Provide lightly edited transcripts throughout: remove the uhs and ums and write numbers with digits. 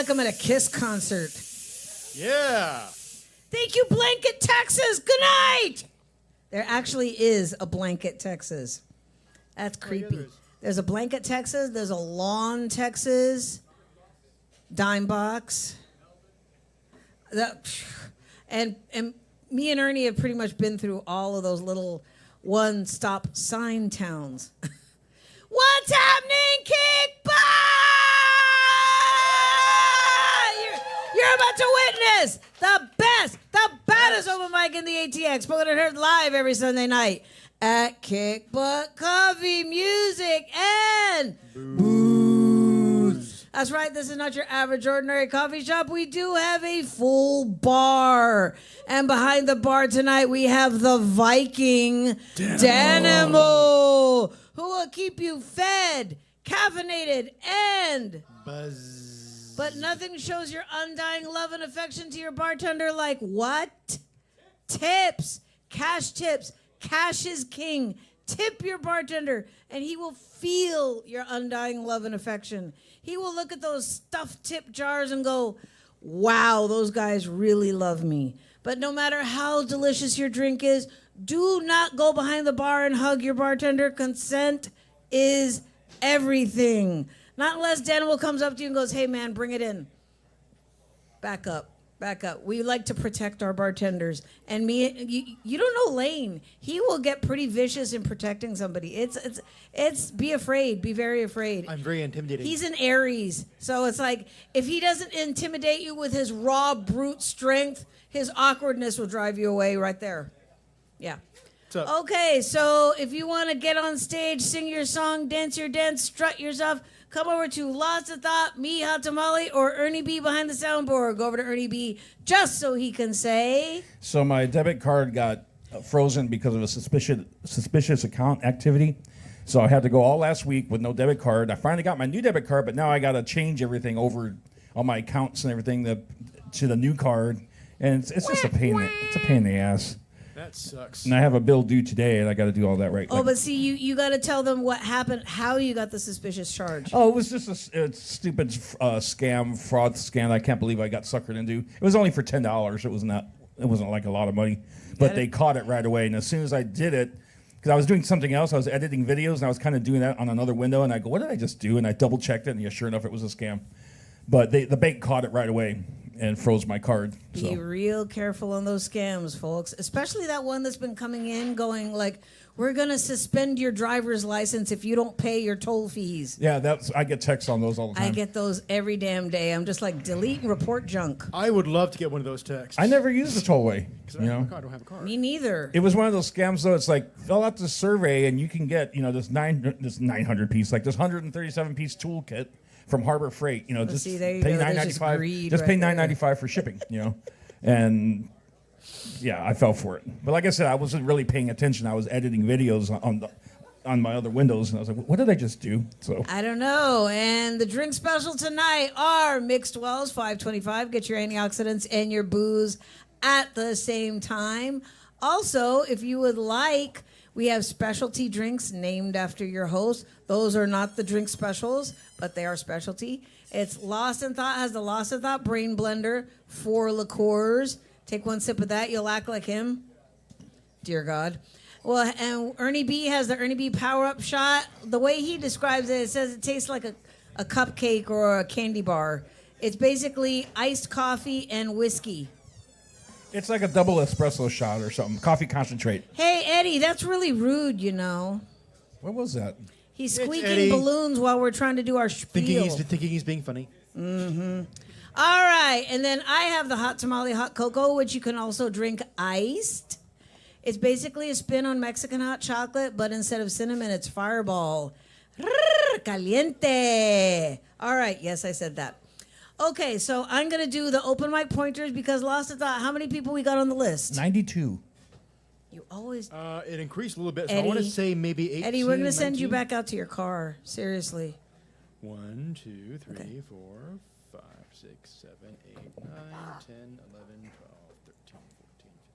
like I'm at a Kiss concert. Yeah. Thank you, Blanket, Texas. Good night. There actually is a Blanket, Texas. That's creepy. there is. There's a Blanket, Texas. There's a Lawn, Texas. Dime Box. And me and Ernie have pretty much been through all of those little one-stop sign towns. What's happening, Kickball? You're about to witness the best, the baddest open mic in the ATX. We're going to hear live every Sunday night at Kick Butt Coffee Music and Booze. That's right. This is not your average ordinary coffee shop. We do have a full bar. And behind the bar tonight, we have the Viking Danimal, who will keep you fed, caffeinated, and Buzz. but nothing shows your undying love and affection to your bartender like what? Tips. Cash tips. Cash is king. Tip your bartender, and he will feel your undying love and affection. He will look at those stuffed tip jars and go, wow, those guys really love me. But no matter how delicious your drink is, do not go behind the bar and hug your bartender. Consent is everything. Not unless Danimal comes up to you and goes, hey, man, bring it in. Back up. Back up. We like to protect our bartenders. And you don't know Lane. He will get pretty vicious in protecting somebody. It's be afraid. Be very afraid. I'm very intimidating. He's an Aries. So it's like, if he doesn't intimidate you with his raw, brute strength, his awkwardness will drive you away right there. Yeah. What's up? Okay, so if you want to get on stage, sing your song, dance your dance, strut yourself, come over to Lost of Thought, me, Hot Tamale, or Ernie B behind the soundboard. Go over to Ernie B just so he can say. So my debit card got frozen because of a suspicious account activity. So I had to go all last week with no debit card. I finally got my new debit card, but now I got to change everything over, all my accounts and everything to the new card. And it's just a pain. It's a pain in the ass. That sucks. And I have a bill due today, and I got to do all that right. Oh, but see, you got to tell them what happened, how you got the suspicious charge. Oh, it was just a stupid scam, fraud scam. I can't believe I got suckered into. It was only for $10. It wasn't like a lot of money, but they caught it right away. And as soon as I did it, because I was doing something else, I was editing videos, and I was kind of doing that on another window. And I go, what did I just do? And I double checked it, and yeah, sure enough, it was a scam. But the bank caught it right away and froze my card. Be real careful on those scams, folks. Especially that one that's been coming in going like, we're going to suspend your driver's license if you don't pay your toll fees. Yeah, I get texts on those all the time. I get those every damn day. I'm just like, delete and report junk. I would love to get one of those texts. I never use the tollway. I don't have a car. Me neither. It was one of those scams, though. It's like, fill out this survey and you can get, this 900 piece, like this 137 piece toolkit from Harbor Freight. Just pay $9.95. Just pay $9.95 for shipping. And yeah, I fell for it. But like I said, I wasn't really paying attention. I was editing videos on my other windows, and I was like, what did I just do? So I don't know. And the drink special tonight are mixed wells, $5.25. Get your antioxidants and your booze at the same time. Also, if you would like, we have specialty drinks named after your host. Those are not the drink specials, but they are specialty. It's Lost in Thought has the Lost in Thought Brain Blender, 4 liqueurs. Take one sip of that, you'll act like him. Dear God. Well, and Ernie B has the Ernie B Power Up Shot. The way he describes it, it says it tastes like a cupcake or a candy bar. It's basically iced coffee and whiskey. it's like a double espresso shot or something. Coffee concentrate. Hey, Eddie, that's really rude, What was that? He's It's squeaking Eddie. balloons while we're trying to do our spiel. Thinking he's being funny. Mm-hmm. All right, and then I have the Hot Tamale Hot Cocoa, which you can also drink iced. It's basically a spin on Mexican hot chocolate, but instead of cinnamon, it's Fireball. Caliente. All right, yes, I said that. Okay, so I'm going to do the open mic pointers because Lost of Thought, how many people we got on the list? 92. You always... It increased a little bit, so Eddie, I want to say maybe 18, Eddie, we're going to send you 19. back out to your car. Seriously. 1, 2, 3, Okay. 4, 5, 6, 7, 8, 9, 10, 11, 12, 13, 14,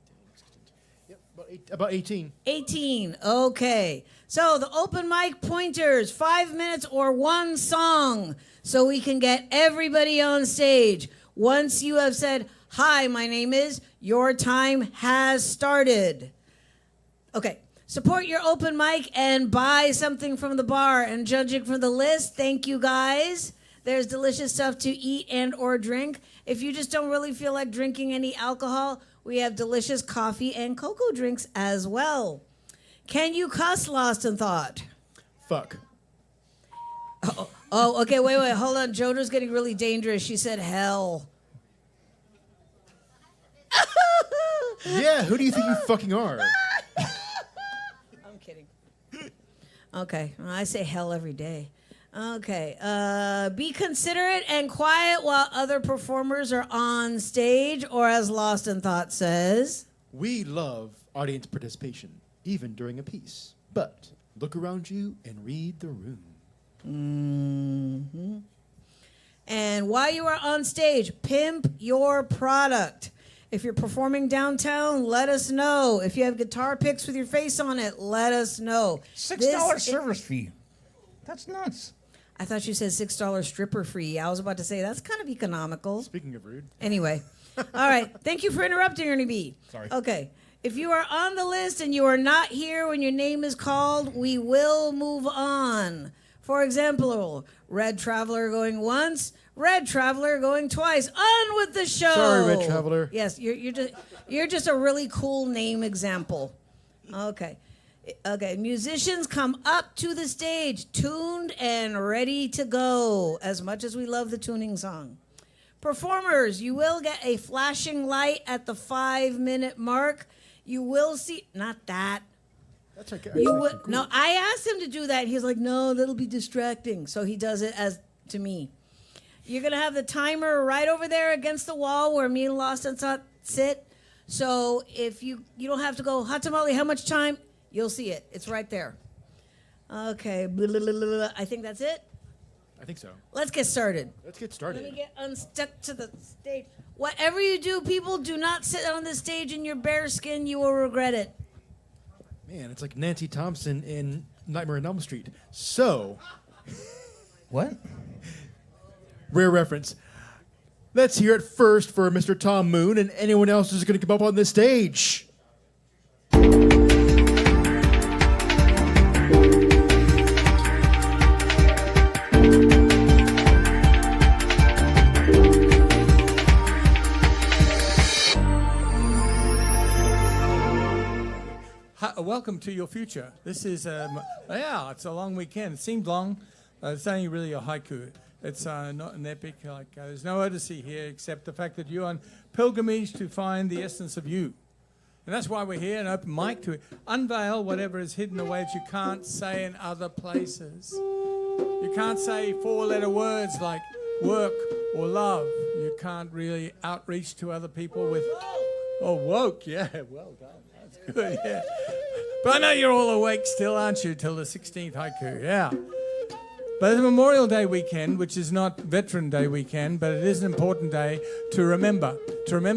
15, 16. Yep, but About 18. 18. Okay. So the open mic pointers, 5 minutes or one song, so we can get everybody on stage. Once you have said, "Hi, my name is," your time has started. Okay. Support your open mic and buy something from the bar. And judging from the list, thank you guys. There's delicious stuff to eat and or drink. If you just don't really feel like drinking any alcohol, we have delicious coffee and cocoa drinks as well. Can you cuss, Lost in Thought? Fuck. Oh, okay, wait, hold on. Jona's getting really dangerous. She said hell. Yeah, who do you think you fucking are? I'm kidding. Okay, well, I say hell every day. Okay, be considerate and quiet while other performers are on stage, or as Lost in Thought says, We love audience participation, even during a piece. But look around you and read the room. mm-hmm. And while you are on stage, pimp your product. If you're performing downtown, let us know. If you have guitar picks with your face on it, let us know. $6 service fee. That's nuts. I thought you said $6 stripper fee. I was about to say that's kind of economical. Speaking of rude. Anyway, all right. Thank you for interrupting, Ernie B. Sorry. Okay. If you are on the list and you are not here when your name is called, we will move on. For example, Red Traveler going once, Red Traveler going twice. On with the show. Sorry, Red Traveler. Yes, you're just a really cool name example. Okay. Okay, musicians come up to the stage, tuned and ready to go, as much as we love the tuning song. Performers, you will get a flashing light at the 5-minute mark. You will see, not that. That's okay. You would, no, I asked him to do that. He's like, no, that'll be distracting. So he does it as to me. You're going to have the timer right over there against the wall where me and Lost and Thought sit. So if you don't have to go, hot tamale, how much time? You'll see it. It's right there. Okay. Blah, blah, blah, blah. I think that's it. I think so. Let's get started. Let's get Let started. me get unstuck to the stage. Whatever you do, people, do not sit on the stage in your bare skin. You will regret it. Man, it's like Nancy Thompson in Nightmare on Elm Street. So, What? rare reference. Let's hear it first for Mr. Tom Moon and anyone else who's going to come up on this stage. Welcome to your future. This is, it's a long weekend. It seemed long. It's only really a haiku. It's not an epic. There's no Odyssey here except the fact that you're on pilgrimage to find the essence of you. And that's why we're here, an open mic to unveil whatever is hidden away that you can't say in other places. You can't say 4-letter words like work or love. You can't really outreach to other people with, oh, woke, yeah, well done. That's good, yeah. But I know you're all awake still, aren't you, till the 16th haiku, yeah. But it's Memorial Day weekend, which is not Veteran Day weekend, but it is an important day to remember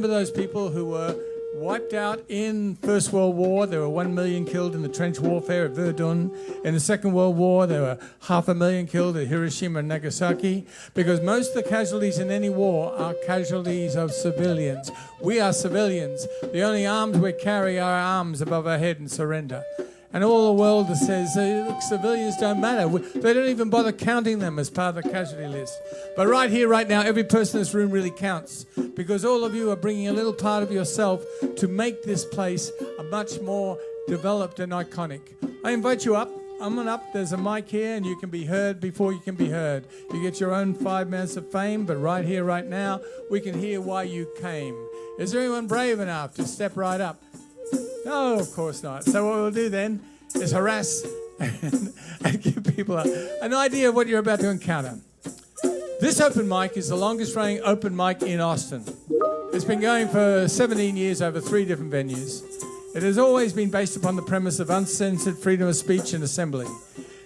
those people who were wiped out in First World War. There were 1 million killed in the trench warfare at Verdun. In the Second World War, there were 500,000 killed at Hiroshima and Nagasaki, because most of the casualties in any war are casualties of civilians. We are civilians. The only arms we carry are arms above our head and surrender. And all the world says, look, civilians don't matter. They don't even bother counting them as part of the casualty list. But right here, right now, every person in this room really counts, because all of you are bringing a little part of yourself to make this place a much more developed and iconic. I invite you up. I'm on up. There's a mic here, and you can be heard before you can be heard. You get your own 5 minutes of fame, but right here, right now, we can hear why you came. Is there anyone brave enough to step right up? No, of course not. So what we'll do then is harass and give people an idea of what you're about to encounter. This open mic is the longest running open mic in Austin. It's been going for 17 years over 3 different venues. It has always been based upon the premise of uncensored freedom of speech and assembly.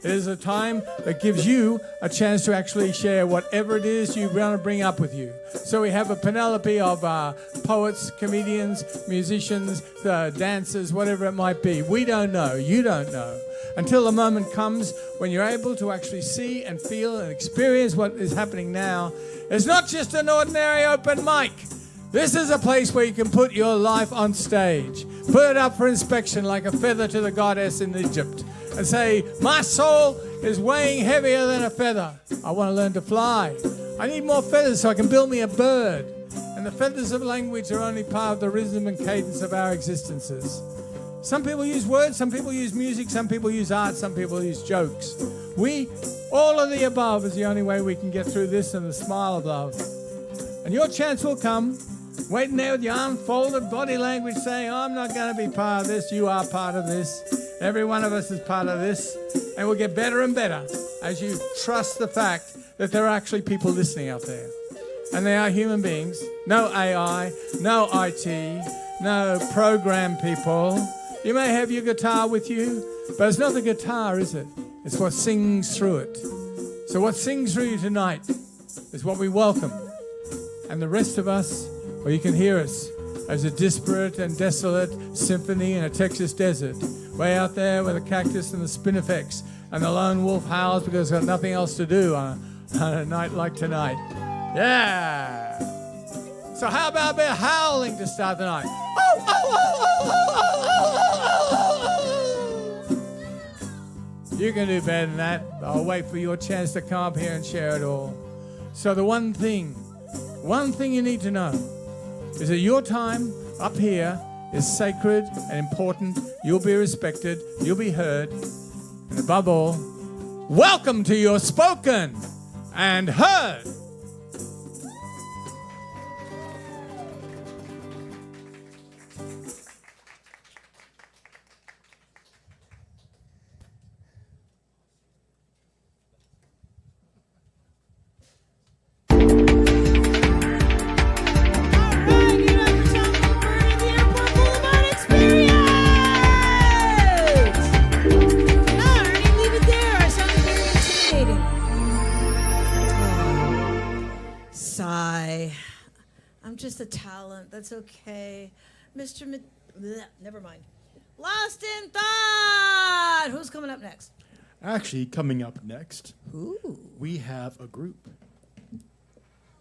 It is a time that gives you a chance to actually share whatever it is you want to bring up with you. So we have a Penelope of poets, comedians, musicians, dancers, whatever it might be. We don't know. You don't know. Until the moment comes when you're able to actually see and feel and experience what is happening now. It's not just an ordinary open mic. This is a place where you can put your life on stage. Put it up for inspection like a feather to the goddess in Egypt. And say, my soul is weighing heavier than a feather. I want to learn to fly. I need more feathers so I can build me a bird. And the feathers of language are only part of the rhythm and cadence of our existences. Some people use words, some people use music, some people use art, some people use jokes. All of the above is the only way we can get through this, and the smile of love. And your chance will come, waiting there with your unfolded body language saying, I'm not going to be part of this, you are part of this. Every one of us is part of this. And we'll get better and better as you trust the fact that there are actually people listening out there. And they are human beings. No AI, no IT, no program people. You may have your guitar with you, but it's not the guitar, is it? It's what sings through it. So what sings through you tonight is what we welcome. And the rest of us, well, you can hear us as a disparate and desolate symphony in a Texas desert, way out there with the cactus and the spinifex, and the lone wolf howls because he's got nothing else to do on a night like tonight. Yeah! So how about a bit of howling to start the night? Oh, oh, oh, oh, oh, oh, oh, oh. You can do better than that. I'll wait for your chance to come up here and share it all. So the one thing you need to know is that your time up here is sacred and important. You'll be respected. You'll be heard. And above all, welcome to your spoken and heard. Just a talent. That's okay. Never mind. Lost in thought. Who's coming up next? Actually, coming up next, Ooh. we have a group.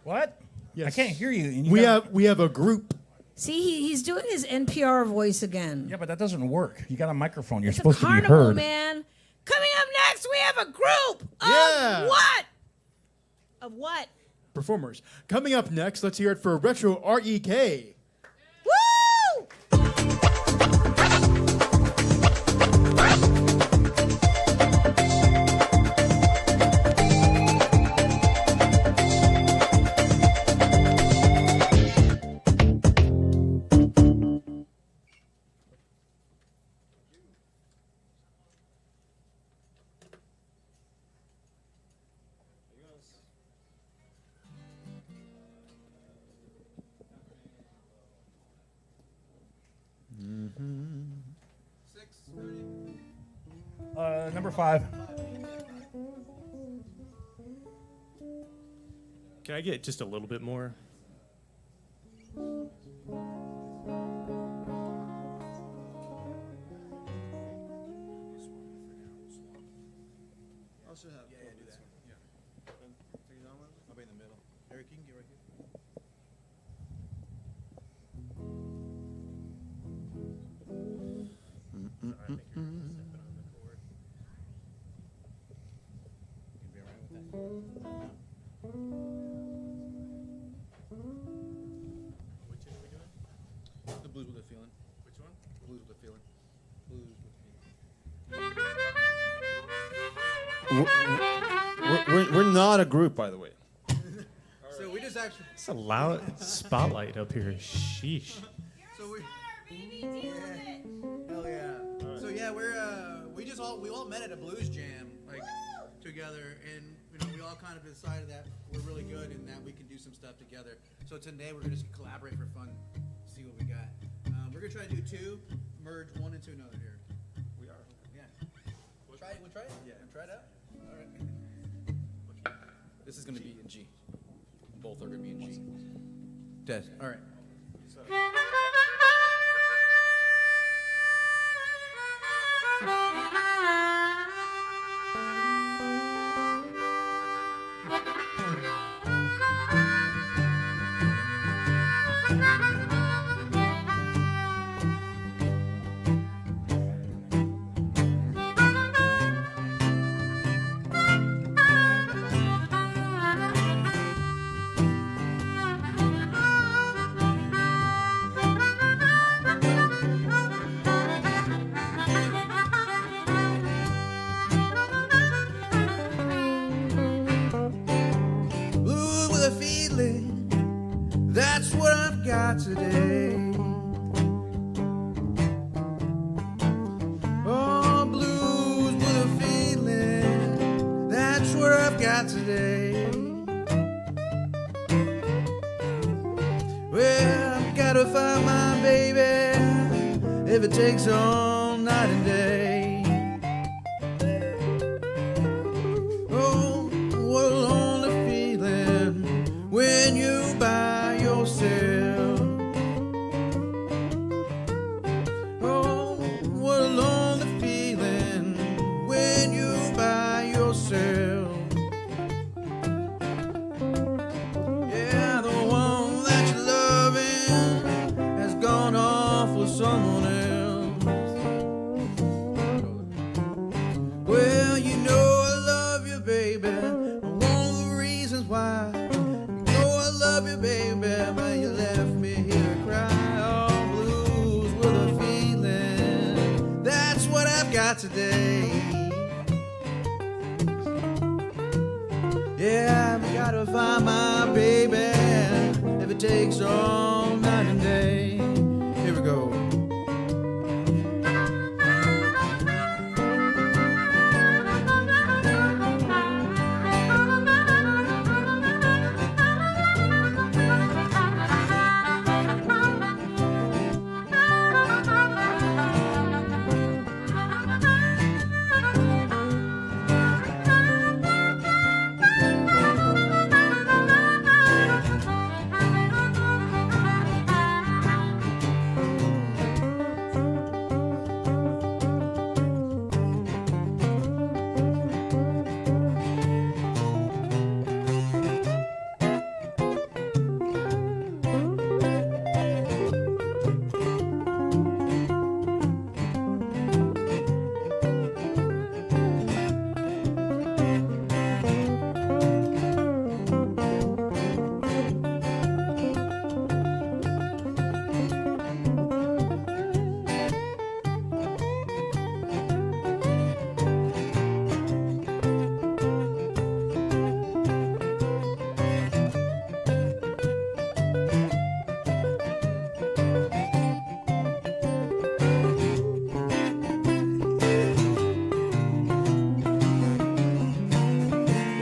What? Yes. I can't hear you. And We have a group. See, he's doing his NPR voice again. Yeah, but that doesn't work. You got a microphone. You're It's supposed a to be carnival, heard. man. Coming up next, we have a group of Yeah. what? Of what? Performers. Coming up next, let's hear it for Retro REK. Woo! Number 5. Can I get just a little bit more? Also have do that. Yeah. I'll be in the middle. Eric, you can get right here. The blues with a feeling. Which one? Blues with a feeling. Blues with a feeling. We're not a group, by the way. So we just actually. It's a loud spotlight up here. Sheesh. So we. Hell yeah. So yeah, we all met at a blues jam together, and we all kind of decided that we're really good and that we can do some stuff together. So today we're gonna just collaborate for fun, see what we got. We're gonna try to do 2, merge one into another here. We are. Yeah. Which We'll try it? Yeah. Try it out? All right. This is going to be in G. Both are going to be in G. Test. All right. Blue with a feeling, that's what I've got today. Oh, blues with a feeling, that's what I've got today. Well, I've gotta find my baby if it takes all night and day. Oh, what a lonely feeling when you by yourself. Oh, what a lonely feeling when you by yourself. Yeah, the one that you're loving has gone off with someone else. Well, you know I love you, baby. One of the reasons why. You know I love you, baby, but you left me here to cry. Oh, blues with a feeling, that's what I've got today. Yeah, I've gotta find my baby if it takes all night and day. Here we go.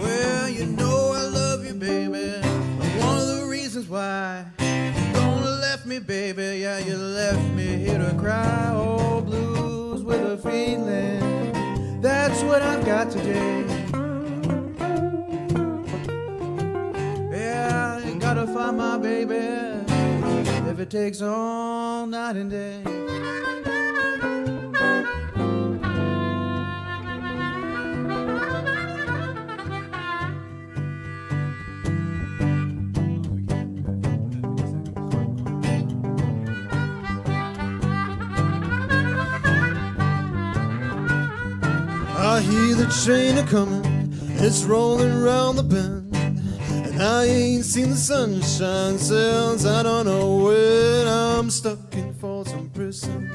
Well, you know I love you, baby. One of the reasons why you gonna left me, baby. Yeah, you left me here to cry. Oh, blues with a feeling, that's what I've got today. Yeah, you gotta find my baby if it takes all night and day. I hear the train a comin', it's rolling round the bend, and I ain't seen the sunshine since I don't know when. I'm stuck in Folsom Prison,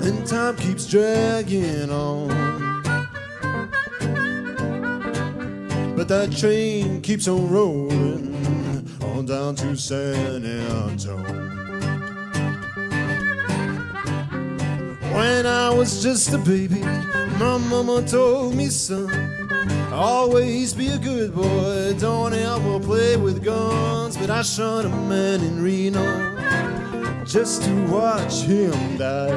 and time keeps dragging on. But that train keeps on rolling on down to San Antone. When I was just a baby, my mama told me, son, always be a good boy, don't ever play with guns. But I shot a man in Reno just to watch him die.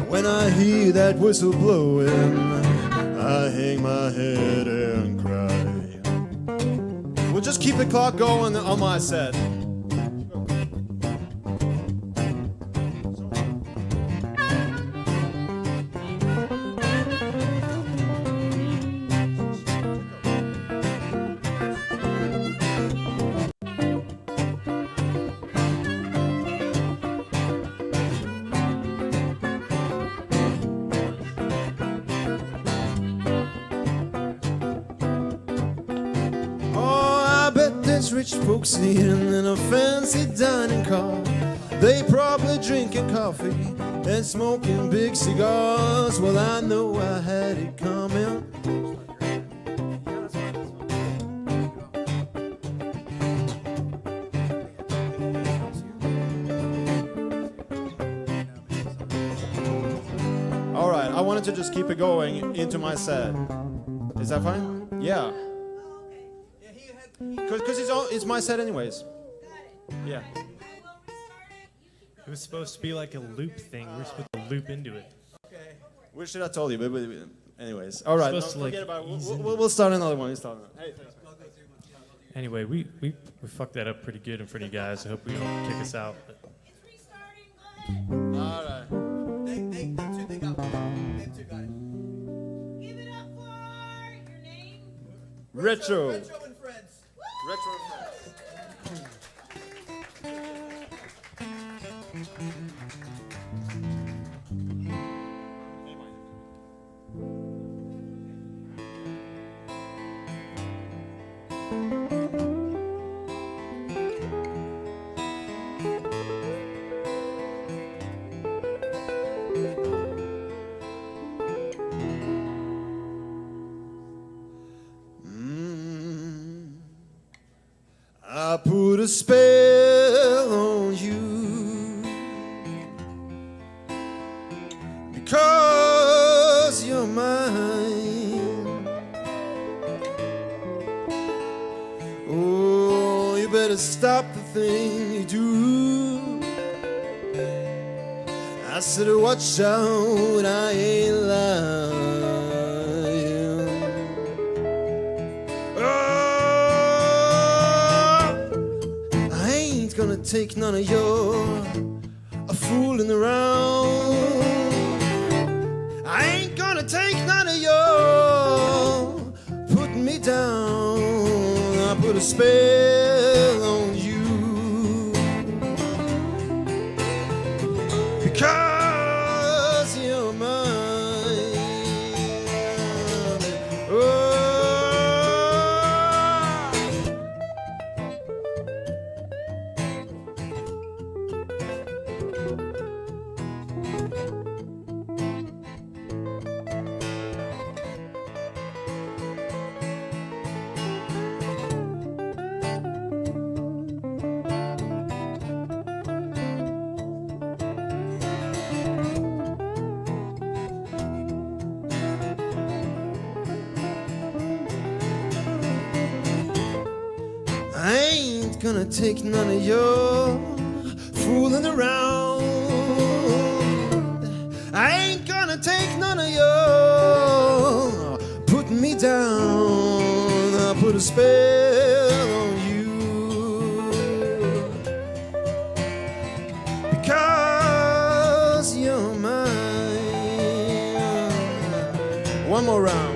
When when I hear that whistle blowing, I hang my head and cry. We'll just keep the clock going on my set. Rich folks eating in a fancy dining car. They probably drinking coffee and smoking big cigars. Well, I know I had it coming. All right, I wanted to just keep it going into my set. Is that fine? Yeah. Because it's my set anyways. Yeah. It was supposed to be like a loop thing. We were supposed to loop into it. Okay. We should have told you, but anyways. All right, Supposed to, like, forget about it. ease We'll start another one. Hey, thanks. Anyway, we fucked that up pretty good in front of you guys. I hope we don't kick us out. But It's restarting. Go ahead. All right. They got it. Them two got it. Give it up for your name. Retro. Retro and friends. Retro and friends. I put a spell on you because you're mine. Oh, you better stop the thing you do. I said, watch out, I ain't lying. Gonna take none of your fooling around. I ain't gonna take none of your putting me down. I put a spell on you because you're mine. Oh. I ain't gonna take none of your fooling around. I ain't gonna take none of your putting me down. I put a spell on you because you're mine. One more round.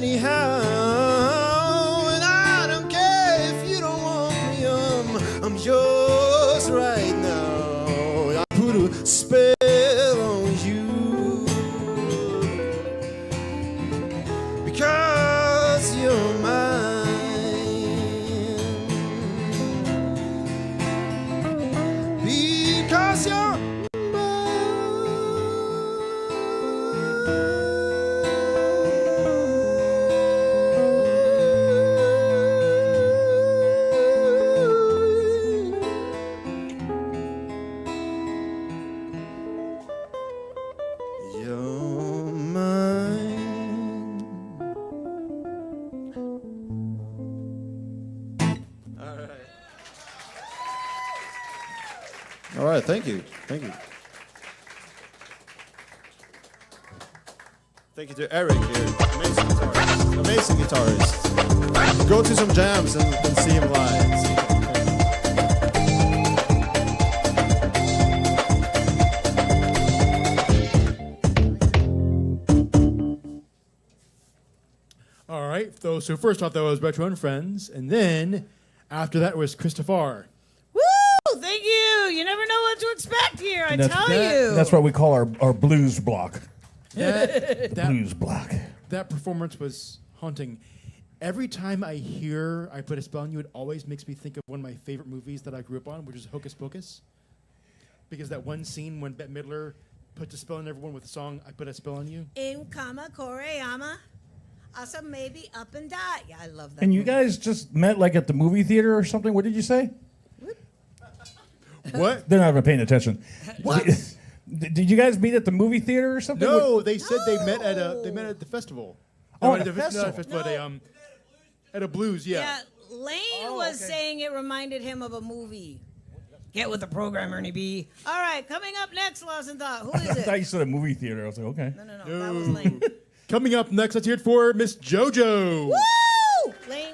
Anyhow, and I don't care if you don't want me, I'm yours right now. I put a spell on you because you're mine. All right, thank you. Thank you. Thank you to Eric here. Amazing guitarist. Amazing guitarist. Go to some jams and see him live. All right. So first off, that was Retro and Friends, and then after that was Christopher. Woo! Thank you. You never know what to expect here. I tell you. That's what we call our blues block. That Blues block. that performance was haunting. Every time I hear I Put a Spell on You, it always makes me think of one of my favorite movies that I grew up on, which is Hocus Pocus. Because that one scene when Bette Midler puts a spell on everyone with the song I Put a Spell on You. In Kama Koreyama, Asa maybe up and die. Yeah, I love that. And you movie. guys just met like at the movie theater or something? What did you say? What? They're not even paying attention. What? Did you guys meet at the movie theater or something? No, they said they met at the festival. Oh, No, at a festival. Not a festival, at a blues, yeah. Yeah, Lane was saying it reminded him of a movie. Get with the program, Ernie B. All right, coming up next, Lost in Thought. Who I is thought it? you said a movie theater. I was like, okay. No, that was Lane. Coming up next, let's hear it for Miss JoJo. Woo! Lane.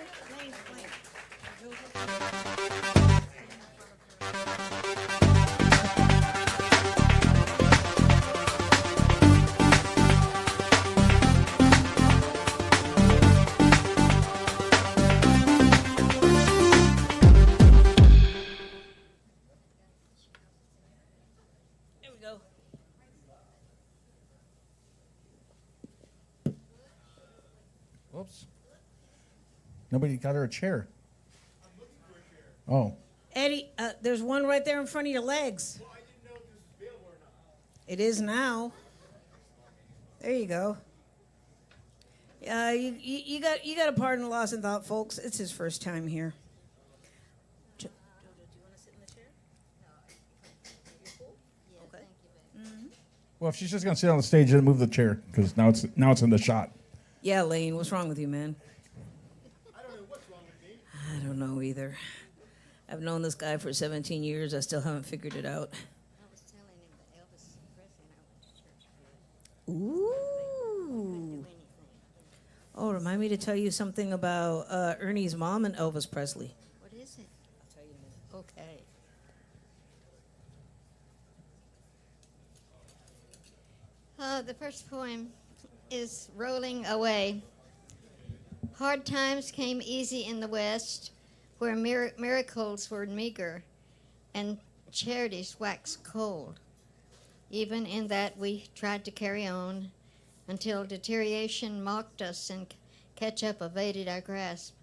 There we go. Whoops. Nobody got her a chair. Oh. Eddie, there's one right there in front of your legs. Well, I didn't know if this was available or not. It is now. There you go. You got to pardon Lost in Thought, folks. It's his first time here. Jojo, do you want to sit in the chair? You're cool? Okay. Well, if she's just going to sit on the stage, then move the chair because now it's in the shot. Yeah, Lane, what's wrong with you, man? I don't know what's wrong with me. I don't know either. I've known this guy for 17 years. I still haven't figured it out. I was telling him that Elvis Presley and I went to church together. Ooh. Oh, remind me to tell you something about Ernie's mom and Elvis Presley. What is it? I'll tell you in a minute. Okay. The first poem is Rolling Away. Hard times came easy in the West, where miracles were meager and charities waxed cold. Even in that we tried to carry on until deterioration mocked us and catch-up evaded our grasp.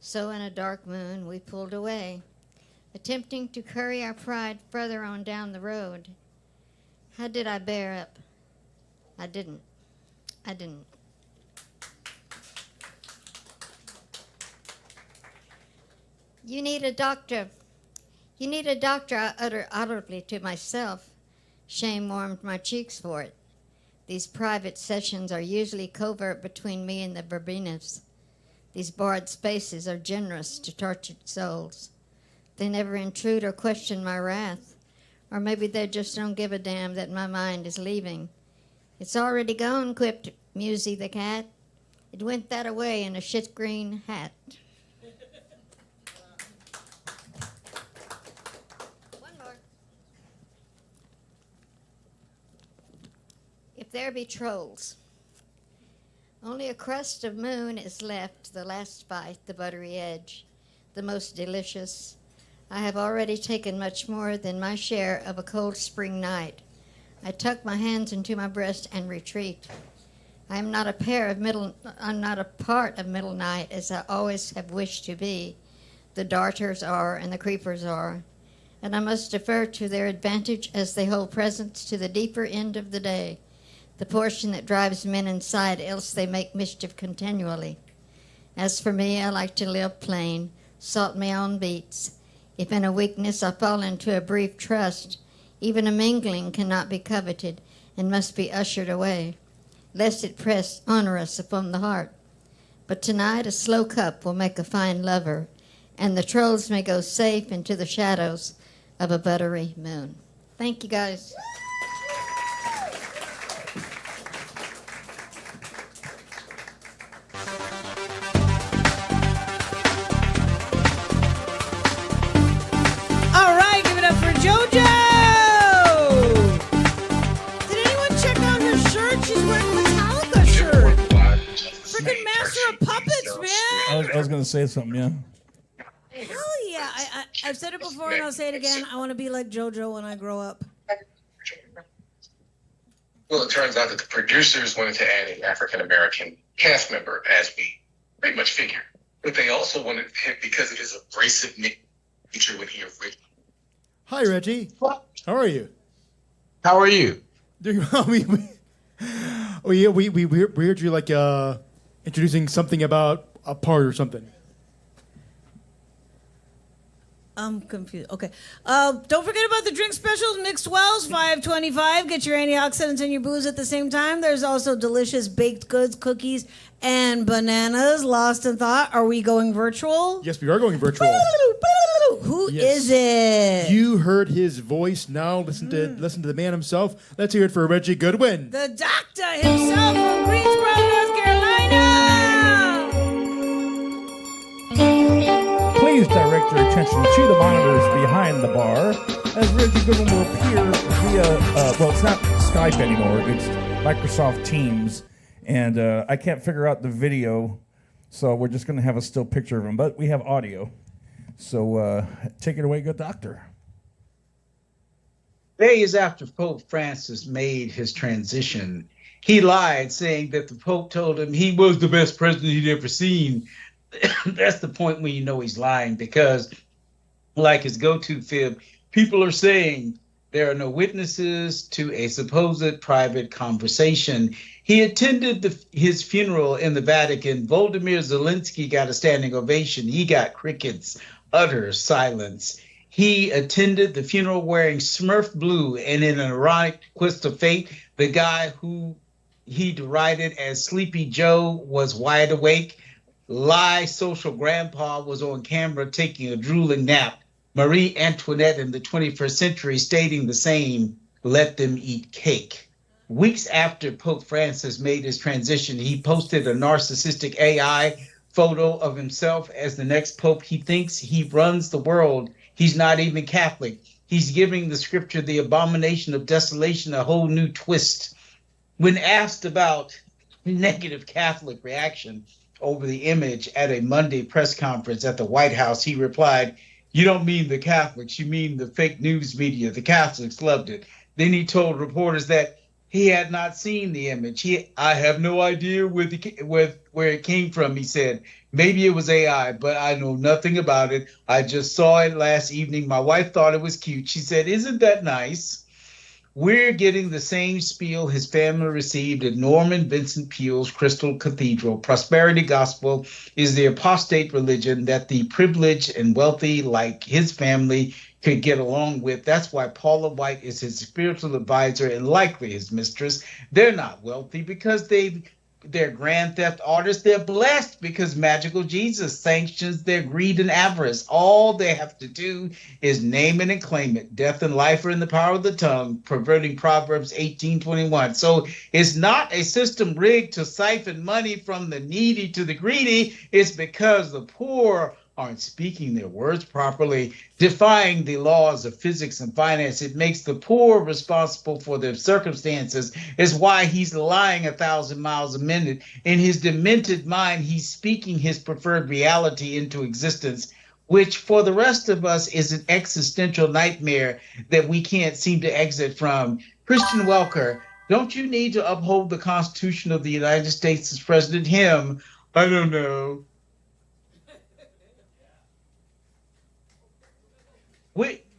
So in a dark moon we pulled away, attempting to curry our pride further on down the road. How did I bear up? I didn't. You need a doctor. You need a doctor, I uttered audibly to myself. Shame warmed my cheeks for it. These private sessions are usually covert between me and the verbenas. These barred spaces are generous to tortured souls. They never intrude or question my wrath. Or maybe they just don't give a damn that my mind is leaving. It's already gone, quipped Musy the cat. It went that away in a shit green hat. One more. If there be trolls, only a crust of moon is left, the last bite, the buttery edge, the most delicious. I have already taken much more than my share of a cold spring night. I tuck my hands into my breast and retreat. I'm not a part of middle night as I always have wished to be. The darters are and the creepers are, and I must defer to their advantage as they hold presence to the deeper end of the day, the portion that drives men inside, else they make mischief continually. As for me, I like to live plain, salt me on beats. If in a weakness I fall into a brief trust, even a mingling cannot be coveted and must be ushered away, lest it press onerous upon the heart. But tonight a slow cup will make a fine lover, and the trolls may go safe into the shadows of a buttery moon. Thank you, guys. All right, give it up for JoJo. Did anyone check out her shirt? She's wearing a Metallica shirt. Freaking master of puppets, man. I was going to say something, yeah. Hell yeah. I've said it before and I'll say it again. I want to be like JoJo when I grow up. Well, it turns out that the producers wanted to add an African-American cast member, as we pretty much figured. But they also wanted him because of his abrasive nature when he originally. Hi, Reggie. What? How are you? How are you? Doing well. We heard you like introducing something about a part or something. I'm confused. Okay. Don't forget about the drink specials. Mixed Wells, $5.25. Get your antioxidants and your booze at the same time. There's also delicious baked goods, cookies, and bananas. Lost in thought. Are we going virtual? Yes, we are going virtual. Who Yes. is it? You heard his voice. Now listen to the man himself. Let's hear it for Reggie Goodwin. The doctor himself from Greensboro, North Carolina. Please direct your attention to the monitors behind the bar as Reggie Goodwin will appear via, well, it's not Skype anymore, it's Microsoft Teams. And I can't figure out the video, so we're just going to have a still picture of him. But we have audio. So take it away, good doctor. Days after Pope Francis made his transition, he lied, saying that the Pope told him he was the best president he'd ever seen. That's the point when you know he's lying, because like his go-to fib, people are saying there are no witnesses to a supposed private conversation. He attended his funeral in the Vatican. Volodymyr Zelensky got a standing ovation. He got crickets, utter silence. He attended the funeral wearing Smurf blue, and in an ironic twist of fate, the guy who he derided as Sleepy Joe was wide awake. Lie social grandpa was on camera taking a drooling nap. Marie Antoinette in the 21st century stating the same, let them eat cake. Weeks after Pope Francis made his transition, he posted a narcissistic AI photo of himself as the next pope. He thinks he runs the world. He's not even Catholic. He's giving the scripture, the abomination of desolation, a whole new twist. When asked about negative Catholic reaction over the image at a Monday press conference at the White House, he replied, "You don't mean the Catholics, you mean the fake news media. The Catholics loved it." Then he told reporters that he had not seen the image. I have no idea where it came from, he said. Maybe it was AI, but I know nothing about it. I just saw it last evening. My wife thought it was cute. She said, "Isn't that nice?" We're getting the same spiel his family received at Norman Vincent Peale's Crystal Cathedral. Prosperity gospel is the apostate religion that the privileged and wealthy like his family could get along with. That's why Paula White is his spiritual advisor and likely his mistress. They're not wealthy because they're grand theft artists. They're blessed because magical Jesus sanctions their greed and avarice. All they have to do is name it and claim it. Death and life are in the power of the tongue, perverting Proverbs 18:21. So it's not a system rigged to siphon money from the needy to the greedy. It's because the poor aren't speaking their words properly, defying the laws of physics and finance. It makes the poor responsible for their circumstances. Is why he's lying 1,000 miles a minute. In his demented mind, he's speaking his preferred reality into existence, which for the rest of us is an existential nightmare that we can't seem to exit from. Christian Welker, don't you need to uphold the Constitution of the United States as President? Him, I don't know.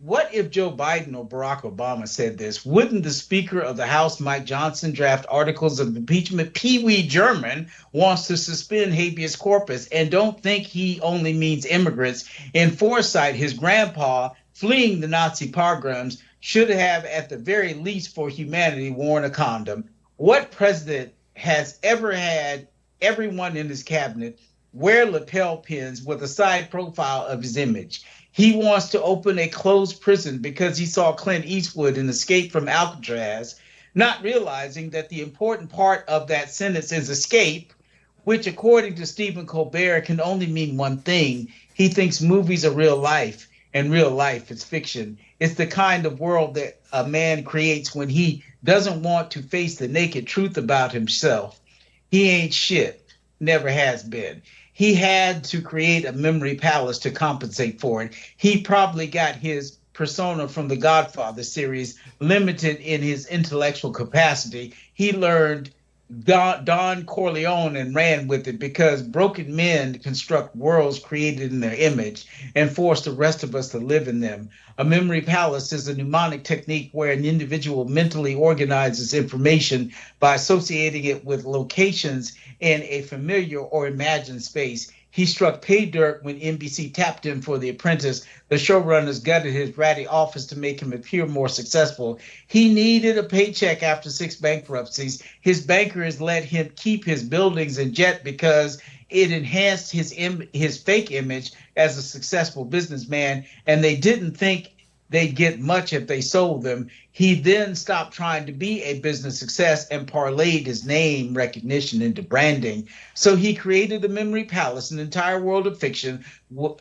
What if Joe Biden or Barack Obama said this? Wouldn't the Speaker of the House, Mike Johnson, draft articles of impeachment? Pee Wee German wants to suspend habeas corpus, and don't think he only means immigrants. In foresight, his grandpa, fleeing the Nazi pogroms, should have, at the very least for humanity, worn a condom. What president has ever had everyone in his cabinet wear lapel pins with a side profile of his image. He wants to open a closed prison because he saw Clint Eastwood in Escape from Alcatraz, not realizing that the important part of that sentence is escape, which according to Stephen Colbert can only mean one thing. He thinks movies are real life, and real life is fiction. It's the kind of world that a man creates when he doesn't want to face the naked truth about himself. He ain't shit, never has been. He had to create a memory palace to compensate for it. He probably got his persona from the Godfather series limited in his intellectual capacity. He learned Don Corleone and ran with it because broken men construct worlds created in their image and force the rest of us to live in them. A memory palace is a mnemonic technique where an individual mentally organizes information by associating it with locations in a familiar or imagined space. He struck pay dirt when NBC tapped him for The Apprentice. The showrunners gutted his ratty office to make him appear more successful. He needed a paycheck after 6 bankruptcies. His bankers let him keep his buildings and jet because it enhanced his fake image as a successful businessman, and they didn't think they'd get much if they sold them. He then stopped trying to be a business success and parlayed his name recognition into branding. So he created a memory palace, an entire world of fiction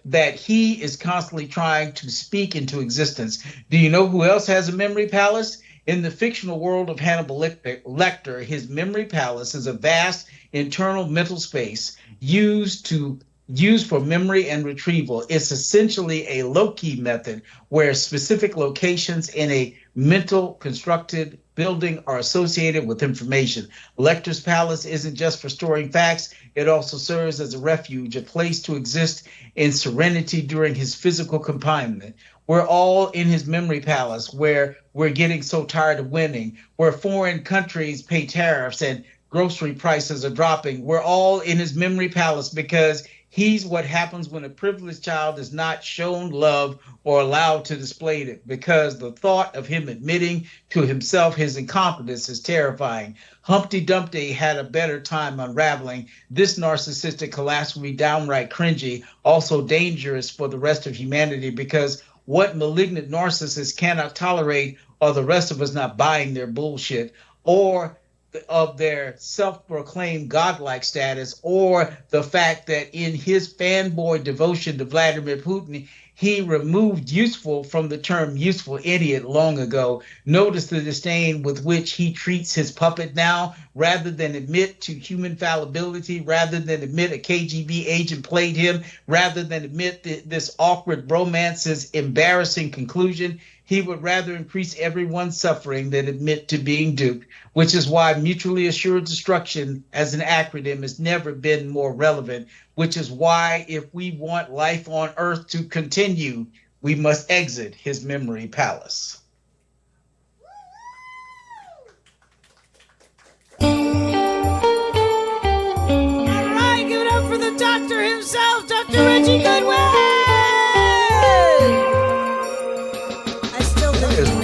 that he is constantly trying to speak into existence. Do you know who else has a memory palace? In the fictional world of Hannibal Lecter, his memory palace is a vast internal mental space used for memory and retrieval. It's essentially a low-key method where specific locations in a mental constructed building are associated with information. Lecter's palace isn't just for storing facts, it also serves as a refuge, a place to exist in serenity during his physical confinement. We're all in his memory palace where we're getting so tired of winning, where foreign countries pay tariffs and grocery prices are dropping. We're all in his memory palace because he's what happens when a privileged child is not shown love or allowed to display it, because the thought of him admitting to himself his incompetence is terrifying. Humpty Dumpty had a better time unraveling. This narcissistic collapse will be downright cringy, also dangerous for the rest of humanity, because what malignant narcissists cannot tolerate are the rest of us not buying their bullshit, or of their self-proclaimed godlike status, or the fact that in his fanboy devotion to Vladimir Putin, he removed useful from the term useful idiot long ago. Notice the disdain with which he treats his puppet now, rather than admit to human fallibility, rather than admit a KGB agent played him, rather than admit this awkward romance's embarrassing conclusion. He would rather increase everyone's suffering than admit to being duped, which is why mutually assured destruction as an acronym has never been more relevant, which is why if we want life on Earth to continue, we must exit his memory palace. All right, give it up for the doctor himself, Dr. Reggie Goodwin!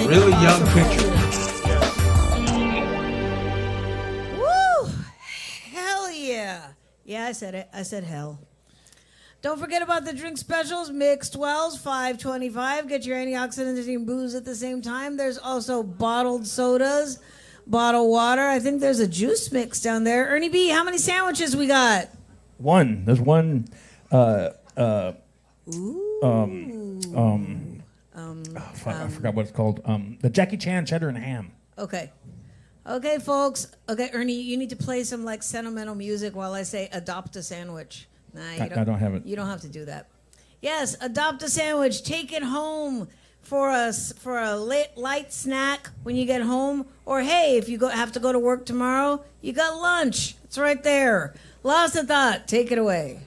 Really young picture. Woo! Hell yeah. Yeah, I said it. I said hell. Don't forget about the drink specials. Mixed Wells, $5.25. Get your antioxidants and booze at the same time. There's also bottled sodas, bottled water. I think there's a juice mix down there. Ernie B, how many sandwiches we got? One. There's one. I forgot what it's called. The Jackie Chan cheddar and ham. Okay. Okay, folks. Okay, Ernie, you need to play some like sentimental music while I say adopt a sandwich. Nah, I don't have it. You don't have to do that. Yes, adopt a sandwich. Take it home for a light snack when you get home. Or hey, if you have to go to work tomorrow, you got lunch. It's right there. Lost a thought. Take it away.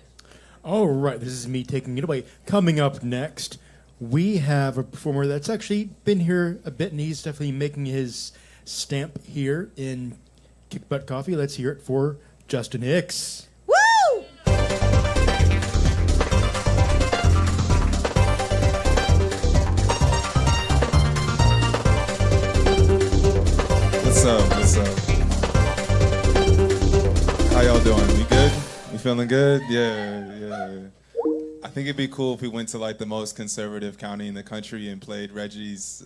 All right, this is me taking it away. Coming up next, we have a performer that's actually been here a bit, and he's definitely making his stamp here in Kick Butt Coffee. Let's hear it for Justin Hicks. Woo! What's up? How y'all doing? We good? We feeling good? Yeah. I think it'd be cool if we went to like the most conservative county in the country and played Reggie's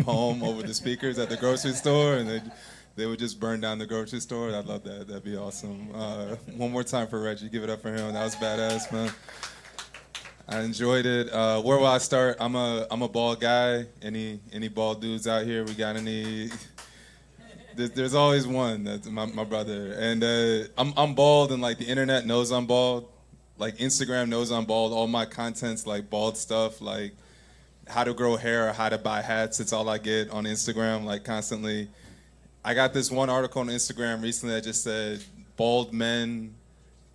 poem over the speakers at the grocery store, and they would just burn down the grocery store. I'd love that. That'd be awesome. One more time for Reggie. Give it up for him. That was badass, man. I enjoyed it. Where will I start? I'm a bald guy. Any bald dudes out here? We got any? There's always one. That's my brother. And I'm bald, and like the internet knows I'm bald. Like Instagram knows I'm bald. All my content's like bald stuff, like how to grow hair or how to buy hats. It's all I get on Instagram, like constantly. I got this one article on Instagram recently that just said bald men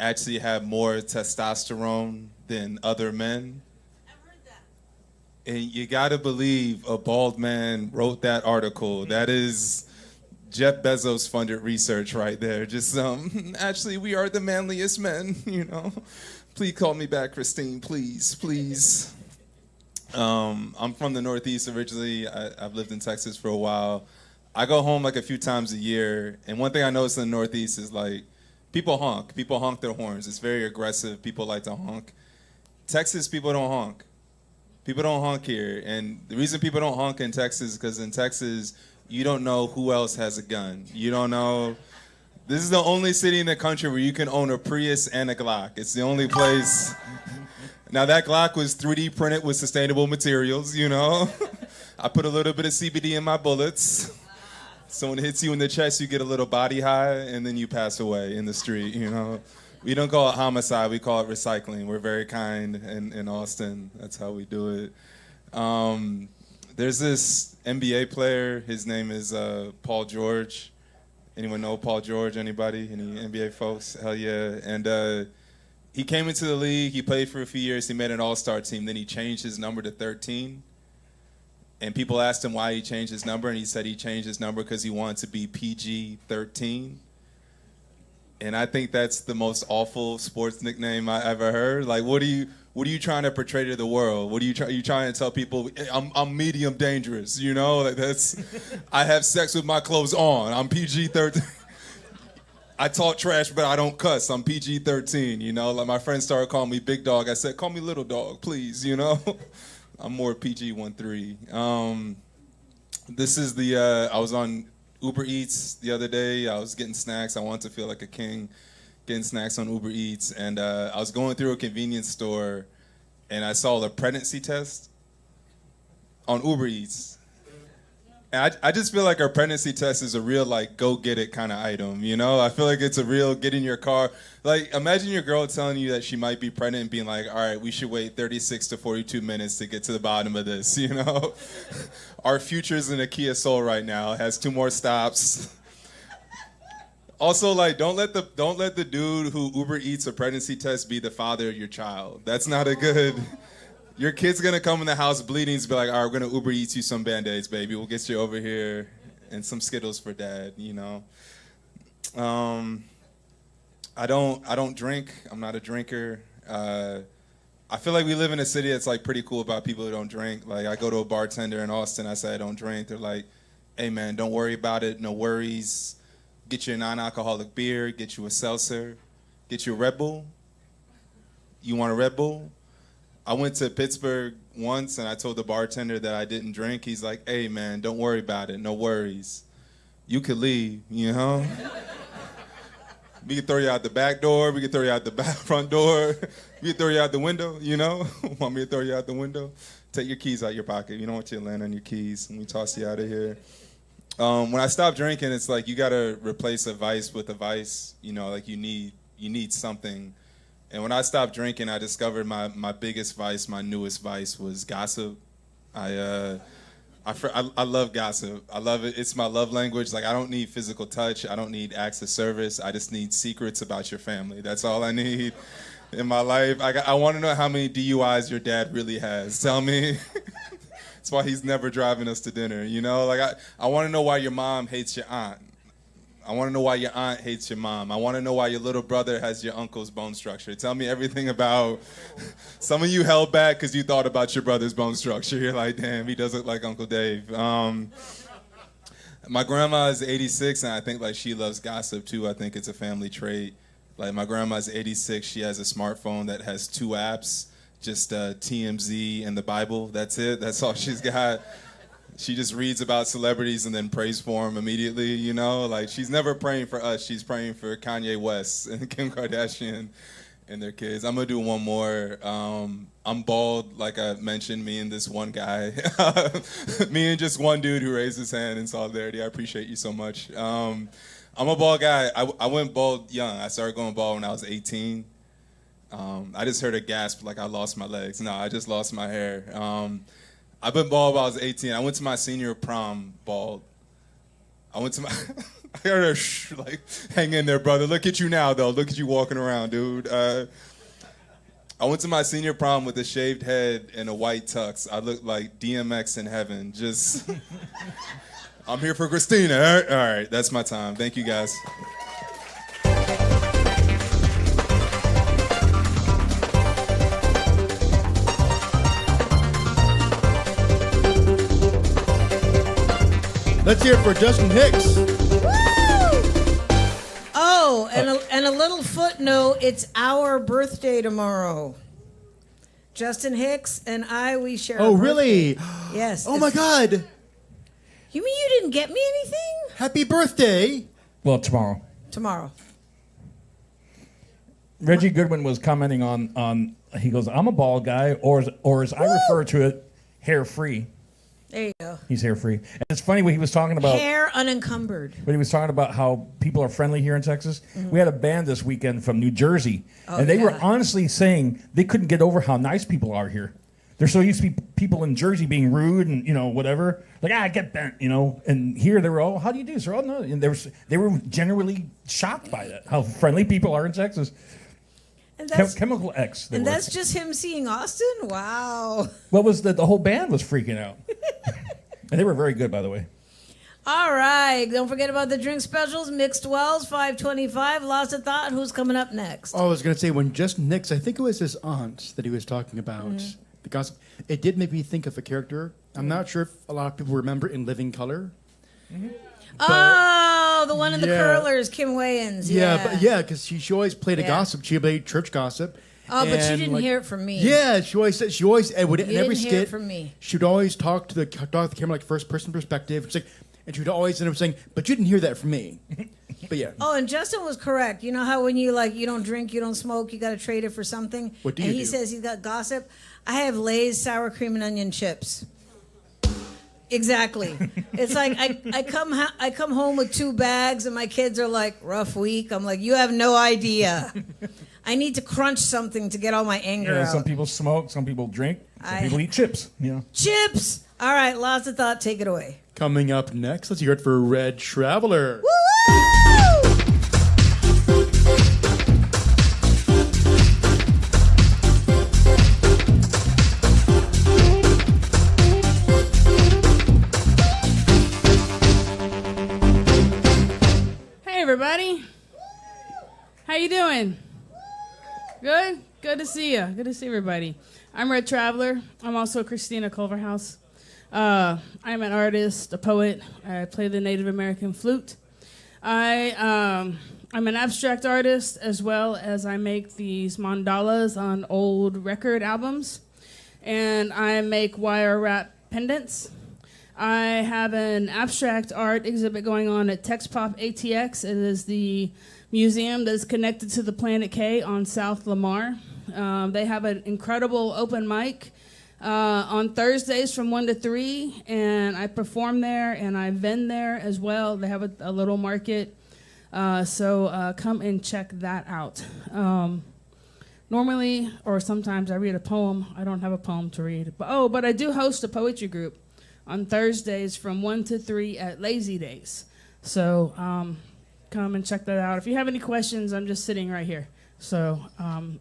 actually have more testosterone than other men. I've heard that. And you gotta believe a bald man wrote that article. That is Jeff Bezos funded research right there. Just actually, we are the manliest men, you know. Please call me back, Christine, please. I'm from the Northeast originally. I've lived in Texas for a while. I go home like a few times a year, and one thing I notice in the Northeast is like people honk. People honk their horns. It's very aggressive. People like to honk. Texas, people don't honk. People don't honk here, and the reason people don't honk in Texas is because in Texas, you don't know who else has a gun. You don't know. This is the only city in the country where you can own a Prius and a Glock. It's the only place. Now that Glock was 3D printed with sustainable materials, you know. I put a little bit of CBD in my bullets. Someone hits you in the chest, you get a little body high, and then you pass away in the street, you know. We don't call it homicide, we call it recycling. We're very kind in Austin. That's how we do it. There's this NBA player. His name is Paul George. Anyone know Paul George? Anybody? Any NBA folks? Hell yeah. And he came into the league. He played for a few years. He made an all-star team. Then he changed his number to 13. And people asked him why he changed his number, and he said he changed his number because he wanted to be PG-13. And I think that's the most awful sports nickname I ever heard. Like, what are you trying to portray to the world? What are you trying to tell people? I'm medium dangerous, you know? Like that's, I have sex with my clothes on. I'm PG-13. I talk trash, but I don't cuss. I'm PG-13, you know? Like my friends started calling me big dog. I said, call me little dog, please, you know? I'm more PG-13. This is I was on Uber Eats the other day. I was getting snacks. I wanted to feel like a king, getting snacks on Uber Eats. And I was going through a convenience store, and I saw a pregnancy test on Uber Eats. And I just feel like our pregnancy test is a real, like, go-get-it kind of item, you know? I feel like it's a real get in your car. Like, imagine your girl telling you that she might be pregnant and being like, all right, we should wait 36 to 42 minutes to get to the bottom of this, you know? Our future's in a Kia Soul right now. It has 2 more stops. Also, like, don't let the dude who Uber Eats a pregnancy test be the father of your child. That's not a good... Your kid's gonna come in the house bleeding and be like, all right, we're gonna Uber Eats you some Band-Aids, baby. We'll get you over here and some Skittles for dad, you know. I don't drink. I'm not a drinker. I feel like we live in a city that's like pretty cool about people who don't drink. Like I go to a bartender in Austin, I say I don't drink. They're like, hey man, don't worry about it, no worries. Get you a non-alcoholic beer, get you a seltzer, get you a Red Bull. You want a Red Bull? I went to Pittsburgh once and I told the bartender that I didn't drink. He's like, hey man, don't worry about it, no worries. You could leave, you know? We can throw you out the back door, we can throw you out the front door, we can throw you out the window, you know? Want me to throw you out the window? Take your keys out your pocket. You don't want you to land on your keys and we toss you out of here. When I stopped drinking, it's like you gotta replace a vice with a vice, you know, like you need something. And when I stopped drinking, I discovered my biggest vice, my newest vice was gossip. I love gossip. I love it. It's my love language. Like I don't need physical touch. I don't need acts of service. I just need secrets about your family. That's all I need in my life. I want to know how many DUIs your dad really has. Tell me. That's why he's never driving us to dinner. You know, like I want to know why your mom hates your aunt. I want to know why your aunt hates your mom. I want to know why your little brother has your uncle's bone structure. Tell me everything about... Some of you held back because you thought about your brother's bone structure. You're like, damn, he does look like Uncle Dave. My grandma is 86, and I think like she loves gossip too. I think it's a family trait. Like my grandma's 86. She has a smartphone that has 2 apps, just TMZ and the Bible. That's it. That's all she's got. She just reads about celebrities and then prays for them immediately, you know? Like, she's never praying for us. She's praying for Kanye West and Kim Kardashian and their kids. I'm going to do one more. I'm bald, like I mentioned, me and this one guy. Me and just one dude who raised his hand in solidarity. I appreciate you so much. I'm a bald guy. I went bald young. I started going bald when I was 18. I just heard a gasp like I lost my legs. No, I just lost my hair. I've been bald when I was 18. I went to my senior prom bald. I went to my... I heard her like, hang in there, brother. Look at you now, though. Look at you walking around, dude. I went to my senior prom with a shaved head and a white tux. I looked like DMX in heaven. Just... I'm here for Christina. All right, that's my time. Thank you, guys. Let's hear it for Justin Hicks. Oh, and a little footnote, it's our birthday tomorrow. Justin Hicks and we share a Oh, birthday. really? Yes. Oh, my God. You mean you didn't get me anything? Happy birthday. Well, tomorrow. Tomorrow. Reggie Goodwin was commenting on he goes, I'm a bald guy, or as I refer to it, hair-free. There you go. He's hair-free. And it's funny when he was talking about... Hair unencumbered. When he was talking about how people are friendly here in Texas. Mm-hmm. We had a band this weekend from New Jersey, and they were honestly saying they couldn't get over how nice people are here. They're so used to be people in Jersey being rude and, you know, whatever. Like, get bent, you know. And here they were all, how do you do, sir? Oh, no. And they were genuinely shocked by that, how friendly people are in Texas. And that's, Chemical X. And that's just him seeing Austin? Wow. What was the whole band was freaking out. And they were very good, by the way. All right. Don't forget about the drink specials. Mixed Wells, $5.25. Lost of Thought. Who's coming up next? Oh, I was going to say, when Justin Hicks, I think it was his aunt that he was talking about. The gossip. It did make me think of a character. I'm not sure if a lot of people remember in Living Color. Oh, the one in the curlers, Kim Wayans. Yeah, because she always played a gossip. She played church gossip. Oh, but you didn't hear it from me. Yeah, she always would in every skit. Hear it from me. She would always talk to the camera like first person perspective. It's like, and she would always end up saying, "But you didn't hear that from me." But yeah. Oh, and Justin was correct. You know how when you don't drink, you don't smoke, you got to trade it for something. What do and you he do? says he's got gossip. I have Lay's sour cream and onion chips. Exactly. It's like I come home with 2 bags and my kids are like, rough week. I'm like, you have no idea. I need to crunch something to get all my anger out. Some people smoke, some people drink, some people eat chips. You know. Chips. All right, Lots of Thought, take it away. Coming up next, let's hear it for Red Traveler. Woo! Everybody, how you doing? Good? Good to see you. Good to see everybody. I'm Red Traveler. I'm also Christina Culverhouse. I'm an artist, a poet. I play the Native American flute. I'm an abstract artist as well as I make these mandalas on old record albums. And I make wire wrap pendants. I have an abstract art exhibit going on at TexPop ATX. It is the museum that is connected to the Planet K on South Lamar. They have an incredible open mic on Thursdays from 1 to 3, and I perform there and I vend there as well. They have a little market, so come and check that out. Normally, or sometimes I read a poem. I don't have a poem to read, but I do host a poetry group on Thursdays from 1 to 3 at Lazy Days. So come and check that out. If you have any questions, I'm just sitting right here. So on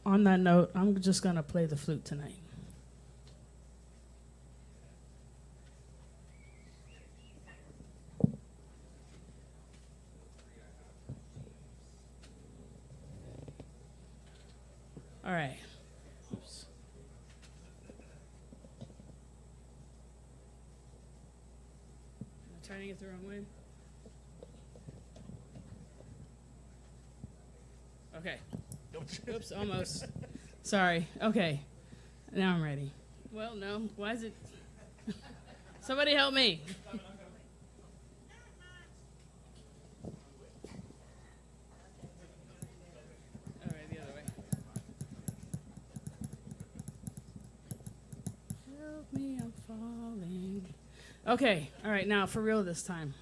that note, I'm just going to play the flute tonight. All right. Oops. Turning it the wrong way. Okay. Oops, almost. Sorry. Okay. Now I'm ready. Well, no. Why is it? Somebody help me. All right, the other way. Help me, I'm falling. Okay. All right, now for real this time.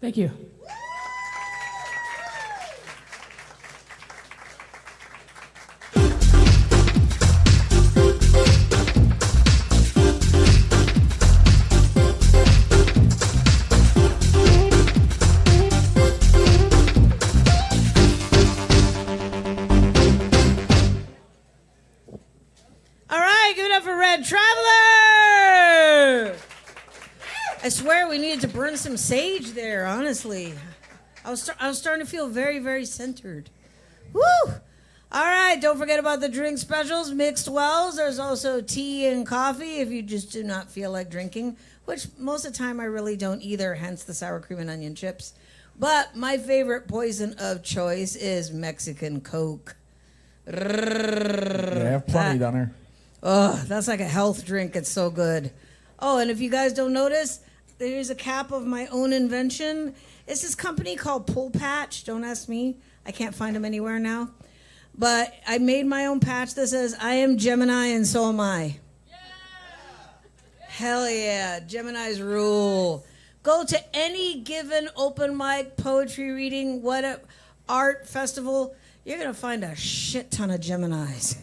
Thank you. All right, give it up for Red Traveler. I swear we needed to burn some sage there, honestly. I was starting to feel very, very centered. Woo! All right, don't forget about the drink specials, mixed wells. There's also tea and coffee if you just do not feel like drinking, which most of the time I really don't either, hence the sour cream and onion chips. But my favorite poison of choice is Mexican Coke. They have plenty down there. Oh, that's like a health drink. It's so good. Oh, and if you guys don't notice, there's a cap of my own invention. It's this company called Pull Patch. Don't ask me. I can't find them anywhere now. But I made my own patch that says, I am Gemini and so am I. Yeah. Hell yeah. Gemini's rule. Go to any given open mic, poetry reading, art festival. You're going to find a shit ton of Geminis.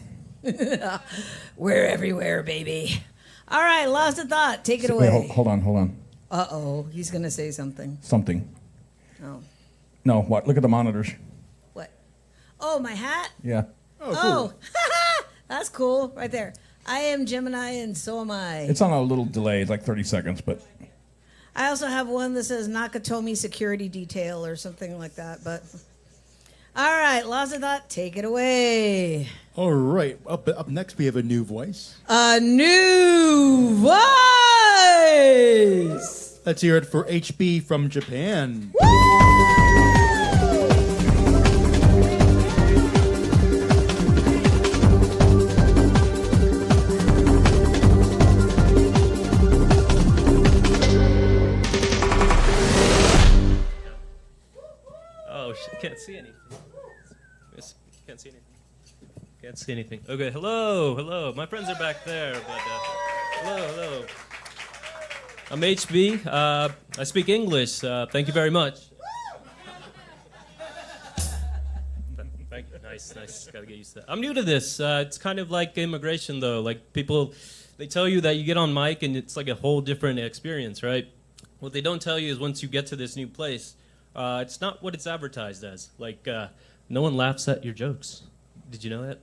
We're everywhere, baby. All right, lost a thought. Take it away. Wait, hold on. Uh-oh, he's going to say something. Something. Oh. No, what? Look at the monitors. What? Oh, my hat? Yeah. Oh, that's cool. Right there. I am Gemini and so am I. It's on a little delay. It's like 30 seconds, but... I also have one that says Nakatomi Security Detail or something like that, but... All right, lost a thought. Take it away. All right. Up next, we have a new voice. A new voice! Let's hear it for HB from Japan. Oh, can't see anything. Can't see anything. Can't see anything. Okay, hello. My friends are back there, but hello. I'm HB. I speak English. Thank you very much. Thank you. Nice. Gotta get used to that. I'm new to this. It's kind of like immigration, though. Like people, they tell you that you get on mic and it's like a whole different experience, right? What they don't tell you is once you get to this new place, it's not what it's advertised as. Like, no one laughs at your jokes. Did you know that?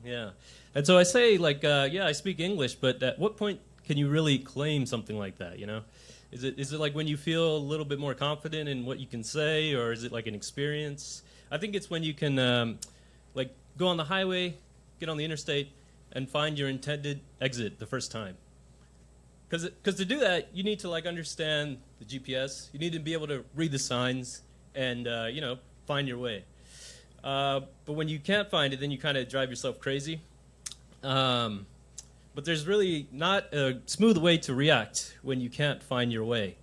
Yeah. And so I say, like, yeah, I speak English, but at what point can you really claim something like that, you know? Is it like when you feel a little bit more confident in what you can say, or is it like an experience? I think it's when you can, like, go on the highway, get on the interstate, and find your intended exit the first time. Because to do that, you need to, like, understand the GPS. You need to be able to read the signs and, you know, find your way. But when you can't find it, then you kind of drive yourself crazy. But there's really not a smooth way to react when you can't find your way.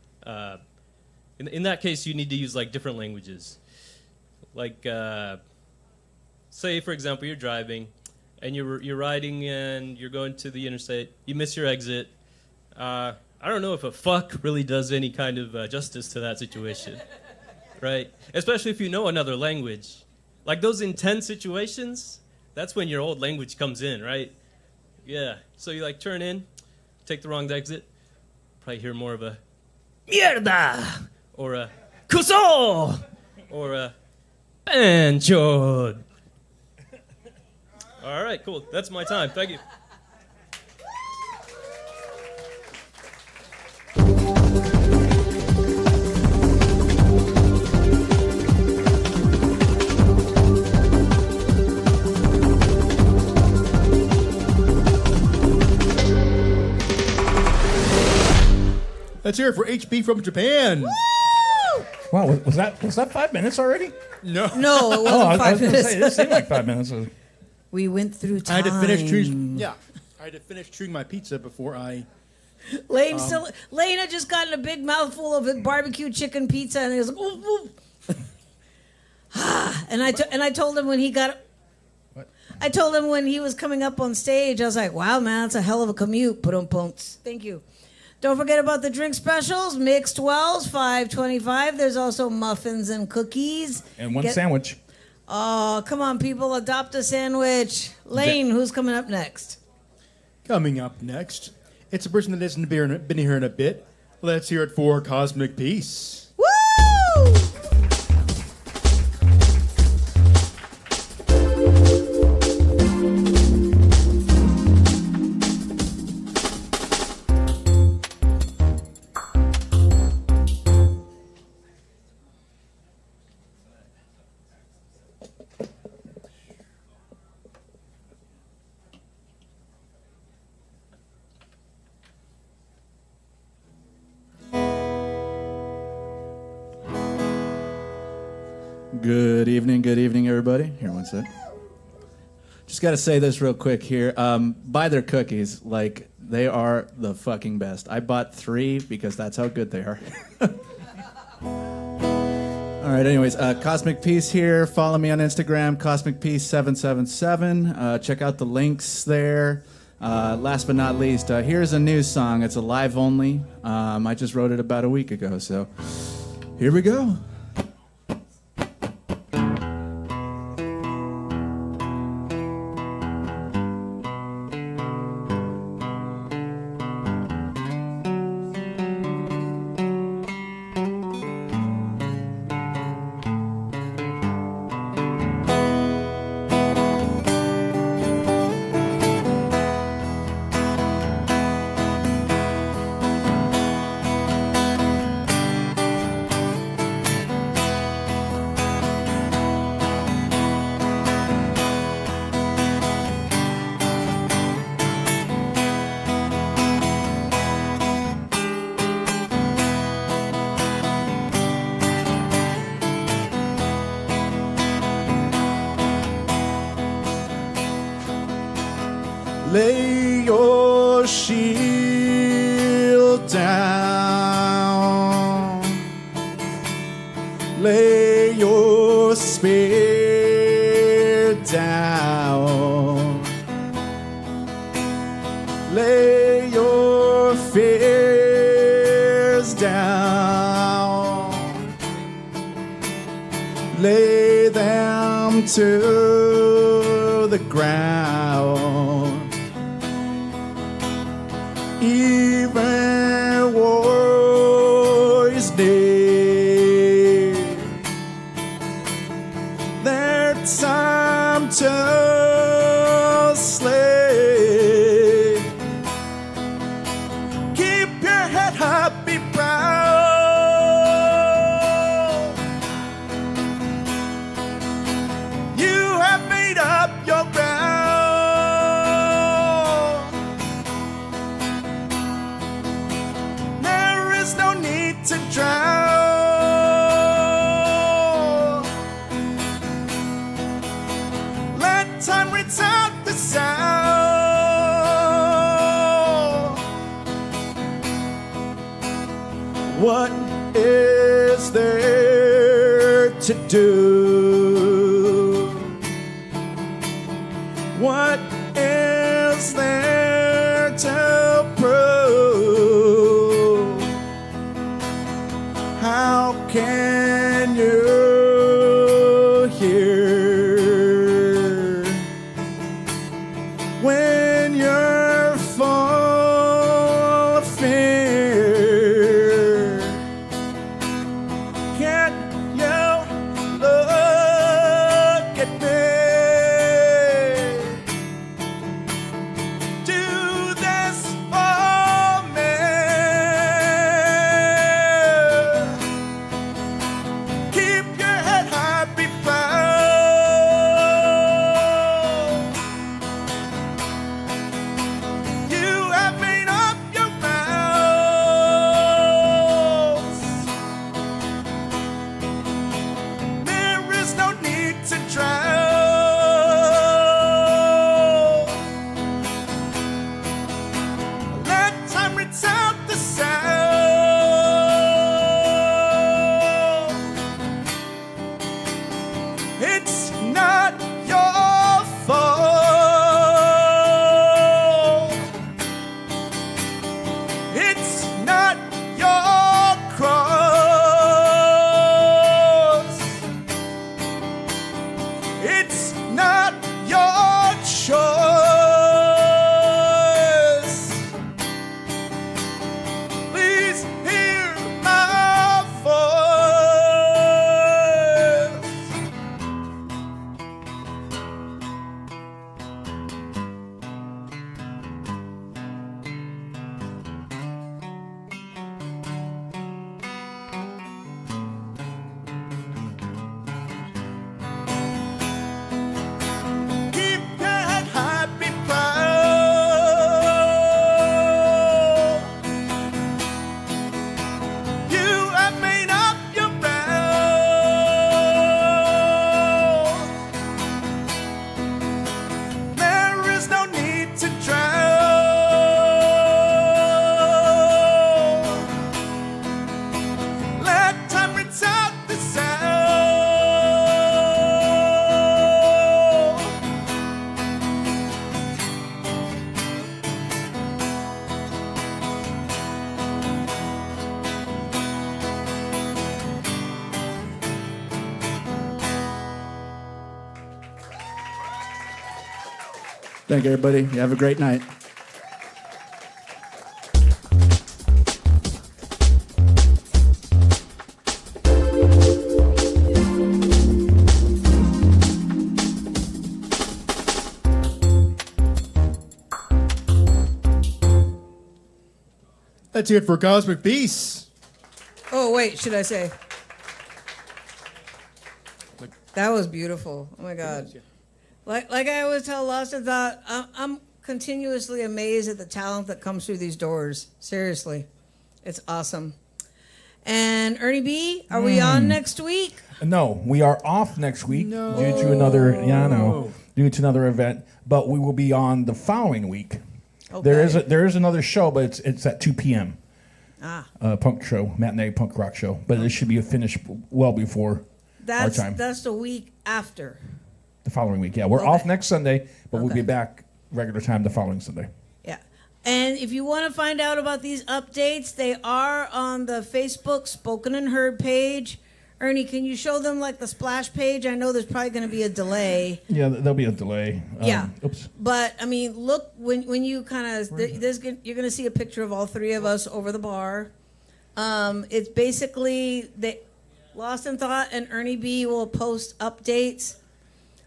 In that case, you need to use, like, different languages. Like, say, for example, you're driving, and you're riding, and you're going to the interstate. You miss your exit. I don't know if a fuck really does any kind of justice to that situation, right? Especially if you know another language. Like those intense situations, that's when your old language comes in, right? Yeah. So you like turn in, take the wrong exit, probably hear more of a mierda or a kuso or a panchod. All right, cool. That's my time. Thank you. Let's hear it for HB from Japan. Woo! Wow, was that 5 minutes already? No. No, it wasn't 5 minutes. Say, this seemed like 5 minutes. We went through time. I had to finish chewing my pizza before I... Lane had just gotten a big mouthful of barbecue chicken pizza, and he was like, ooh, ooh. and I told him when he got... What? I told him when he was coming up on stage, I was like, wow, man, that's a hell of a commute. Thank you. Don't forget about the drink specials, mixed wells, $5.25. There's also muffins and cookies. And one sandwich. Oh, come on, people, adopt a sandwich. Lane, who's coming up next? Coming up next, it's a person that hasn't been here in a bit. Let's hear it for Cosmic Peace. Woo! Good evening, everybody. Here, one sec. Just got to say this real quick here. Buy their cookies. Like, they are the fucking best. I bought 3 because that's how good they are. All right, anyways, Cosmic Peace here. Follow me on Instagram, Cosmic Peace 777. Check out the links there. Last but not least, here's a new song. It's a live only. I just wrote it about a week ago, so here we go. Lay your shield down. Lay your spear down. Lay your fears down. Lay them to the ground. Even warriors need their time to slay. Keep your head up, be proud. You have made up your ground. No need to drown. Let time return the sound. What is there to do? What is there to prove? How can you hear when you're full of fear? Can't you look at me? Do this for me. Keep Thank you, everybody. You have a great night. Let's hear it for Cosmic Peace. Oh, wait, should I say? That was beautiful. Oh my God. Like I always tell Lost in Thought, I'm continuously amazed at the talent that comes through these doors. Seriously. It's awesome. And Ernie B, are we on next week? No, we are off next week due to another due to another event, but we will be on the following week. Okay. There is another show, but it's at 2 p.m. Punk show, matinee punk rock show, but it should be finished well before our time. That's the week after. The following week, yeah. We're off next Sunday, but we'll be back regular time the following Sunday. Yeah. And if you want to find out about these updates, they are on the Facebook Spoken and Heard page. Ernie, can you show them like the splash page? I know there's probably going to be a delay. Yeah, there'll be a delay. Yeah. Oops. But I mean, look when you kind of you're going to see a picture of all three of us over the bar. It's basically Lost in Thought and Ernie B will post updates.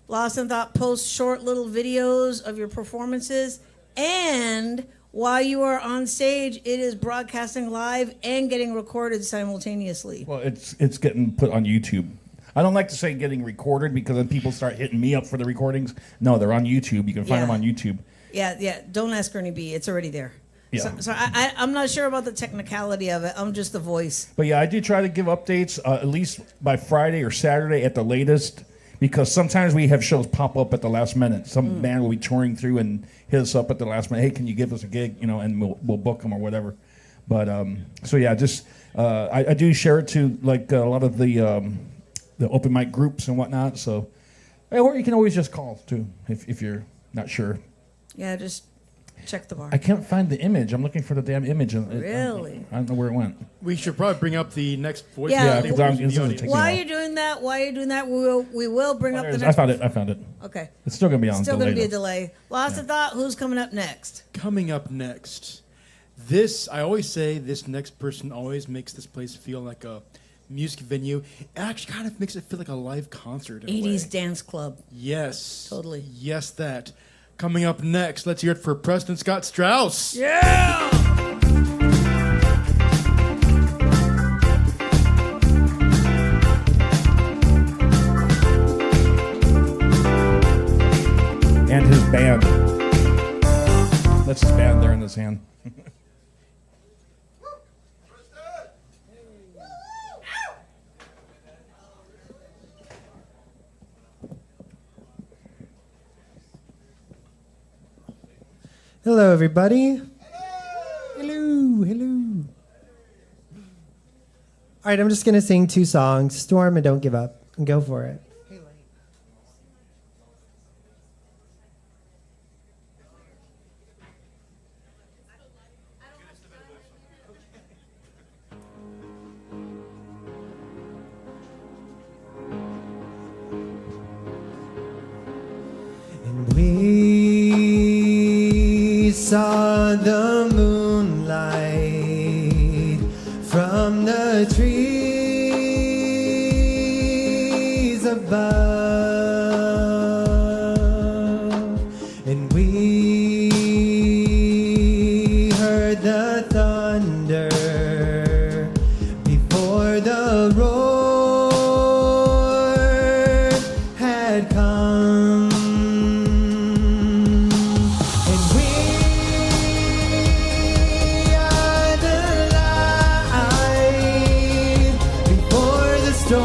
Lost in Thought posts short little videos of your performances, and while you are on stage, it is broadcasting live and getting recorded simultaneously. Well, it's getting put on YouTube. I don't like to say getting recorded because then people start hitting me up for the recordings. No, they're on YouTube. You can find them on YouTube. Yeah. Don't ask Ernie B. It's already there. Yeah. So I'm not sure about the technicality of it. I'm just the voice. But yeah, I do try to give updates at least by Friday or Saturday at the latest, because sometimes we have shows pop up at the last minute. Some band will be touring through and hit us up at the last minute. Hey, can you give us a gig? And we'll book them or whatever. But so yeah, just I do share it to like a lot of the open mic groups and whatnot. So, or you can always just call too if you're not sure. Yeah, just check the bar. I can't find the image. I'm looking for the damn image. Really? I don't know where it went. We should probably bring up the next voice. Yeah. While you're doing that, we will bring up the next. I found it. Okay. It's still gonna be on. Still gonna be a delay. Lost of Thought. Who's coming up next? Coming up next, I always say this next person always makes this place feel like a music venue. It actually kind of makes it feel like a live concert. 80s dance club. Yes. Totally. Yes, that. Coming up next, let's hear it for Preston Scott Strauss. Yeah! And his band. That's his band there in his hand. Hello, everybody. Hello. All right, I'm just going to sing 2 songs, Storm and Don't Give Up, and go for it. And we saw the moonlight from the trees above, and we heard the thunder before the roar had come. Before the storm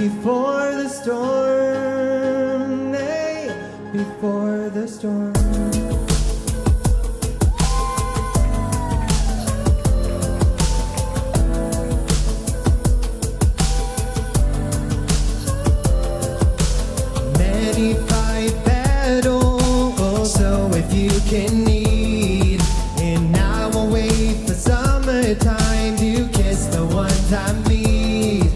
before the storm, hey, before the storm. Many fight battles, so if you can need, and I will wait for summertime to kiss the ones I meet.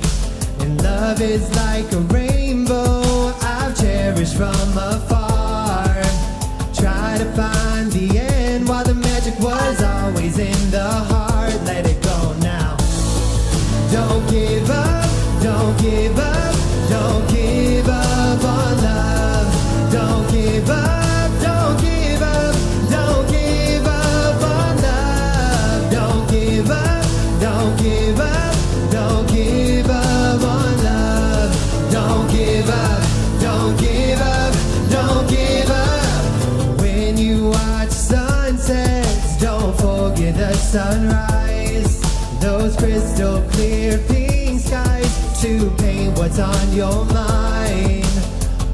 And love is like a rainbow I've cherished from afar. Try to find the end while the magic was always in the heart. Let it go now. Don't give up, don't give up, don't give up on love. Don't give up, don't give up, don't give up on love. Don't give up, don't give up, don't give up on love. Don't give up, don't give up, don't give up. When you watch sunsets, don't forget the sunrise. Those crystal clear pink skies to paint what's on your mind.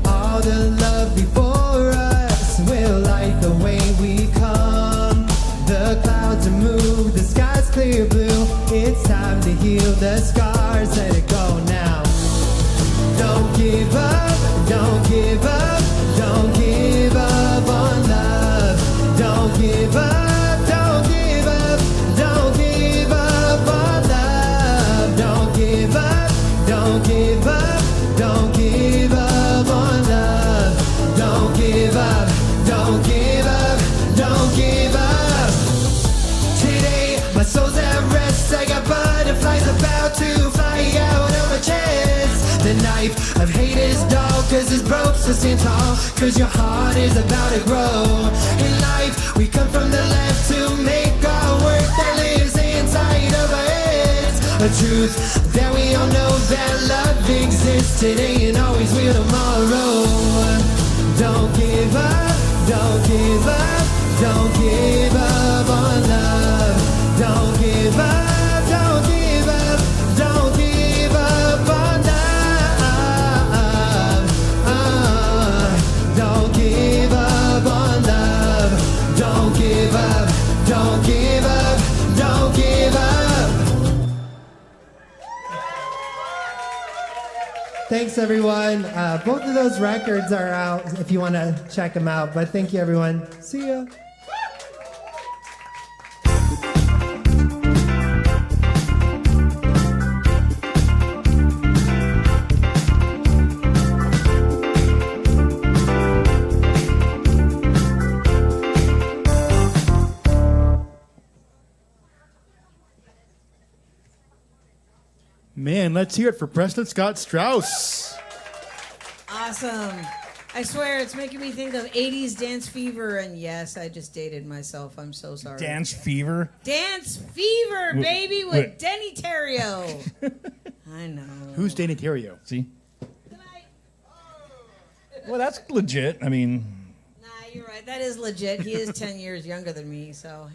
All the love before us will light the way we come. The clouds are moved, the sky's clear blue. It's time to heal the scars, let it go now. Don't give up, don't give up, don't give up on love. Don't give up, don't give up, don't give up on love. Don't give up, don't give up, don't give up on love. Don't give up, don't give up, don't give up. Today, my soul's at rest. I got butterflies about to fly out of my chest. The knife of hate is dull, cause it's broke, so stand tall, cause your heart is about to grow. In life, we come from the left to make our work that lives inside of our heads. A truth that we all know, that love exists today and always will tomorrow. Don't give up, don't give up, don't give up on love. Don't give up, don't give up, don't give up on love. Don't give up on love. Don't give up, don't give up, don't give up. Thanks, everyone. Both of those records are out if you want to check them out. But thank you, everyone. See ya. Man, let's hear it for Preston Scott Strauss. Awesome. I swear it's making me think of 80s Dance Fever, and yes, I just dated myself. I'm so sorry. Dance Fever? Dance Fever, baby, with Denny Terrio. I know. Who's Danny Terrio? See? Well, that's legit. I mean... Nah, you're right. That is legit. He is 10 years younger than me, so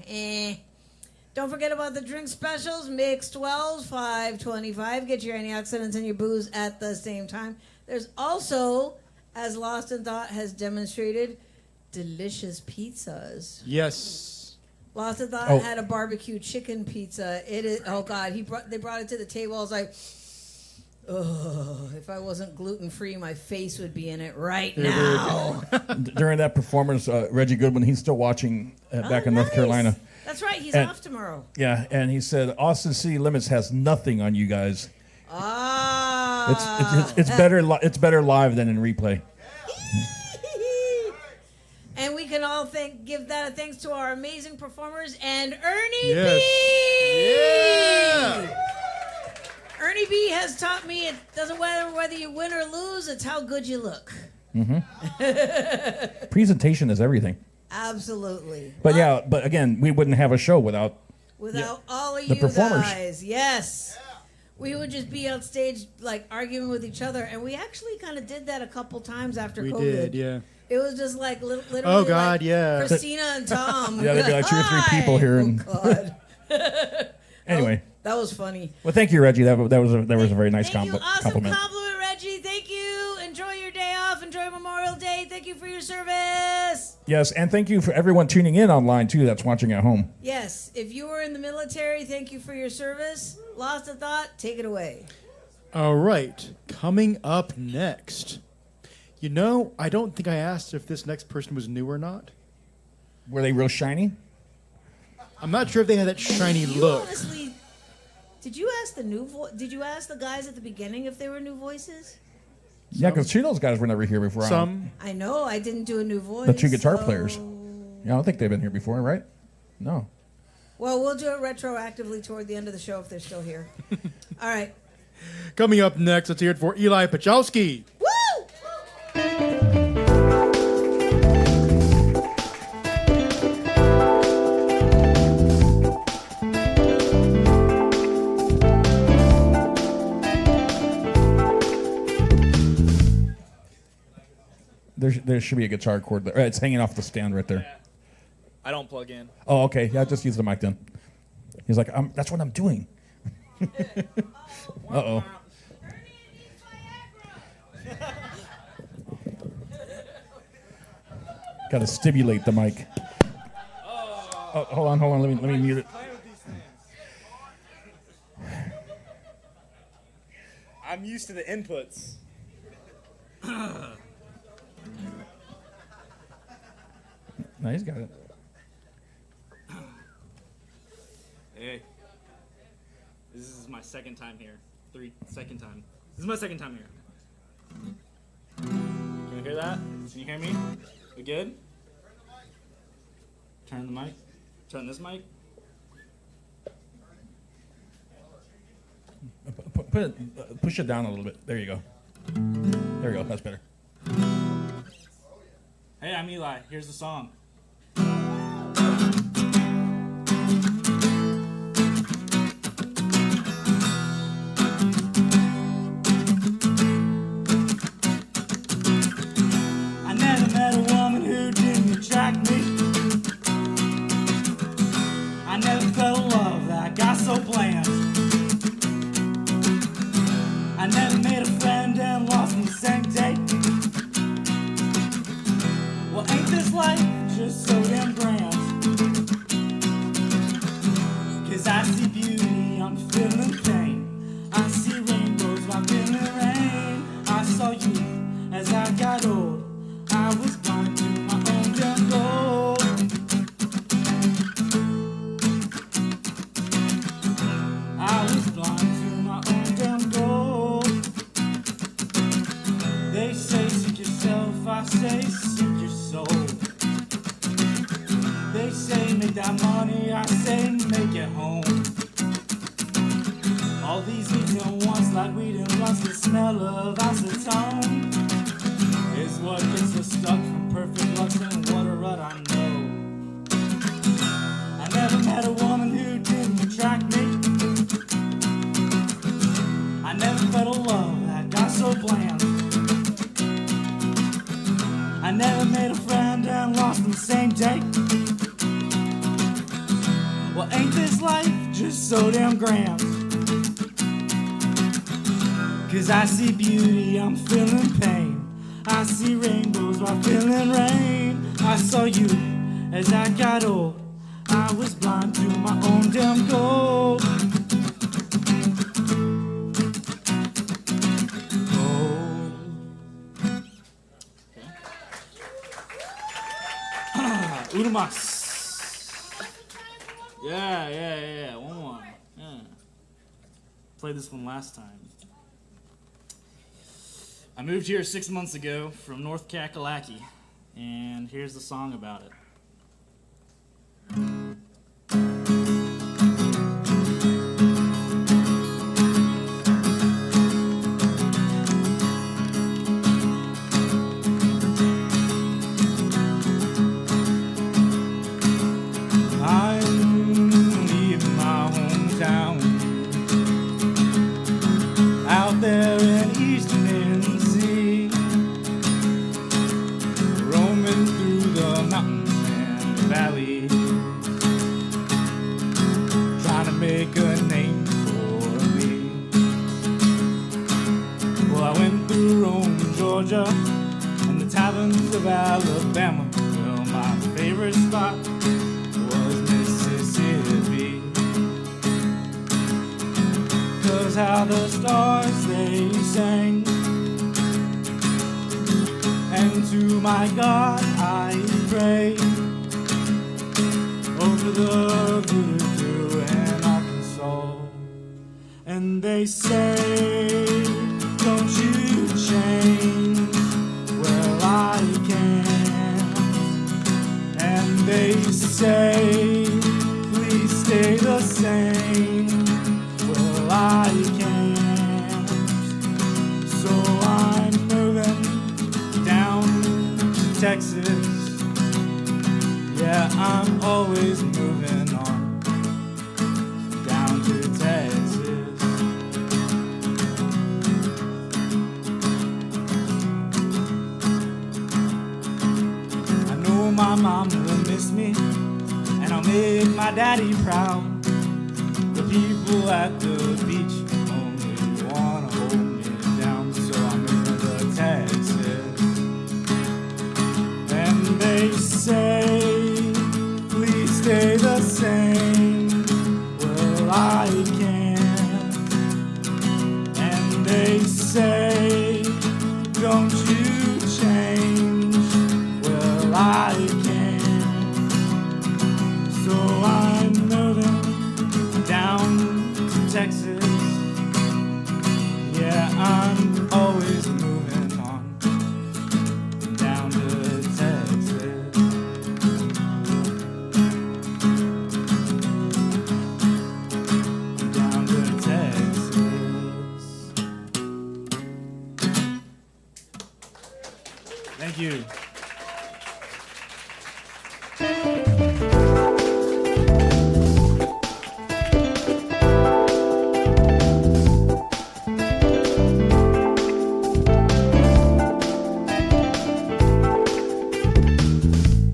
Don't forget about the drink specials. Mixed 12s, $5.25. Get your antioxidants and your booze at the same time. There's also, as Lost in Thought has demonstrated, delicious pizzas. Yes. Lost in Thought had a barbecue chicken pizza. It is. Oh God, they brought it to the table. I was like, oh, if I wasn't gluten free, my face would be in it right now. During that performance, Reggie Goodwin, he's still watching back in North Carolina. That's right. He's off tomorrow. Yeah, and he said Austin City Limits has nothing on you guys. It's better. It's better live than in replay. And we can all give that a thanks to our amazing performers and Ernie Yes. B. Yeah. Ernie B has taught me it doesn't matter whether you win or lose, it's how good you look. Mm-hmm. Presentation is everything. Absolutely. But but again, we wouldn't have a show without all of the you performers. guys. Yes. We would just be on stage like arguing with each other, and we actually kind of did that a couple times after COVID. We did, yeah. It was just like literally. Oh God, like yeah. Christina and Tom. Yeah, there'd be like 2 or 3 people here. And God. Anyway. That was funny. Well, thank you, Reggie. That was a very nice Thank you. Awesome compliment. compliment, you for your service. Yes, and thank you for everyone tuning in online, too, that's watching at home. Yes, if you were in the military, thank you for your service. Lost a thought, take it away. All right, coming up next. You know, I don't think I asked if this next person was new or not. Were they real shiny? I'm not sure if they had that shiny look. Honestly, did you ask Did you ask the guys at the beginning if they were new voices? Yeah, because two of those guys were never here before. I know, I didn't do a new voice. The two guitar players. Yeah, I don't think they've been here before, right? No. Well, we'll do it retroactively toward the end of the show if they're still here. All right. Coming up next, let's hear it for Eli Pachowski. Woo! There should be a guitar cord there. It's hanging off the stand right there. I don't plug in. Oh, okay. Yeah, just use the mic then. He's like, that's what I'm doing. Uh-oh. Got to stimulate the mic. Oh, hold on. Let me mute it. I'm used to the inputs. No, he's got it. Hey. This is my second time here. Second time. This is my second time here. Can you hear that? Can you hear me? We good? Turn the mic. Turn this mic. Push it down a little bit. There you go. There you go. That's better. Hey, I'm Eli. Here's the song. I never met a woman who didn't attract me. I never felt a love that got so bland. I never made a friend and lost on the same day. Well, ain't this life just so damn grand? 'Cause I see beauty, I'm feeling pain. I see rainbows while feeling rain. I saw you as I got old. I was blind to my own damn goal. I was blind to my own damn goal. They say seek yourself, I say seek your soul. They say make that money, I say make it home. All these needs and wants like weed and lust, the smell of acetone is what gets us stuck from perfect lux and what a rut I know. I never met a woman who didn't attract me. I never felt a love that got so bland. I never made a friend and lost on the same day. Well, ain't this life just so damn grand? 'Cause I see beauty, I'm feeling pain. I see rainbows while feeling rain. I saw you as I got old. I was blind to my own damn goal. Urumas. Yeah. One more. Yeah. Played this one last time. I moved here 6 months ago from North Kakalaki, and here's the song about it. mountains of Alabama. Well, my favorite spot was Mississippi. 'Cause how the stars they sang, and to my God I pray over the voodoo and Arkansas. And they say, don't you change, well I can't. And they say, please stay the same, well I can't. So I'm moving down to Texas. Yeah, I'm always moving on down to Texas. I know my mom will miss me, and I'll make my daddy proud. The people at the beach only wanna hold me down, so I'm moving to Texas. And they say, please stay the same, well I can't. And they say, don't you change, well I can't. So I'm moving down to Texas. Yeah, I'm always moving on down to Texas. Down to Texas. Thank you.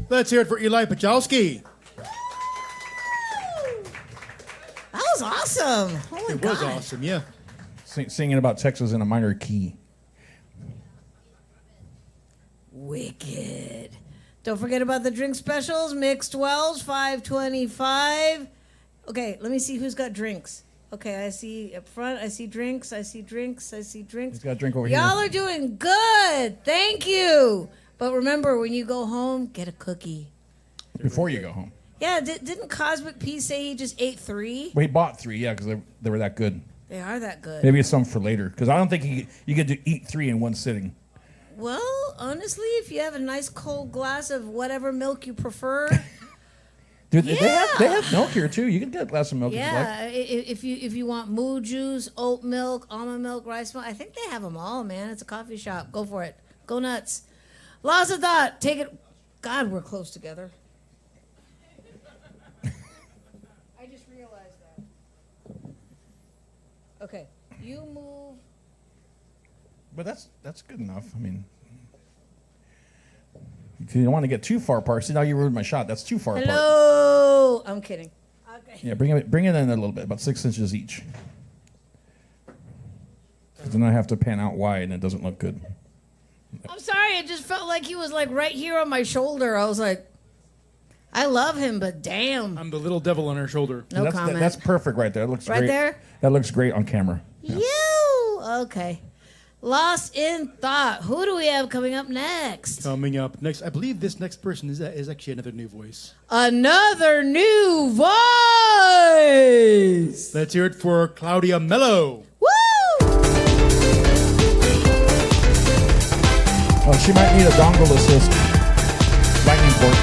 Let's hear it for Eli Pachowski. That was awesome. Holy It God. was awesome, yeah. Singing about Texas in a minor key. Wicked. Don't forget about the drink specials. Mixed 12s, $5.25. Okay, let me see who's got drinks. Okay, I see up front. I see drinks. I see drinks. I see drinks. He's got a drink over here. Y'all are doing good. Thank you. But remember, when you go home, get a cookie. Before you go home. Yeah, didn't Cosmic P say he just ate 3? Well, he bought 3, yeah, because they were that good. They are that good. Maybe it's some for later, because I don't think you get to eat 3 in one sitting. Well, honestly, if you have a nice cold glass of whatever milk you prefer. Dude, they have milk here too. You can get a glass of milk if you like. Yeah, if you want moo juice, oat milk, almond milk, rice milk, I think they have them all, man. It's a coffee shop. Go for it. Go nuts. Lots of thought. Take it. God, we're close together. I just realized that. Okay, you move. But that's good enough. I mean, if you don't want to get too far apart, see now you ruined my shot. That's too far apart. Hello. I'm kidding. Okay. Yeah, bring it in a little bit, about 6 inches each. 'Cause then I have to pan out wide, and it doesn't look good. I'm sorry. It just felt like he was like right here on my shoulder. I was like, I love him, but damn. I'm the little devil on her shoulder. No comment. That's perfect right there. That looks Right great. there? That looks great on camera. You. Okay. Lost in Thought. Who do we have coming up next? Coming up next, I believe this next person is actually another new voice. Another new voice. Let's hear it for Claudia Mello. Woo! Oh, she might need a dongle assist. Lightning port.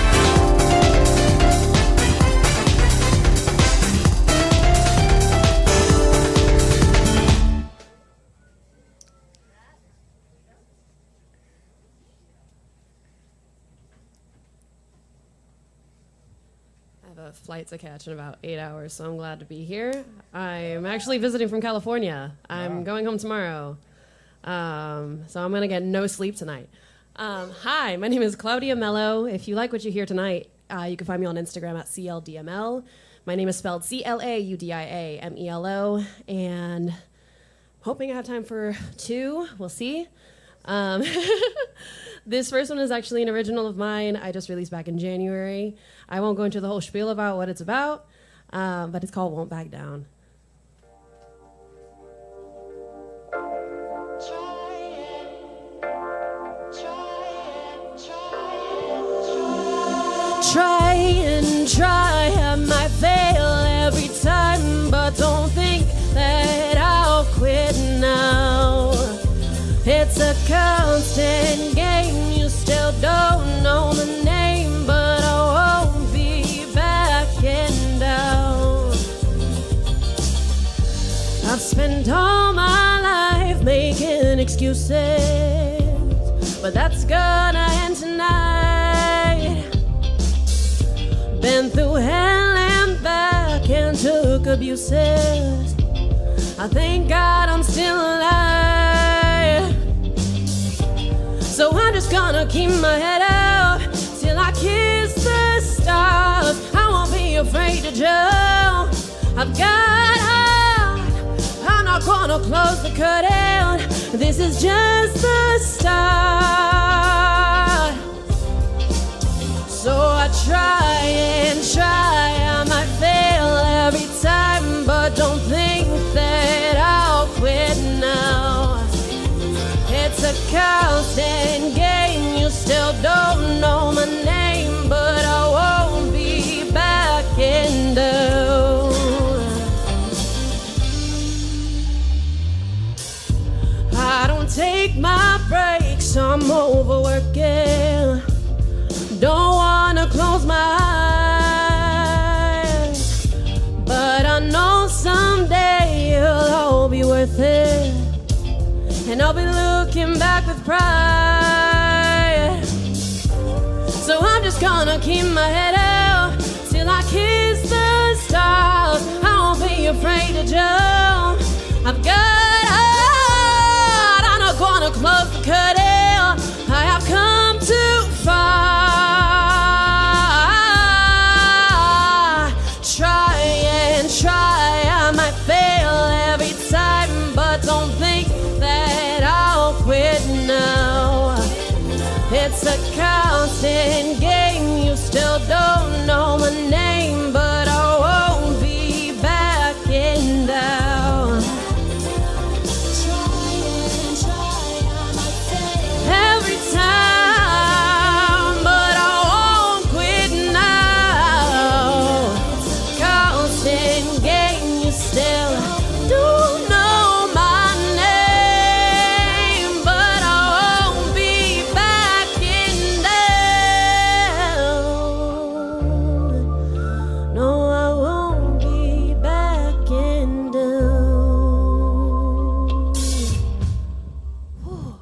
Flight to catch in about 8 hours, so I'm glad to be here. I'm actually visiting from California. I'm going home tomorrow, so I'm gonna get no sleep tonight. Hi, my name is Claudia Mello. If you like what you hear tonight, you can find me on Instagram at CLDML. My name is spelled CLAUDIAMELO, and I'm hoping I have time for 2. We'll see. This first one is actually an original of mine. I just released back in January. I won't go into the whole spiel about what it's about, but it's called Won't Back Down. Try and try, I might fail every time, but don't think that I'll quit now. It's a constant game, you still don't know the name, but I won't be backing down. I've spent all my life making excuses, but that's gonna end tonight. Been through hell and back and took abuses. I thank God I'm still alive. So I'm just gonna keep my head up till I kiss the stars. I won't be afraid to jump. I've got heart. I'm not gonna close the curtain. This is just the start. So I try and try, I might fail every time, but don't think that I'll quit now. It's a constant game, you still don't know my name, but I won't be backing down. I don't take my breaks, I'm overworking. Don't wanna close my eyes, but I know someday it'll all be worth it, and I'll be looking back with pride. So I'm just gonna keep my head up till I kiss the stars. I won't be afraid to jump. I've got heart. I'm not gonna close the curtain. I have come too far. Try and try, I might fail every time, but don't think that I'll quit now. It's a constant game, you still don't know my name, but I won't be backing down. Try and try, I might fail every time, but I won't quit now. Constant game, you still don't know my name, but I won't be backing down. No, I won't be backing down. Whew.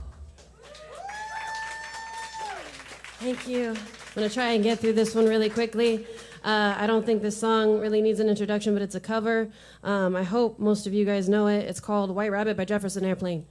Thank you. I'm gonna try and get through this one really quickly. I don't think this song really needs an introduction, but it's a cover. I hope most of you guys know it. It's called White Rabbit by Jefferson Airplane.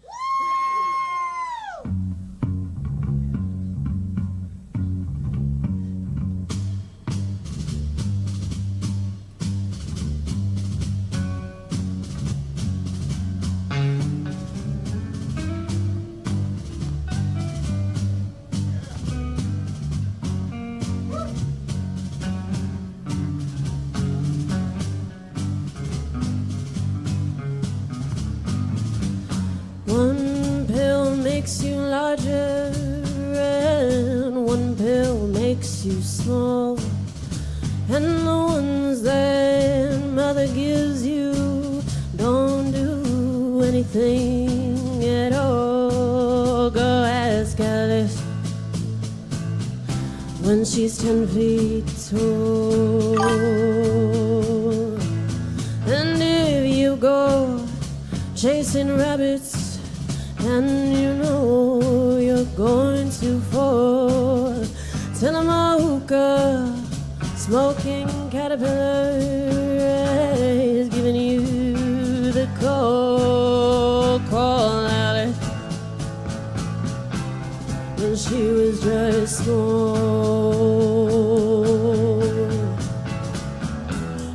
One pill makes you larger, and one pill makes you small. And the ones that mother gives you don't do anything at all. Go ask Alice when she's 10 feet tall. And if you go chasing rabbits, and you know you're going to fall, tell 'em a hookah smoking caterpillar is giving you the call. Call Alice when she was just small.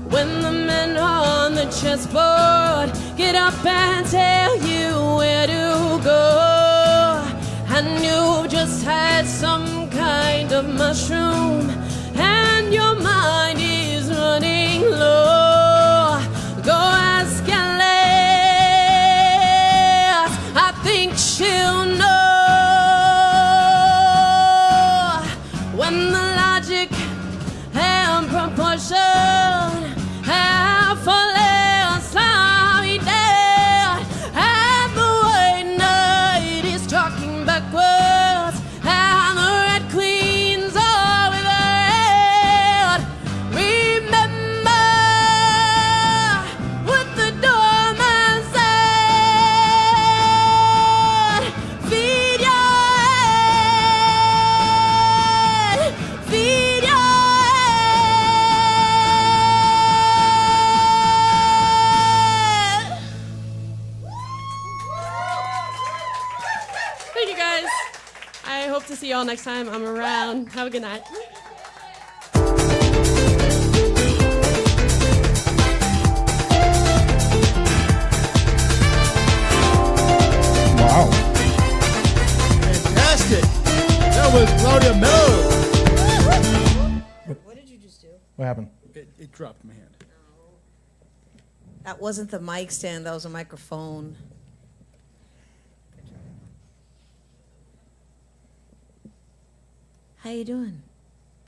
When the men on the chessboard get up and tell you where to go, and you just had some kind of mushroom and your mind is running low. Go ask Alice, I think she'll know when the logic and proportion have fallen sorry dead, and the white knight is talking backwards, and the red queens are with her head. Remember what the doorman said. Feed your head, feed your Thank you guys. I hope to see y'all next time I'm around. Have a good night. Wow. Fantastic. That was Claudia Mello. What did you just do? What happened? It dropped my hand. That wasn't the mic stand. That was a microphone. How you doing?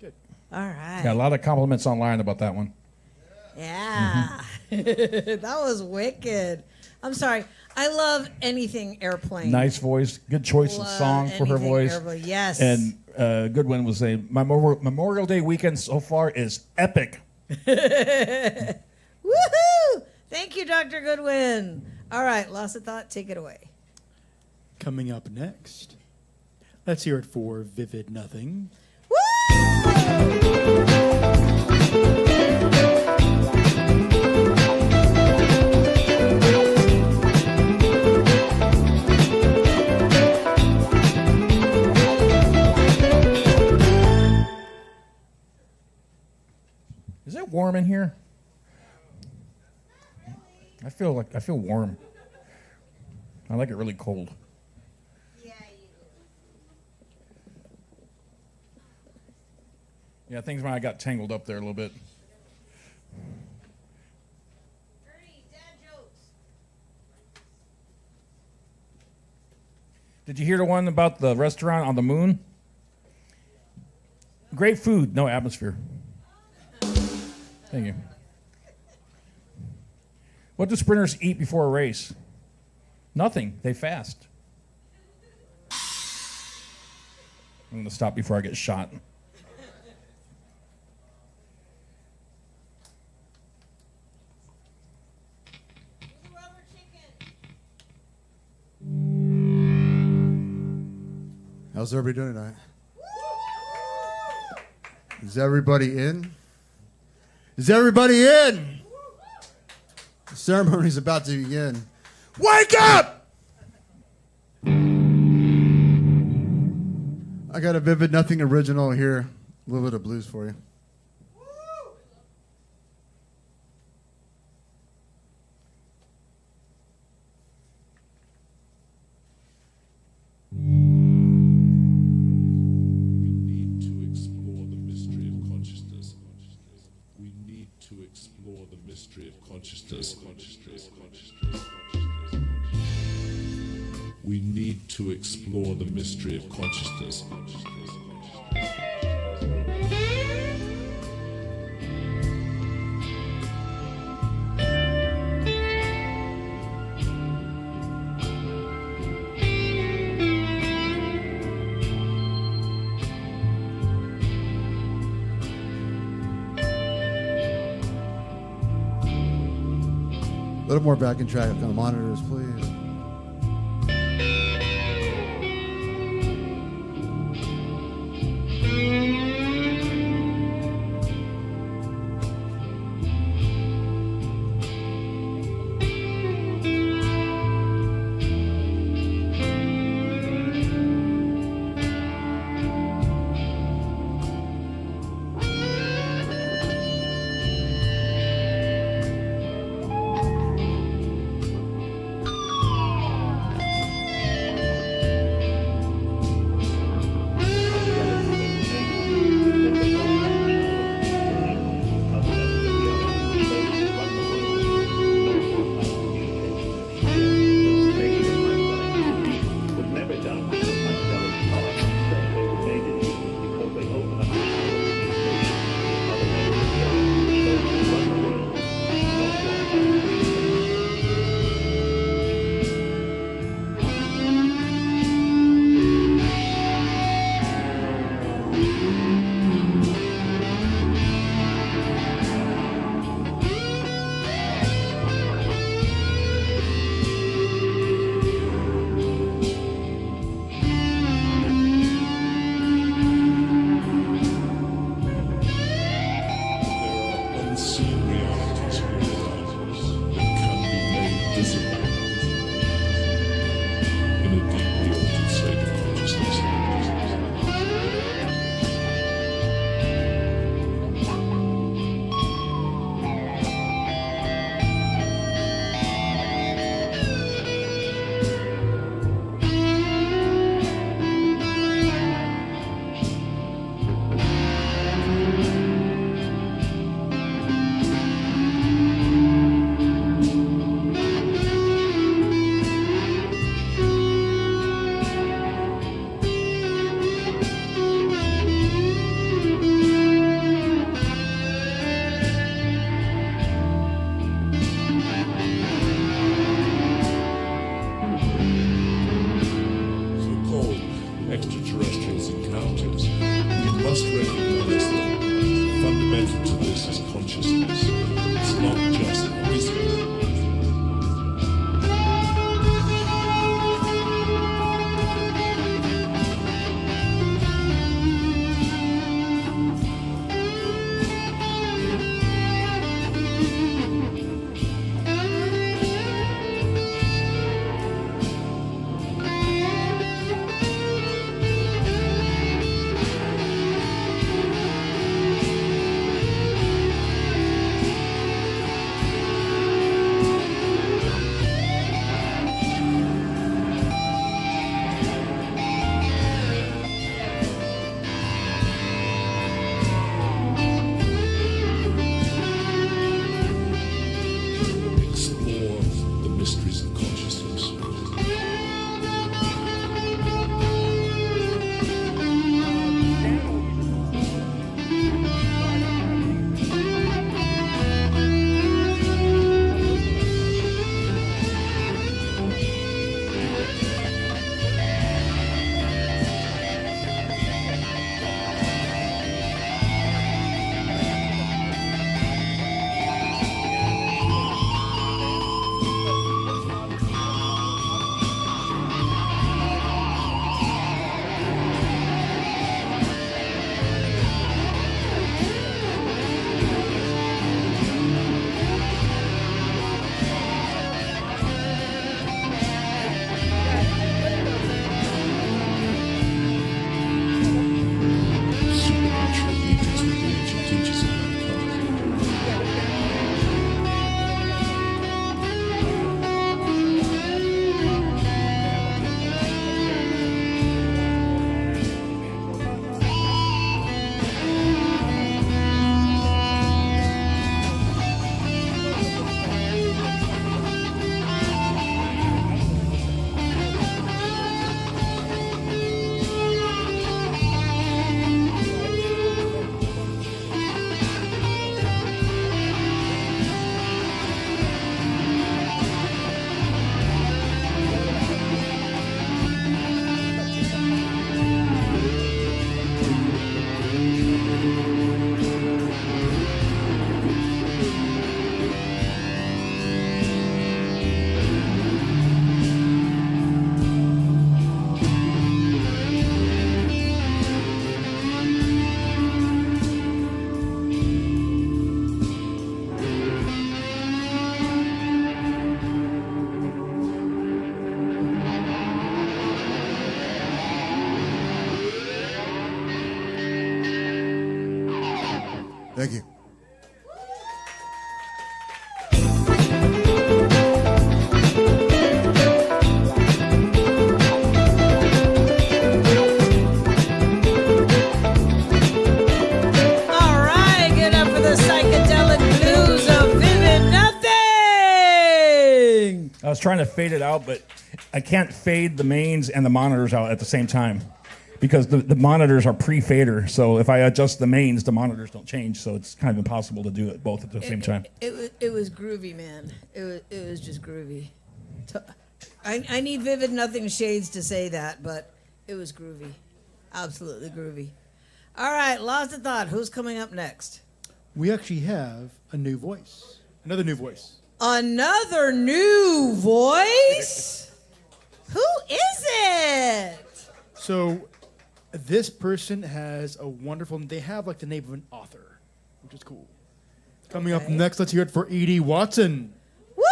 Good. All right. Got a lot of compliments online about that one. Yeah. That was wicked. I'm sorry. I love anything airplane. Nice voice, good choice of Love song for her anything voice. airplane, yes. And Goodwin was saying, my Memorial Day weekend so far is epic. Woohoo! Thank you, Dr. Goodwin. All right, Lost of Thought, take it away. Coming up next, let's hear it for Vivid Nothing. Is it warm in here? I feel warm. I like it really cold. Yeah, things might have got tangled up there a little bit. Did you hear the one about the restaurant on the moon? Great food, no atmosphere. Thank you. What do sprinters eat before a race? Nothing. They fast. I'm going to stop before I get shot. How's everybody doing tonight? Is everybody in? Is everybody in? The ceremony's about to begin. Wake up! I got a Vivid Nothing original here. A little bit of blues for you. We need to explore the mystery of consciousness. A little more backing track on the monitors, please. must recognize that fundamental to this is consciousness. It's not just physical. Explore the mysteries of consciousness. Supernatural leaders with the ancient teachers of mankind. Thank you. All right, get up for the psychedelic blues of Vivid Nothing. I was trying to fade it out, but I can't fade the mains and the monitors out at the same time because the monitors are pre-fader. So if I adjust the mains, the monitors don't change. So it's kind of impossible to do it both at the same time. It was groovy, man. It was just groovy. I need Vivid Nothing shades to say that, but it was groovy. Absolutely groovy. All right, Lost in Thought. Who's coming up next? We actually have a new voice. Another new voice. Another new voice? Who is it? So this person has a wonderful, they have like the name of an author, which is cool. Coming up next, let's hear it for Edie Watson. Woo!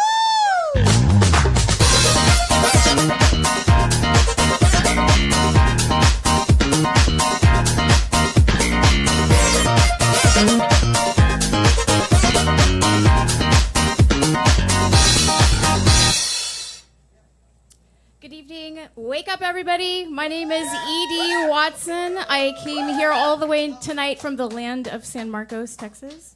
Good evening. Wake up, everybody. My name is Edie Watson. I came here all the way tonight from the land of San Marcos, Texas.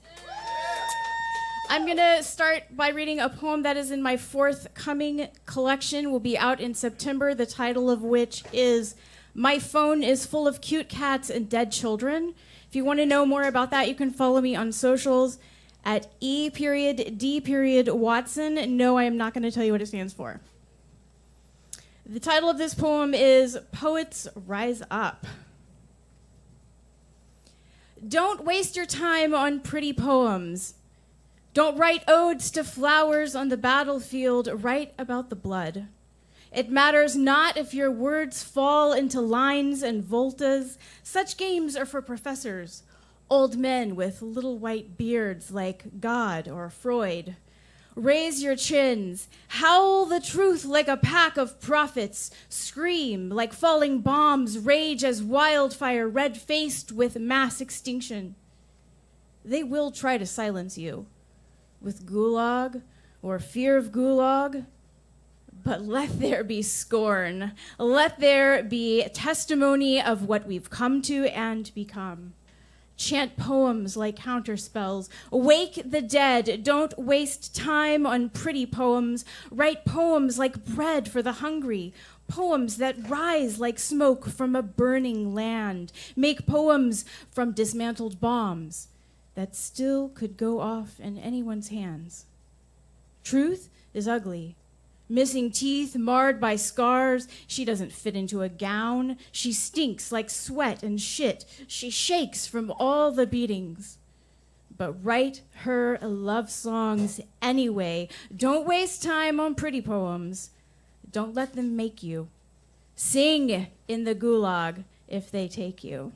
I'm going to start by reading a poem that is in my forthcoming collection. Will be out in September, the title of which is My Phone is Full of Cute Cats and Dead Children. If you want to know more about that, you can follow me on socials at E.D.Watson. No, I am not going to tell you what it stands for. The title of this poem is Poets Rise Up. Don't waste your time on pretty poems. Don't write odes to flowers on the battlefield. Write about the blood. It matters not if your words fall into lines and voltas. Such games are for professors, old men with little white beards like God or Freud. Raise your chins, howl the truth like a pack of prophets, scream like falling bombs, rage as wildfire, red-faced with mass extinction. They will try to silence you with gulag or fear of gulag, but let there be scorn. Let there be testimony of what we've come to and become. Chant poems like counterspells. Wake the dead. Don't waste time on pretty poems. Write poems like bread for the hungry. Poems that rise like smoke from a burning land. Make poems from dismantled bombs that still could go off in anyone's hands. Truth is ugly. Missing teeth, marred by scars. She doesn't fit into a gown. She stinks like sweat and shit. She shakes from all the beatings. But write her love songs anyway. Don't waste time on pretty poems. Don't let them make you. Sing in the gulag if they take you.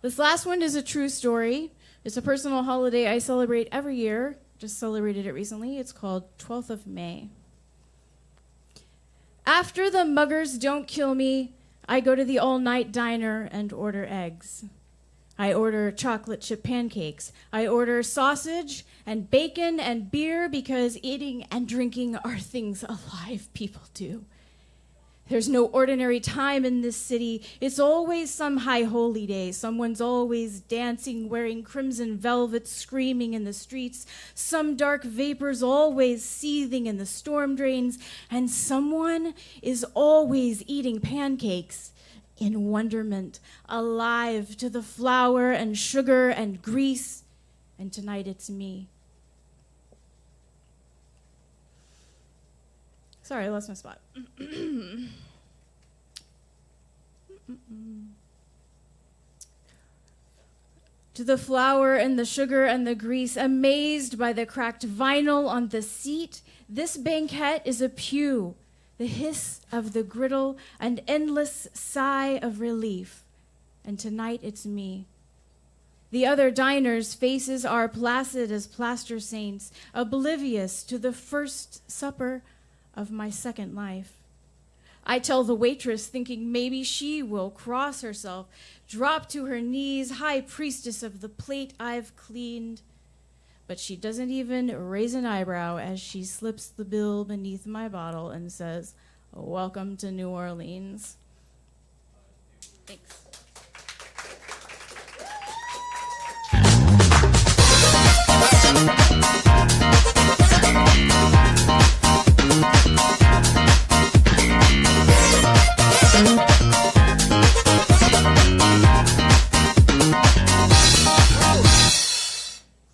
This last one is a true story. It's a personal holiday I celebrate every year. Just celebrated it recently. It's called 12th of May. After the muggers don't kill me, I go to the all-night diner and order eggs. I order chocolate chip pancakes. I order sausage and bacon and beer because eating and drinking are things alive people do. There's no ordinary time in this city. It's always some high holy day. Someone's always dancing, wearing crimson velvet, screaming in the streets. Some dark vapors always seething in the storm drains. And someone is always eating pancakes in wonderment, alive to the flour and sugar and grease. And tonight it's me. Sorry, I lost my spot. To the flour and the sugar and the grease, amazed by the cracked vinyl on the seat, this banquette is a pew, the hiss of the griddle, an endless sigh of relief. And tonight it's me. The other diners' faces are placid as plaster saints, oblivious to the first supper of my second life. I tell the waitress, thinking maybe she will cross herself, drop to her knees, high priestess of the plate I've cleaned. But she doesn't even raise an eyebrow as she slips the bill beneath my bottle and says, "Welcome to New Orleans." Thanks.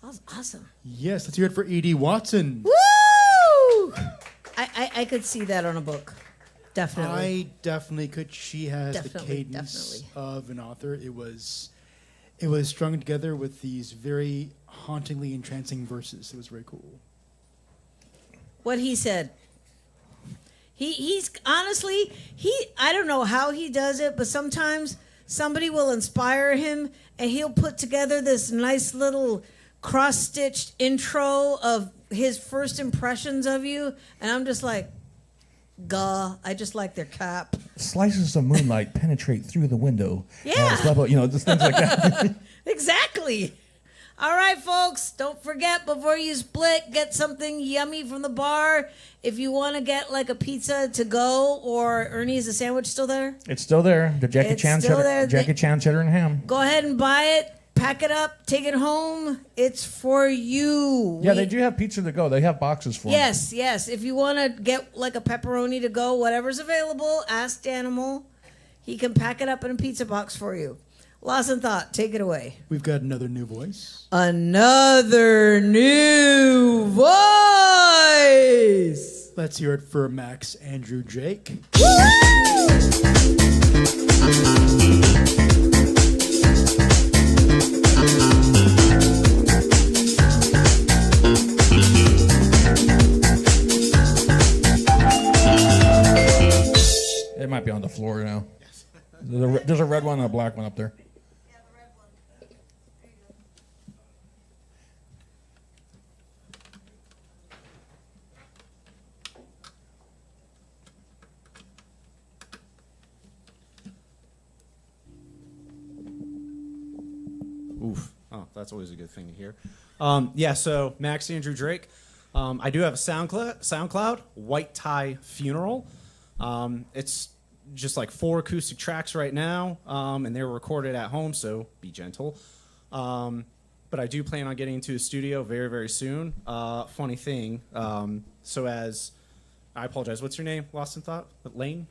That was awesome. Yes, let's hear it for Edie Watson. Woo! I could see that on a book. Definitely. I definitely could. She has the Definitely, cadence of an author. It was strung together with these very hauntingly entrancing verses. It was very cool. What he said. He's honestly, I don't know how he does it, but sometimes somebody will inspire him and he'll put together this nice little cross-stitched intro of his first impressions of you, and I'm just like, gah, I just like their cap. Slices of moonlight penetrate through the window. Yeah. Just things like that. Exactly. All right, folks, don't forget, before you split, get something yummy from the bar. If you want to get like a pizza to go, or Ernie, is the sandwich still there? It's still there. The Jackie It's Chan still cheddar, there. Jackie Chan cheddar and ham. Go ahead and buy it, pack it up, take it home. It's for you. Yeah, they do have pizza to go. They have boxes for 'em. Yes. If you want to get like a pepperoni to go, whatever's available, ask Danimal. He can pack it up in a pizza box for you. Lost in Thought, take it away. We've got another new voice. Another new voice. Let's hear it for Max Andrew Drake. It might be on the floor now. There's a red one and a black one up there. Oof. Oh, that's always a good thing to hear. Yeah, so Max Andrew Drake. I do have a SoundCloud, White Tie Funeral. It's just like 4 acoustic tracks right now, and they were recorded at home, so be gentle. But I do plan on getting into a studio very, very soon. Funny thing, so as, I apologize, what's your name? Lost in thought? Lane?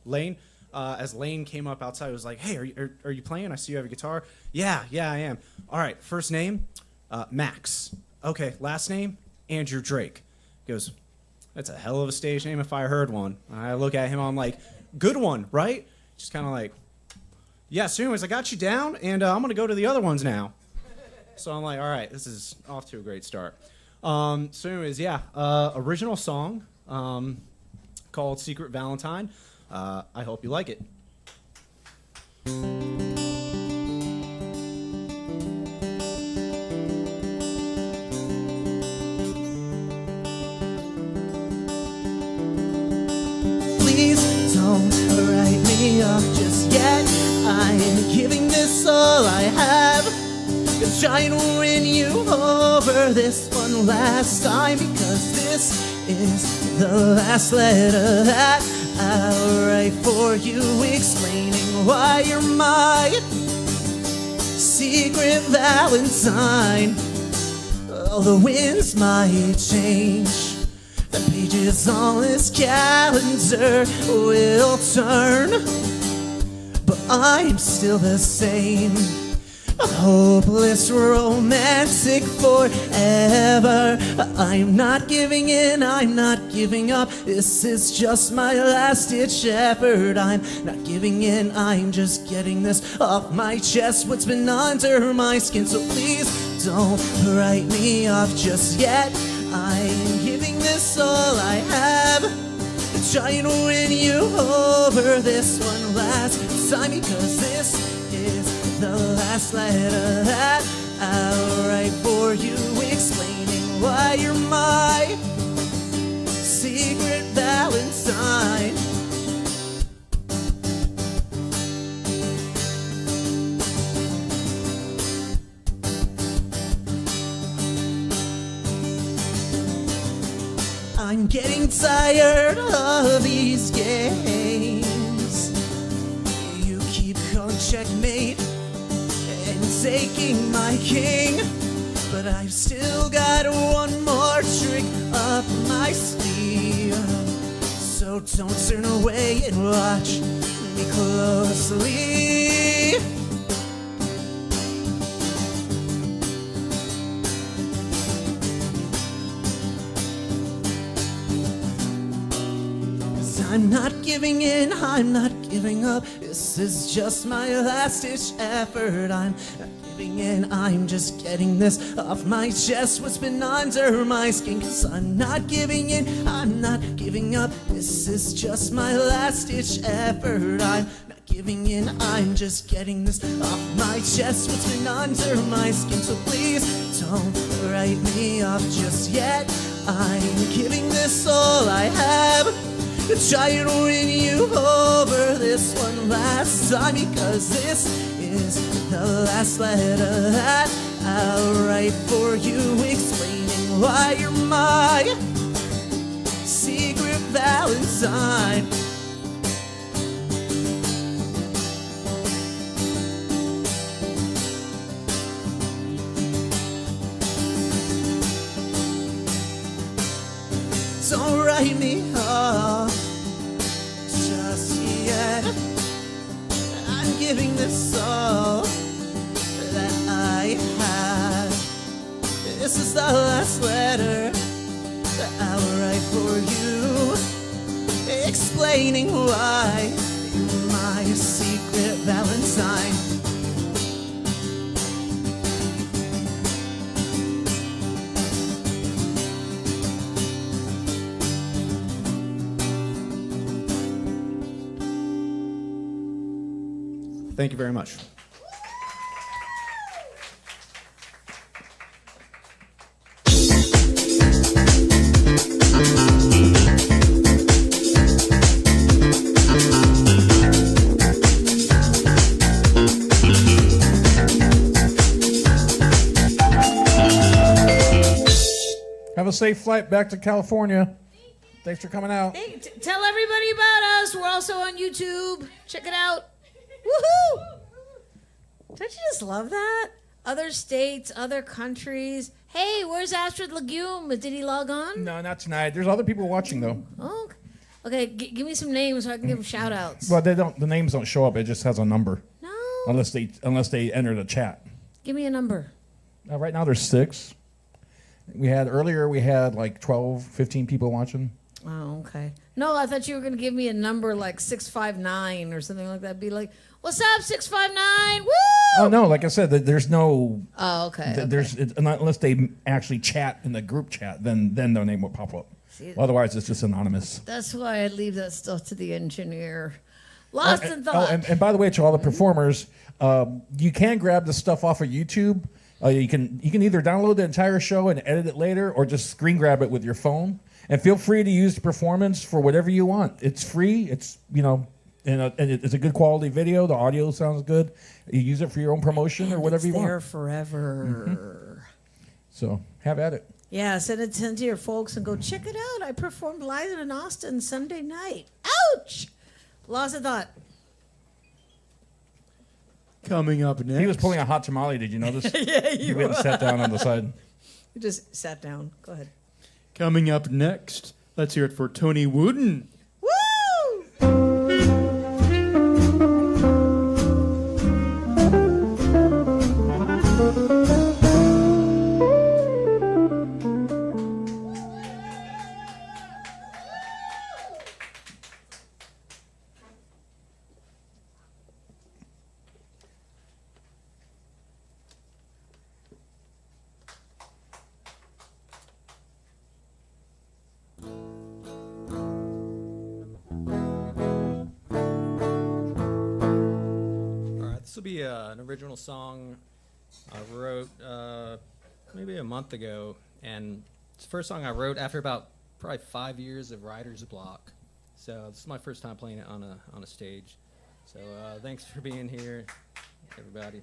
Lane. As Lane came up outside, was like, hey, are you playing? I see you have a guitar. Yeah, I am. All right, first name, Max. Okay, last name, Andrew Drake. He goes, that's a hell of a stage name if I heard one. I look at him, I'm like, good one, right? Just kind of like, yeah, so anyways, I got you down, and I'm going to go to the other ones now. So I'm like, all right, this is off to a great start. So anyways, yeah, original song called Secret Valentine. I hope you like it. Please don't write me off just yet. I'm giving this all I have. I'm trying to win you over this one last time, because this is the last letter that I'll write for you, explaining why you're my secret Valentine. Oh, the winds might change, the pages on this calendar will turn, but I'm still the same, a hopeless romantic forever. I'm not giving in, I'm not giving up. This is just my last ditch effort. I'm not giving in, I'm just getting this off my chest, what's been under my skin. So please don't write me off just yet. I'm giving this all I have, trying to win you over this one last time, because this is the last letter that I'll write for you, explaining why you're my secret Valentine. I'm getting tired of these games. You keep calling checkmate and taking my king, but I've still got one more trick up my sleeve. So don't turn away and watch me closely. I'm not giving in, I'm not giving up. This is just my last ditch effort. I'm not giving in, I'm just getting this off my chest, what's been under my skin. Cause I'm not giving in, I'm not giving up. This is just my last ditch effort. I'm not giving in, I'm just getting this off my chest, what's been under my skin. So please don't write me off just yet. I'm giving this all I have, trying to win you over this one last time, because this is the last letter that I'll write for you, explaining why you're my secret Valentine. Don't write me off just yet. I'm giving this all that I have. This is the last letter that I'll write for you, explaining why you're my secret Valentine. Thank you very much. Have a safe flight back to California. Thanks for coming out. Hey, tell everybody about us. We're also on YouTube. Check it out. Woohoo! Don't you just love that? Other states, other countries. Hey, where's Astrid Legume? Did he log on? No, not tonight. There's other people watching though. Oh, okay. Give me some names so I can give them shout outs. Well, they don't. The names don't show up. It just has a number. No. Unless they enter the chat. Give me a number. Right now there's 6. We had like 12, 15 people watching. Oh, okay. No, I thought you were going to give me a number like 659 or something like that. Be like, what's up, 659? Woo! Oh no, like I said, there's no. Oh, okay. There's unless they actually chat in the group chat, then their name will pop up. See, otherwise, it's just anonymous. That's why I leave that stuff to the engineer. Lost in thought. And by the way, to all the performers, you can grab the stuff off of YouTube. You can either download the entire show and edit it later, or just screen grab it with your phone. And feel free to use the performance for whatever you want. It's free. It's and it's a good quality video. The audio sounds good. You use it for your own promotion or whatever you want. It's there forever. So have at it. Yeah, send it to your folks and go check it out. I performed live in Austin Sunday night. Ouch! Lost of thought. Coming up next. He was pulling a hot tamale. Did you notice? Yeah, he went and sat down on the side. You just sat down. Go ahead. Coming up next, let's hear it for Tony Wooden. This will be an original song I wrote maybe a month ago, and it's the first song I wrote after about probably 5 years of writer's block. So this is my first time playing it on a stage. So thanks for being here, everybody.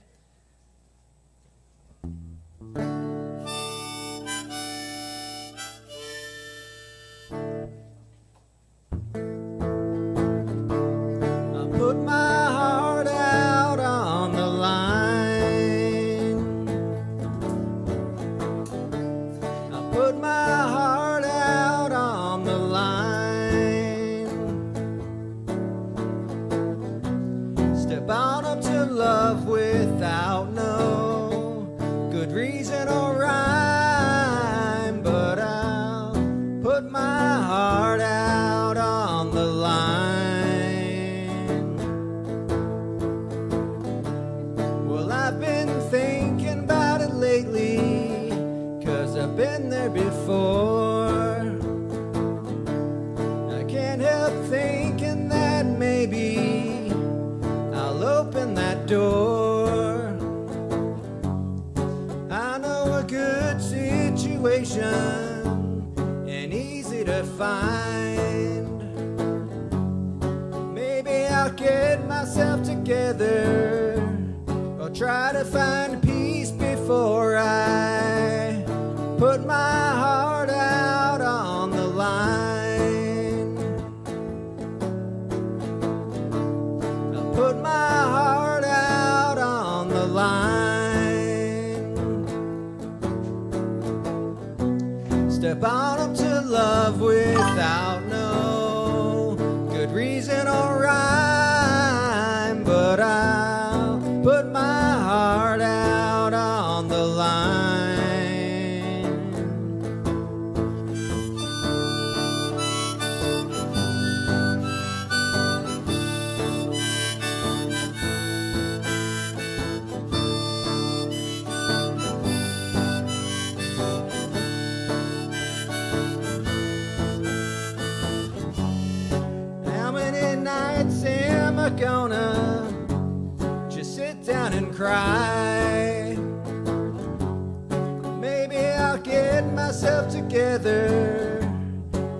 I put my heart out on the line. I put my heart out on the line. Step on up to love without no good reason or rhyme, but I'll put my heart out on the line. Well, I've been thinking about it lately, 'cause I've been there before. I can't help thinking that maybe I'll open that door. I know a good situation and easy to find. Maybe I'll get myself together or try to find peace before I put my heart out on the line. I'll put my heart out on the line. Step on up to love without no good reason or rhyme, but I'll put my heart out on the line. I gonna just sit down and cry? Maybe I'll get myself together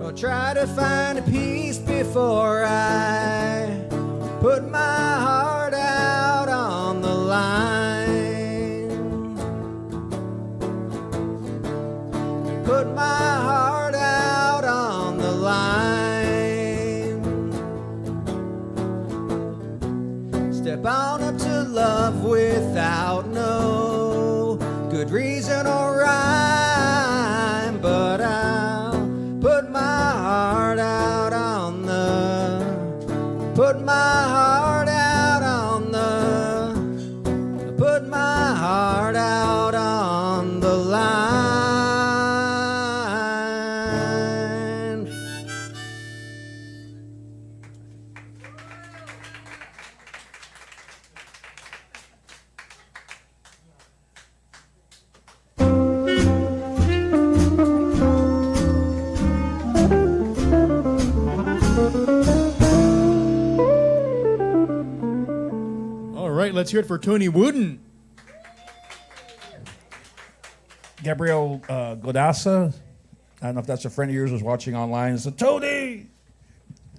or try to find a peace before I put my heart out on the line. Put my heart out on the line. Step on up to love without no good reason or rhyme, but I'll put my heart out on the, put my heart out on the, put my heart out on the line. All right, let's hear it for Tony Wooden. Gabriel Godassa, I don't know if that's a friend of yours who's watching online. It's a Tony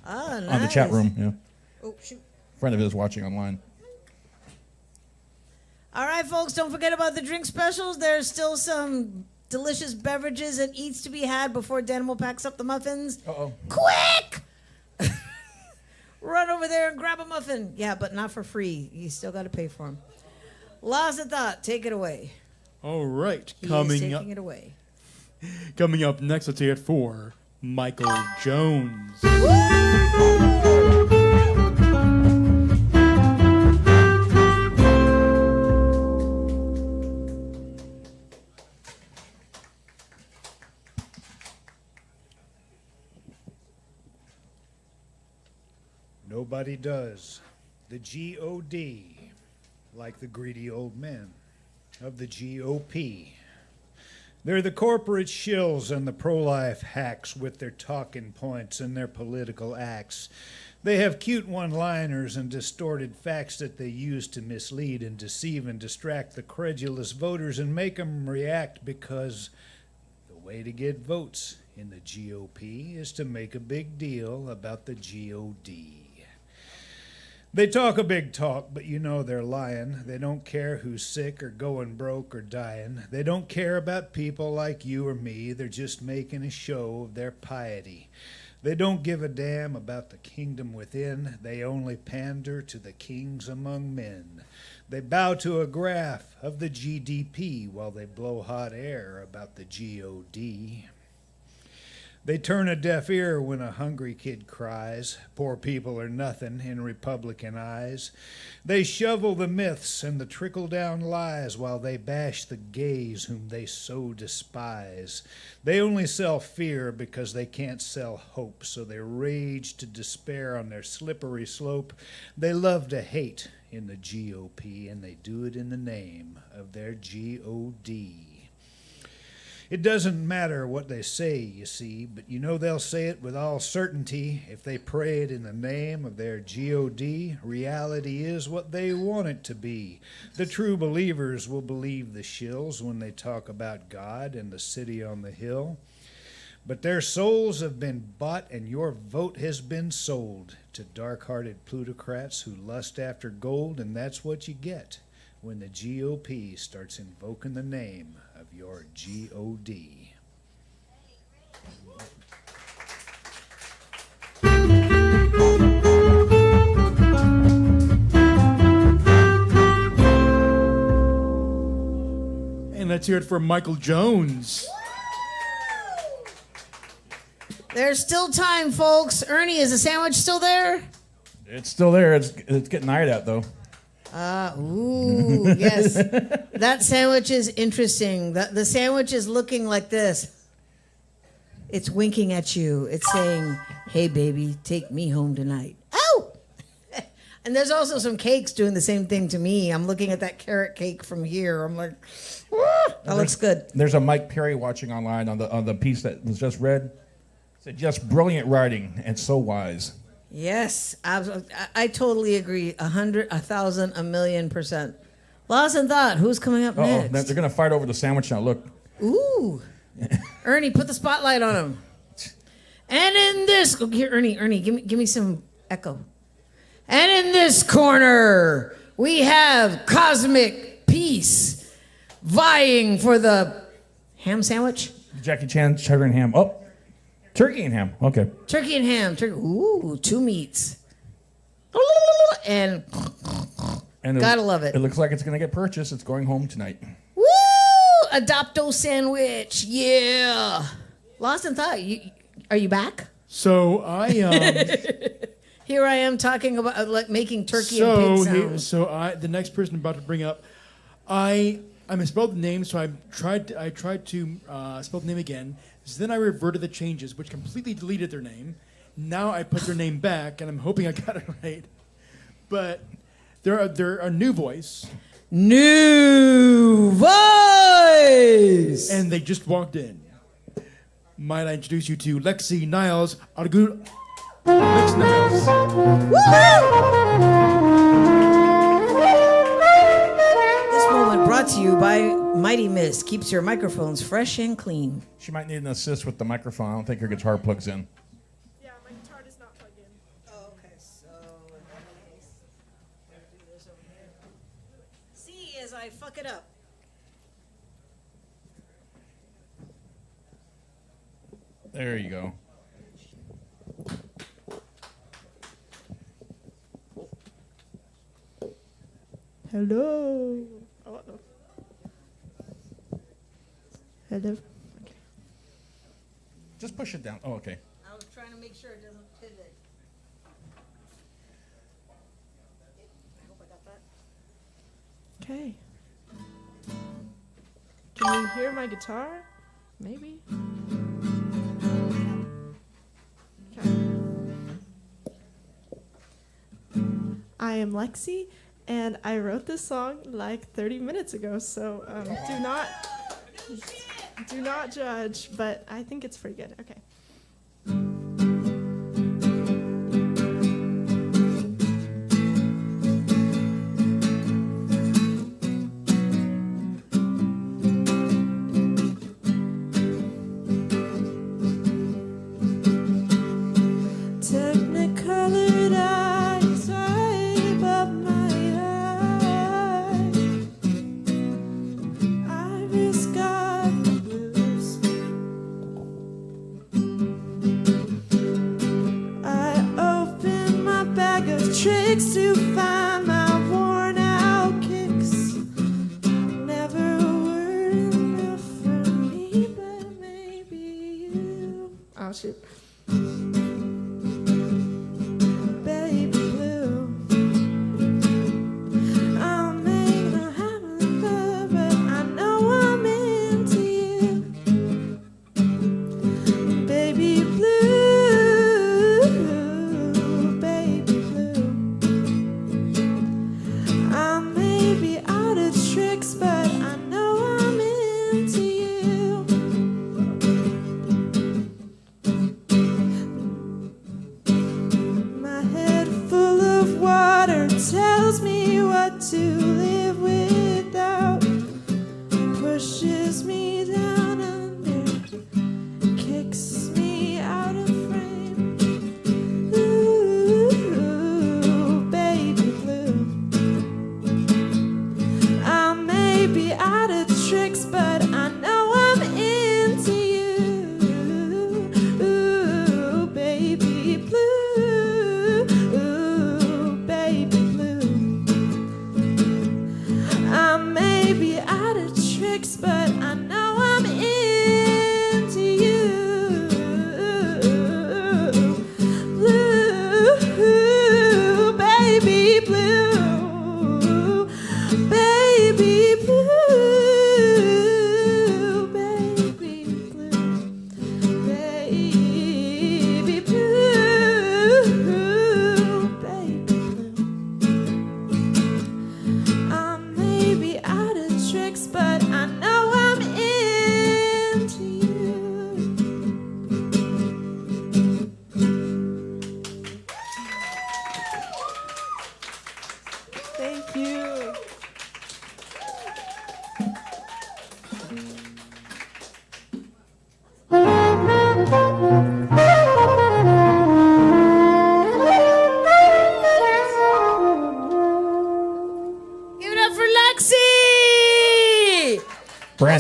Ah, nice. on the chat room. Yeah, Oh, shoot. friend of his watching online. All right, folks, don't forget about the drink specials. There's still some delicious beverages and eats to be had before Danimal packs up the muffins. Uh-oh. Quick! Run over there and grab a muffin. Yeah, but not for free. You still got to pay for them. Lost of Thought, take it away. All right, He is coming taking up. it away. Coming up next, let's hear it for Michael Jones. Nobody does the G-O-D like the greedy old men of the G-O-P. They're the corporate shills and the pro-life hacks with their talking points and their political acts. They have cute one-liners and distorted facts that they use to mislead and deceive and distract the credulous voters and make them react, because the way to get votes in the GOP is to make a big deal about the GOD. They talk a big talk, but you know they're lying. They don't care who's sick or going broke or dying. They don't care about people like you or me. They're just making a show of their piety. They don't give a damn about the kingdom within. They only pander to the kings among men. They bow to a graph of the GDP while they blow hot air about the GOD. They turn a deaf ear when a hungry kid cries. Poor people are nothing in Republican eyes. They shovel the myths and the trickle-down lies while they bash the gays whom they so despise. They only sell fear because they can't sell hope, so they rage to despair on their slippery slope. They love to hate in the GOP, and they do it in the name of their GOD. It doesn't matter what they say, you see, but you know they'll say it with all certainty. If they pray it in the name of their GOD, reality is what they want it to be. The true believers will believe the shills when they talk about God and the city on the hill. But their souls have been bought and your vote has been sold to dark-hearted plutocrats who lust after gold, and that's what you get when the GOP starts invoking the name of your GOD. And let's hear it for Michael Jones. There's still time, folks. Ernie, is the sandwich still there? It's still there. It's getting eyed at, though. Ooh, yes. That sandwich is interesting. The sandwich is looking like this. It's winking at you. It's saying, hey, baby, take me home tonight. Oh! And there's also some cakes doing the same thing to me. I'm looking at that carrot cake from here. I'm like, that looks good. There's a Mike Perry watching online on the piece that was just read. It said, just brilliant writing and so wise. Yes, I totally agree. 100, 1,000, 1,000,000%. Lost in thought. Who's coming up Uh-oh, next? they're going to fight over the sandwich now. Look. Ooh. Ernie, put the spotlight on him. And in this, here, Ernie, give me some echo. And in this corner, we have Cosmic Peace vying for the ham sandwich. Jackie Chan, cheddar and ham. Oh, turkey and ham. Okay. Turkey and ham. Ooh, 2 meats. And gotta love it. It looks like it's going to get purchased. It's going home tonight. Woo! Adopto sandwich. Yeah. Lost in thought. Are you back? So I Here I am talking about like making turkey and pig sounds. The next person I'm about to bring up, I misspelled the name, so I tried to spell the name again. So then I reverted the changes, which completely deleted their name. Now I put their name back, and I'm hoping I got it right. But they're a new voice. New voice! And they just walked in. Might I introduce you to Lexi Niles? Lex Niles. This moment brought to you by Mighty Mist. Keeps your microphones fresh and clean. She might need an assist with the microphone. I don't think her guitar plugs in. Yeah, my guitar does not plug in. Oh, okay. So do this over here. See as I fuck it up. There you go. Hello. Oh, no. Hello. Just push it down. Oh, okay. I was trying to make sure it doesn't pivot. I hope I got that. Okay. Can you hear my guitar? Maybe. Okay. I am Lexi, and I wrote this song like 30 minutes ago, so do not judge, but I think it's pretty good. Okay. Technicolored eyes right above my eyes. Iris got the blues. I opened my bag of tricks to find my worn out kicks. Never were enough for me, but maybe you. Oh, shoot. Baby blue, I'm making a happy love, but I know I'm into you. Baby blue, baby blue, I may be out of tricks, but I know I'm into you.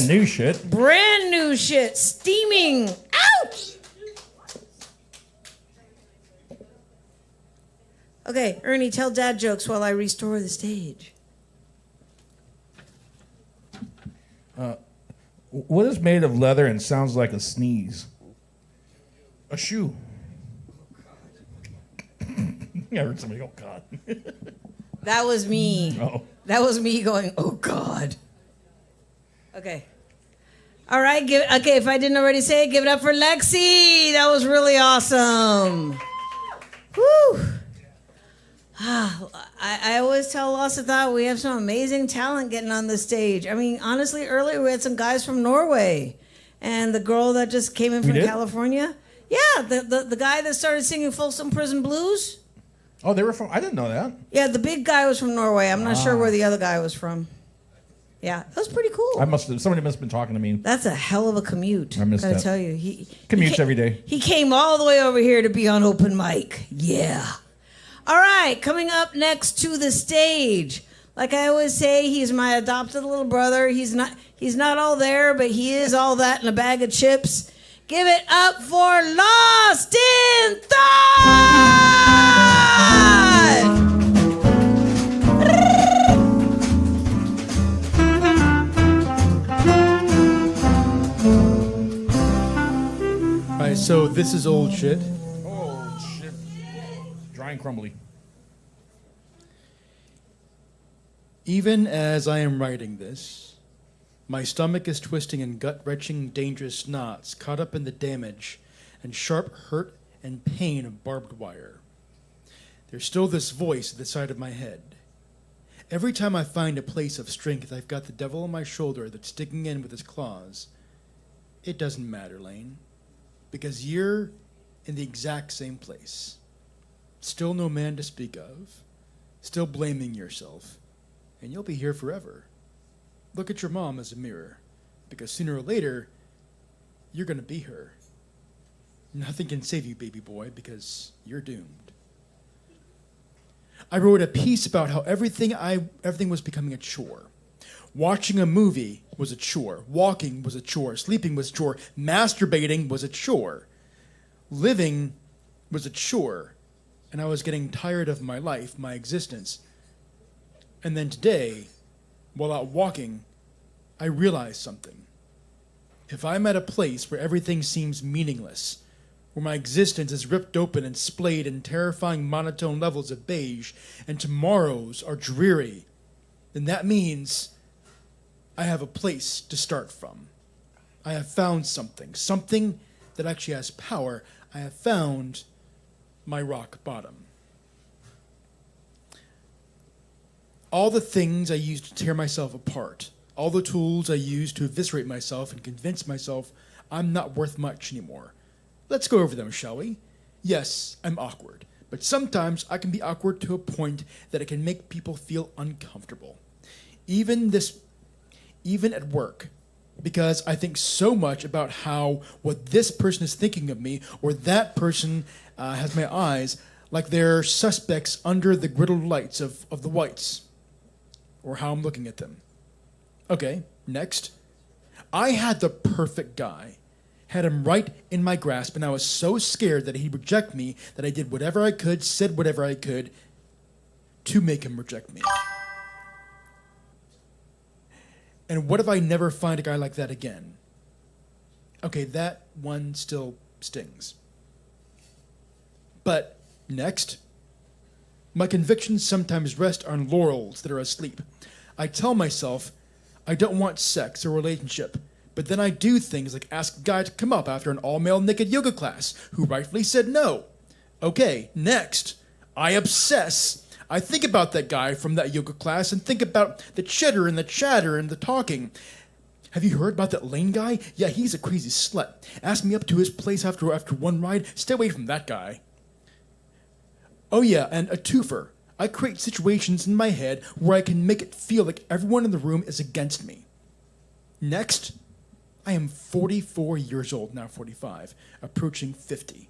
Brand new shit. Brand new shit. Steaming. Ouch! Okay, Ernie, tell dad jokes while I restore the stage. What is made of leather and sounds like a sneeze? A shoe. I heard somebody go, God. That was me. Oh. That was me going, oh, God. Okay. All right. Okay, if I didn't already say it, give it up for Lexi. That was really awesome. Woo. I always tell Lost of Thought we have some amazing talent getting on the stage. I mean, honestly, earlier we had some guys from Norway. And the girl that just came in from California. Yeah, the guy that started singing Folsom Prison Blues. Oh, they were from, I didn't know that. Yeah, the big guy was from Norway. I'm not sure where the other guy was from. Yeah, that was pretty cool. Somebody must have been talking to me. That's a hell of a commute. I missed gotta that. tell you. He Commutes every day. He came all the way over here to be on open mic. Yeah. All right, coming up next to the stage. Like I always say, he's my adopted little brother. He's not all there, but he is all that in a bag of chips. Give it up for Lost in Thought! All right, so this is old shit. Oh, shit. Dry and crumbly. Even as I am writing this, my stomach is twisting in gut-wrenching, dangerous knots caught up in the damage and sharp hurt and pain of barbed wire. There's still this voice at the side of my head. Every time I find a place of strength, I've got the devil on my shoulder that's digging in with his claws. It doesn't matter, Lane, because you're in the exact same place. Still no man to speak of, still blaming yourself, and you'll be here forever. Look at your mom as a mirror, because sooner or later, you're going to be her. Nothing can save you, baby boy, because you're doomed. I wrote a piece about how everything was becoming a chore. Watching a movie was a chore. Walking was a chore. Sleeping was a chore. Masturbating was a chore. Living was a chore. And I was getting tired of my life, my existence. And then today, while out walking, I realized something. If I'm at a place where everything seems meaningless, where my existence is ripped open and splayed in terrifying monotone levels of beige, and tomorrows are dreary, then that means I have a place to start from. I have found something that actually has power. I have found my rock bottom. All the things I used to tear myself apart, all the tools I used to eviscerate myself and convince myself I'm not worth much anymore. Let's go over them, shall we? Yes, I'm awkward, but sometimes I can be awkward to a point that it can make people feel uncomfortable. Even at work, because I think so much about what this person is thinking of me, or that person has my eyes like they're suspects under the griddled lights of the whites, or how I'm looking at them. Okay, next. I had the perfect guy. Had him right in my grasp, and I was so scared that he'd reject me that I did whatever I could, said whatever I could to make him reject me. And what if I never find a guy like that again? Okay, that one still stings. But next, my convictions sometimes rest on laurels that are asleep. I tell myself I don't want sex or relationship, but then I do things like ask a guy to come up after an all-male naked yoga class, who rightfully said no. Okay, next, I obsess. I think about that guy from that yoga class and think about the chitter and the chatter and the talking. Have you heard about that Lane guy? Yeah, he's a crazy slut. Asked me up to his place after one ride. Stay away from that guy. Oh yeah, and a twofer. I create situations in my head where I can make it feel like everyone in the room is against me. Next, I am 44 years old, now 45, approaching 50.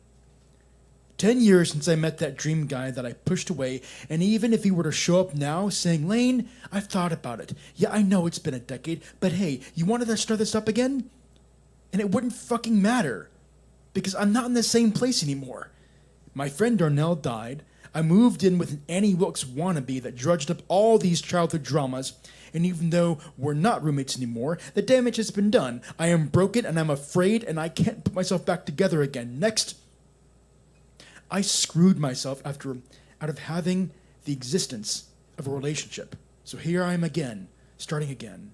10 years since I met that dream guy that I pushed away, and even if he were to show up now saying, Lane, I've thought about it. Yeah, I know it's been a decade, but hey, you wanted to start this up again? And it wouldn't fucking matter, because I'm not in the same place anymore. My friend Darnell died. I moved in with an Annie Wilkes wannabe that drudged up all these childhood dramas, and even though we're not roommates anymore, the damage has been done. I am broken, and I'm afraid, and I can't put myself back together again. Next, I screwed myself out of having the existence of a relationship. So here I am again, starting again.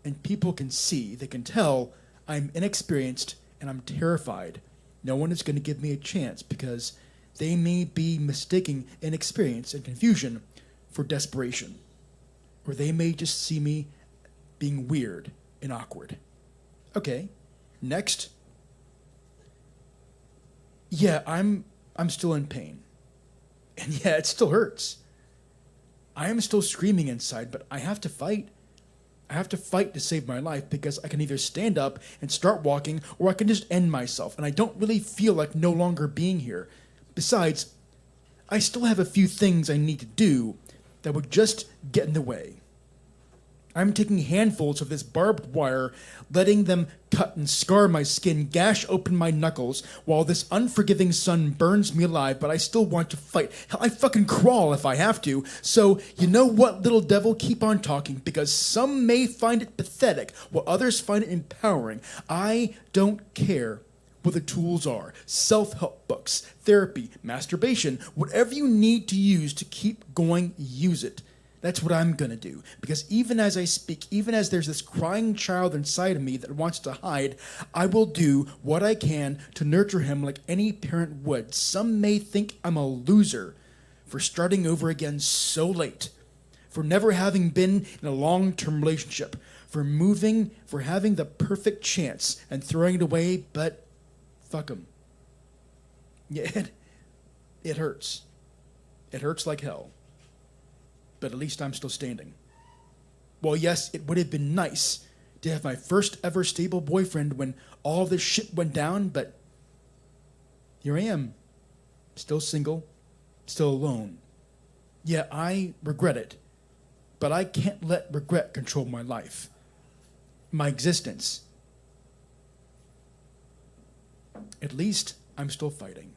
And people can see, they can tell I'm inexperienced and I'm terrified. No one is going to give me a chance because they may be mistaking inexperience and confusion for desperation. Or they may just see me being weird and awkward. Okay, next. Yeah, I'm still in pain. And yeah, it still hurts. I am still screaming inside, but I have to fight. I have to fight to save my life because I can either stand up and start walking or I can just end myself. And I don't really feel like no longer being here. Besides, I still have a few things I need to do that would just get in the way. I'm taking handfuls of this barbed wire, letting them cut and scar my skin, gash open my knuckles, while this unforgiving sun burns me alive, but I still want to fight. Hell, I fucking crawl if I have to. So, you know what, little devil? Keep on talking, because some may find it pathetic, while others find it empowering. I don't care what the tools are. Self-help books, therapy, masturbation, whatever you need to use to keep going, use it. That's what I'm going to do. Because even as I speak, even as there's this crying child inside of me that wants to hide, I will do what I can to nurture him like any parent would. Some may think I'm a loser for starting over again so late, for never having been in a long-term relationship, for moving, for having the perfect chance and throwing it away, but fuck 'em. Yeah, it hurts. It hurts like hell. But at least I'm still standing. Well, yes, it would have been nice to have my first ever stable boyfriend when all this shit went down, but here I am, still single, still alone. Yeah, I regret it, but I can't let regret control my life, my existence. At least I'm still fighting.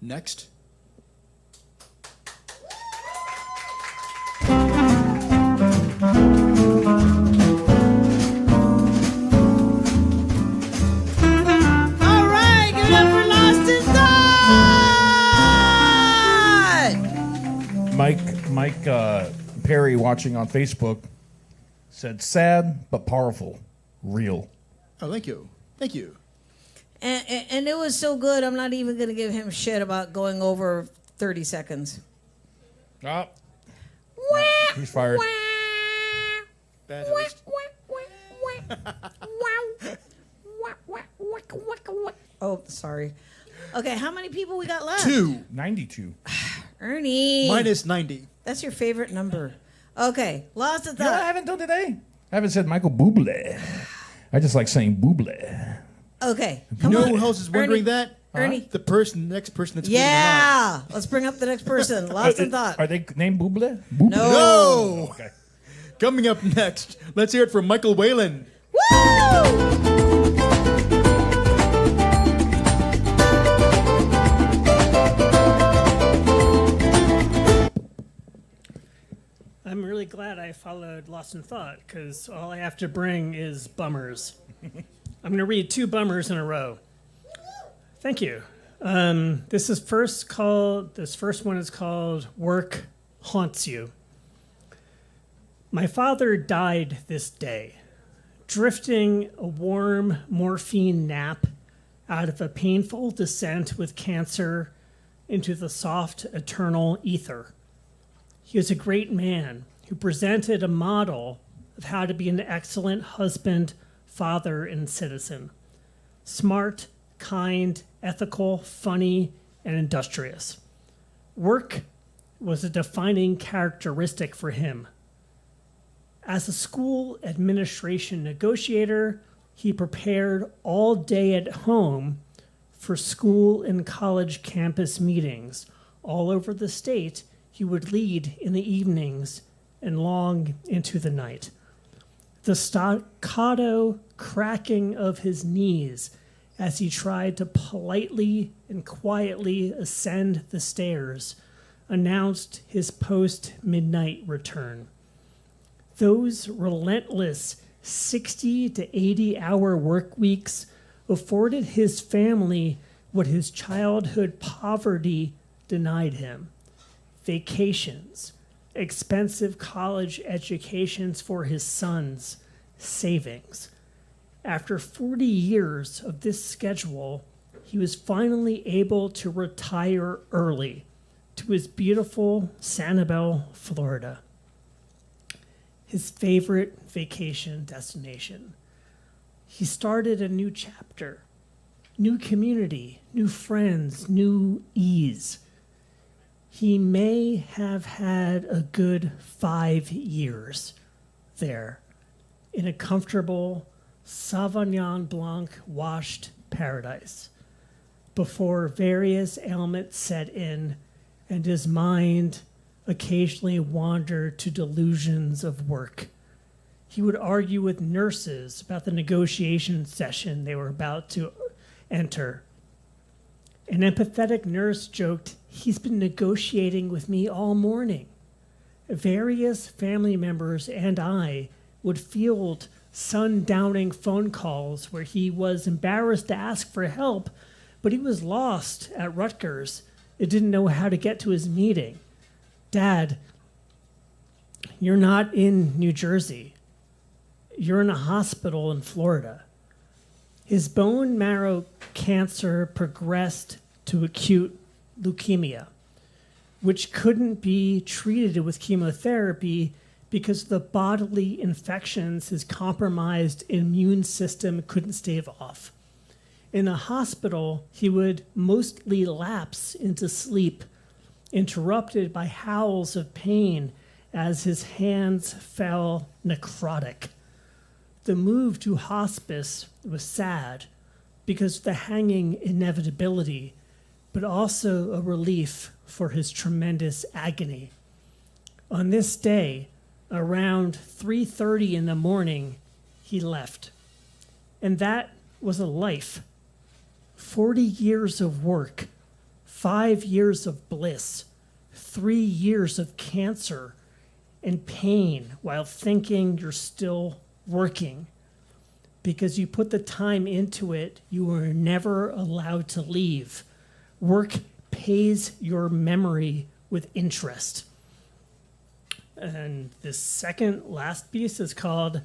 Next. All right, give it up for Lost in Thought! Mike Perry, watching on Facebook, said, sad but powerful, real. Oh, thank you. Thank you. And it was so good, I'm not even going to give him shit about going over 30 seconds. Oh. He's fired. Bad host. Oh, sorry. Okay, how many people we got left? 92. Ernie. Minus 90. That's your favorite number. Okay, Lost in You know what I Thought. haven't done today? I haven't said Michael Bublé. I just like saying Bublé. Okay, You come know on. who else is wondering Ernie, that? Ernie. The next person that's Yeah, let's bring up the next person. Lost in Thought. Are they named Bublé? No. Okay. Coming up next, let's hear it from Michael Whalen. I'm really glad I followed Lost in Thought because all I have to bring is bummers. I'm going to read 2 bummers in a row. Thank you. This first one is called Work Haunts You. My father died this day, drifting a warm morphine nap out of a painful descent with cancer into the soft, eternal ether. He was a great man who presented a model of how to be an excellent husband, father, and citizen. Smart, kind, ethical, funny, and industrious. Work was a defining characteristic for him. As a school administration negotiator, he prepared all day at home for school and college campus meetings all over the state. He would lead in the evenings and long into the night. The staccato cracking of his knees as he tried to politely and quietly ascend the stairs announced his post-midnight return. Those relentless 60 to 80-hour work weeks afforded his family what his childhood poverty denied him: vacations, expensive college educations for his sons, savings. After 40 years of this schedule, he was finally able to retire early to his beautiful Sanibel, Florida, his favorite vacation destination. He started a new chapter, new community, new friends, new ease. He may have had a good 5 years there in a comfortable Sauvignon Blanc washed paradise before various ailments set in and his mind occasionally wandered to delusions of work. He would argue with nurses about the negotiation session they were about to enter. An empathetic nurse joked, "He's been negotiating with me all morning." Various family members and I would field sundowning phone calls where he was embarrassed to ask for help, but he was lost at Rutgers and didn't know how to get to his meeting. "Dad, you're not in New Jersey. You're in a hospital in Florida." His bone marrow cancer progressed to acute leukemia, which couldn't be treated with chemotherapy because the bodily infections his compromised immune system couldn't stave off. In a hospital, he would mostly lapse into sleep, interrupted by howls of pain as his hands fell necrotic. The move to hospice was sad because of the hanging inevitability, but also a relief for his tremendous agony. On this day, around 3:30 in the morning, he left. And that was a life. 40 years of work, 5 years of bliss, 3 years of cancer and pain while thinking you're still working. Because you put the time into it, you were never allowed to leave. Work pays your memory with interest. And the second last piece is called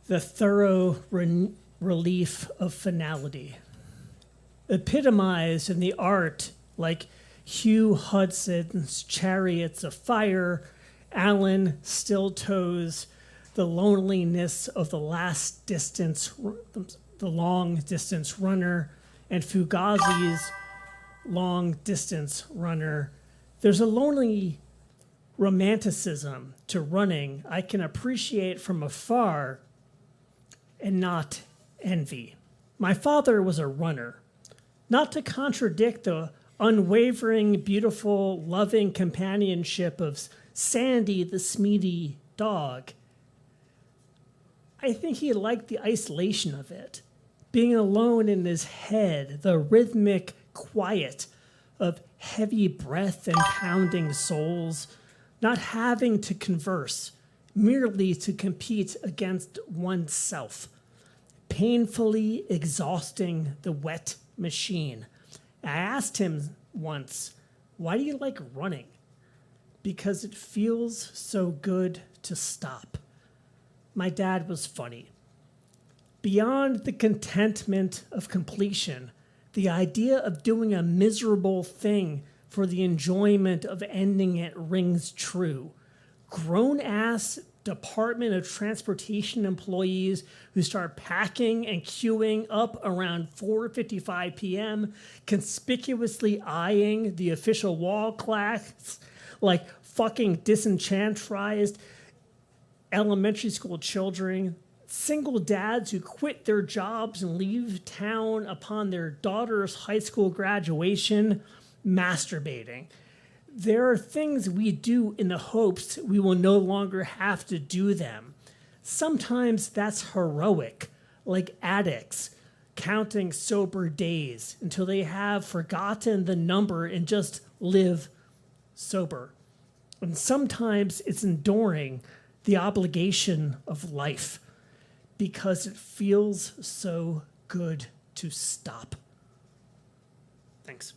The Thorough Relief of Finality. Epitomized in the art like Hugh Hudson's Chariots of Fire, Alan Stilto's The Loneliness of the Last Distance, the Long Distance Runner, and Fugazi's Long Distance Runner. There's a lonely romanticism to running I can appreciate from afar and not envy. My father was a runner, not to contradict the unwavering, beautiful, loving companionship of Sandy the Smeedy dog. I think he liked the isolation of it, being alone in his head, the rhythmic quiet of heavy breath and pounding souls, not having to converse, merely to compete against oneself, painfully exhausting the wet machine. I asked him once, "Why do you like running?" "Because it feels so good to stop." My dad was funny. Beyond the contentment of completion, the idea of doing a miserable thing for the enjoyment of ending it rings true. Grown-ass Department of Transportation employees who start packing and queuing up around 4:55 p.m., conspicuously eyeing the official wall class like fucking disenchantized elementary school children single dads who quit their jobs and leave town upon their daughter's high school graduation masturbating. There are things we do in the hopes we will no longer have to do them. Sometimes that's heroic, like addicts counting sober days until they have forgotten the number and just live sober. And sometimes it's enduring the obligation of life because it feels so good to stop. Thanks.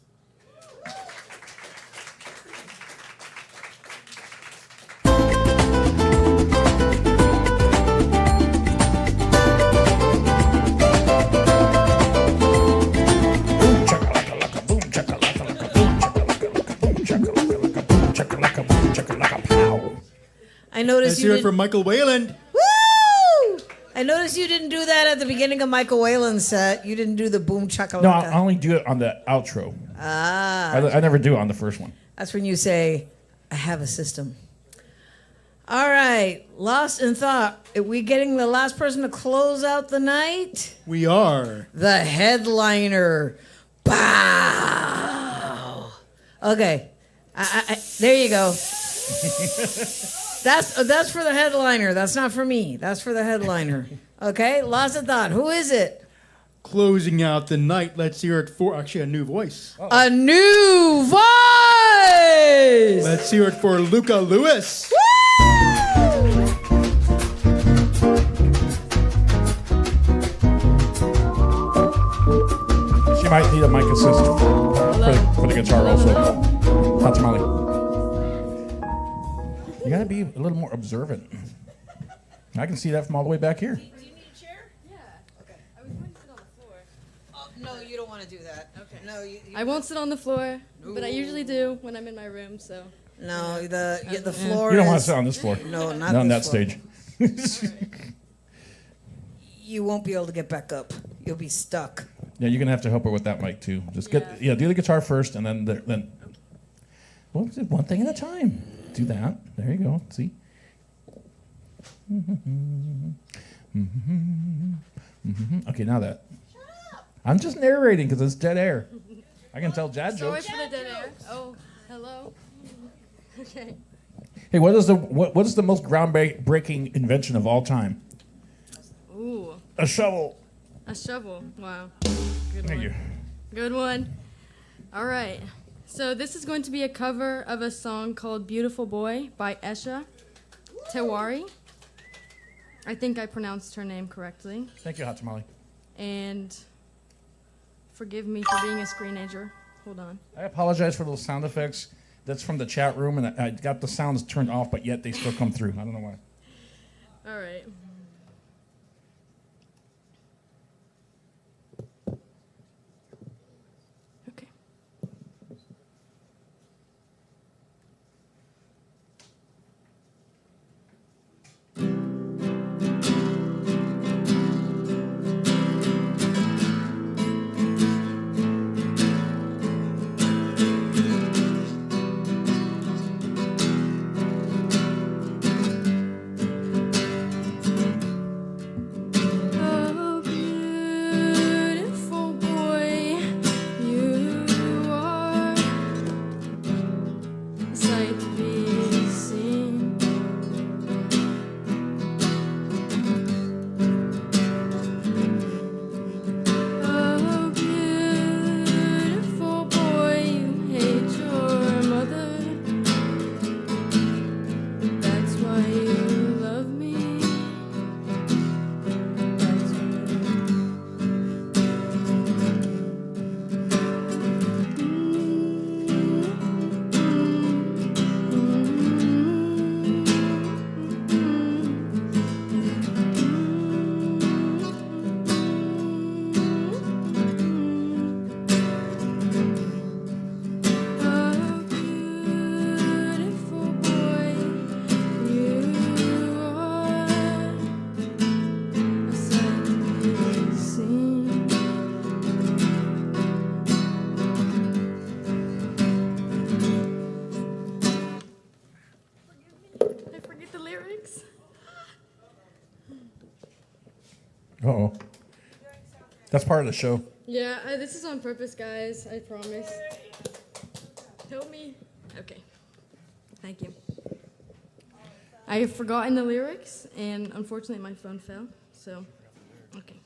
I noticed Let's you hear it did- from Michael Wayland. Woo! I noticed you didn't do that at the beginning of Michael Whalen's set. You didn't do the boom chakalaka. No, I only do it on the outro. I never do it on the first one. That's when you say, I have a system. All right, Lost in Thought. Are we getting the last person to close out the night? We are. The headliner. Bow. Okay, there you go. That's for the headliner. That's not for me. That's for the headliner. Okay, Lost in Thought. Who is it? Closing out the night, let's hear it for actually a new voice. A new voice. Let's hear it for Luca Lewis. She might need a mic assist for the guitar also. Hot tamale. You gotta be a little more observant. I can see that from all the way back here. No, you don't want to do that. Okay. No, you I won't sit on the floor, but I usually do when I'm in my room. So. No, the floor. You don't want to sit on this floor. No, not on this that floor. stage. You won't be able to get back up. You'll be stuck. Yeah, you're gonna have to help her with that mic too. Just do the guitar first, and then. Well, one thing at a time. Do that. There you go. See. Okay, now that. I'm just narrating because it's dead air. I can tell Jad Sorry jokes. for the dead air. Oh, hello. Okay. Hey, what is the most groundbreaking invention of all time? Ooh. A shovel. A shovel. Wow. Good Thank one. you. Good one. All right. So this is going to be a cover of a song called Beautiful Boy by Esha Tewari. I think I pronounced her name correctly. Thank you, Hot Tamale. And forgive me for being a screenager. Hold on. I apologize for those sound effects. That's from the chat room, and I got the sounds turned off, but yet they still come through. I don't know why. All right. That's part of the show. Yeah, this is on purpose, guys. I promise. Help me. Okay. Thank you. I have forgotten the lyrics, and unfortunately my phone fell, so, okay.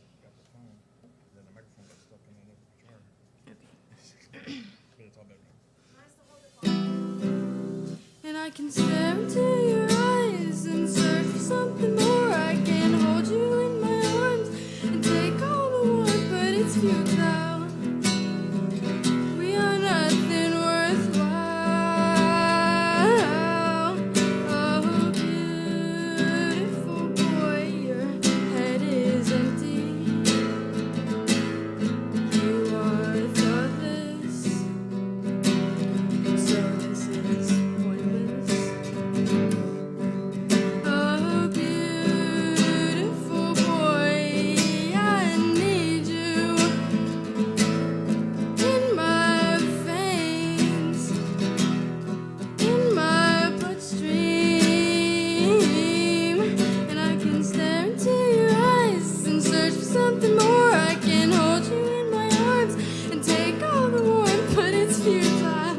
And I can stare into your eyes and search for something more. I can hold you in my arms and take all the warmth, but it's futile. We are nothing worthwhile. Oh, beautiful boy, your head is empty. You are thoughtless, so this is pointless. Oh, beautiful boy, I need you in my veins, in my bloodstream. And I can stare into your eyes and search for something more. I can hold you in my arms and take all the warmth, but it's futile.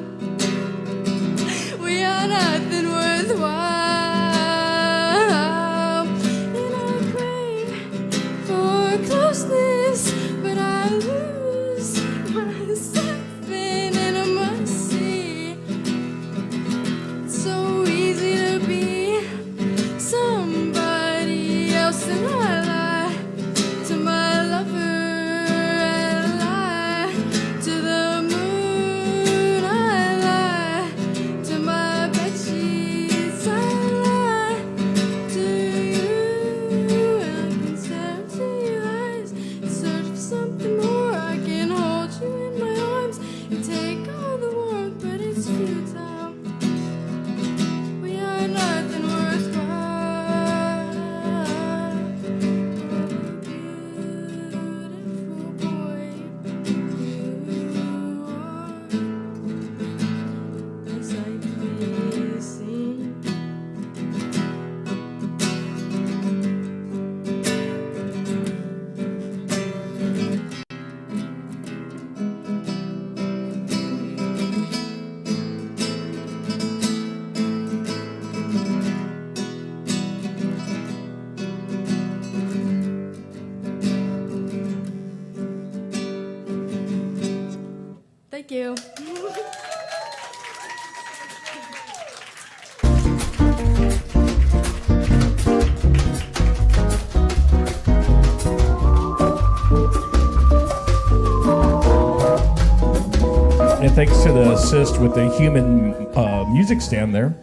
We are nothing worthwhile. And I crave for closeness, but I lose myself in intimacy. It's so easy to be somebody else, and I lie to my lover, and lie to the moon, I lie to my bedsheets, I lie to you. And I can stare into your eyes and search for something more. I can hold you in my arms and take all the warmth, but it's futile. We are nothing worthwhile. Beautiful boy, you are a sight to be seen. Thank you. And thanks to the assist with the human music stand there.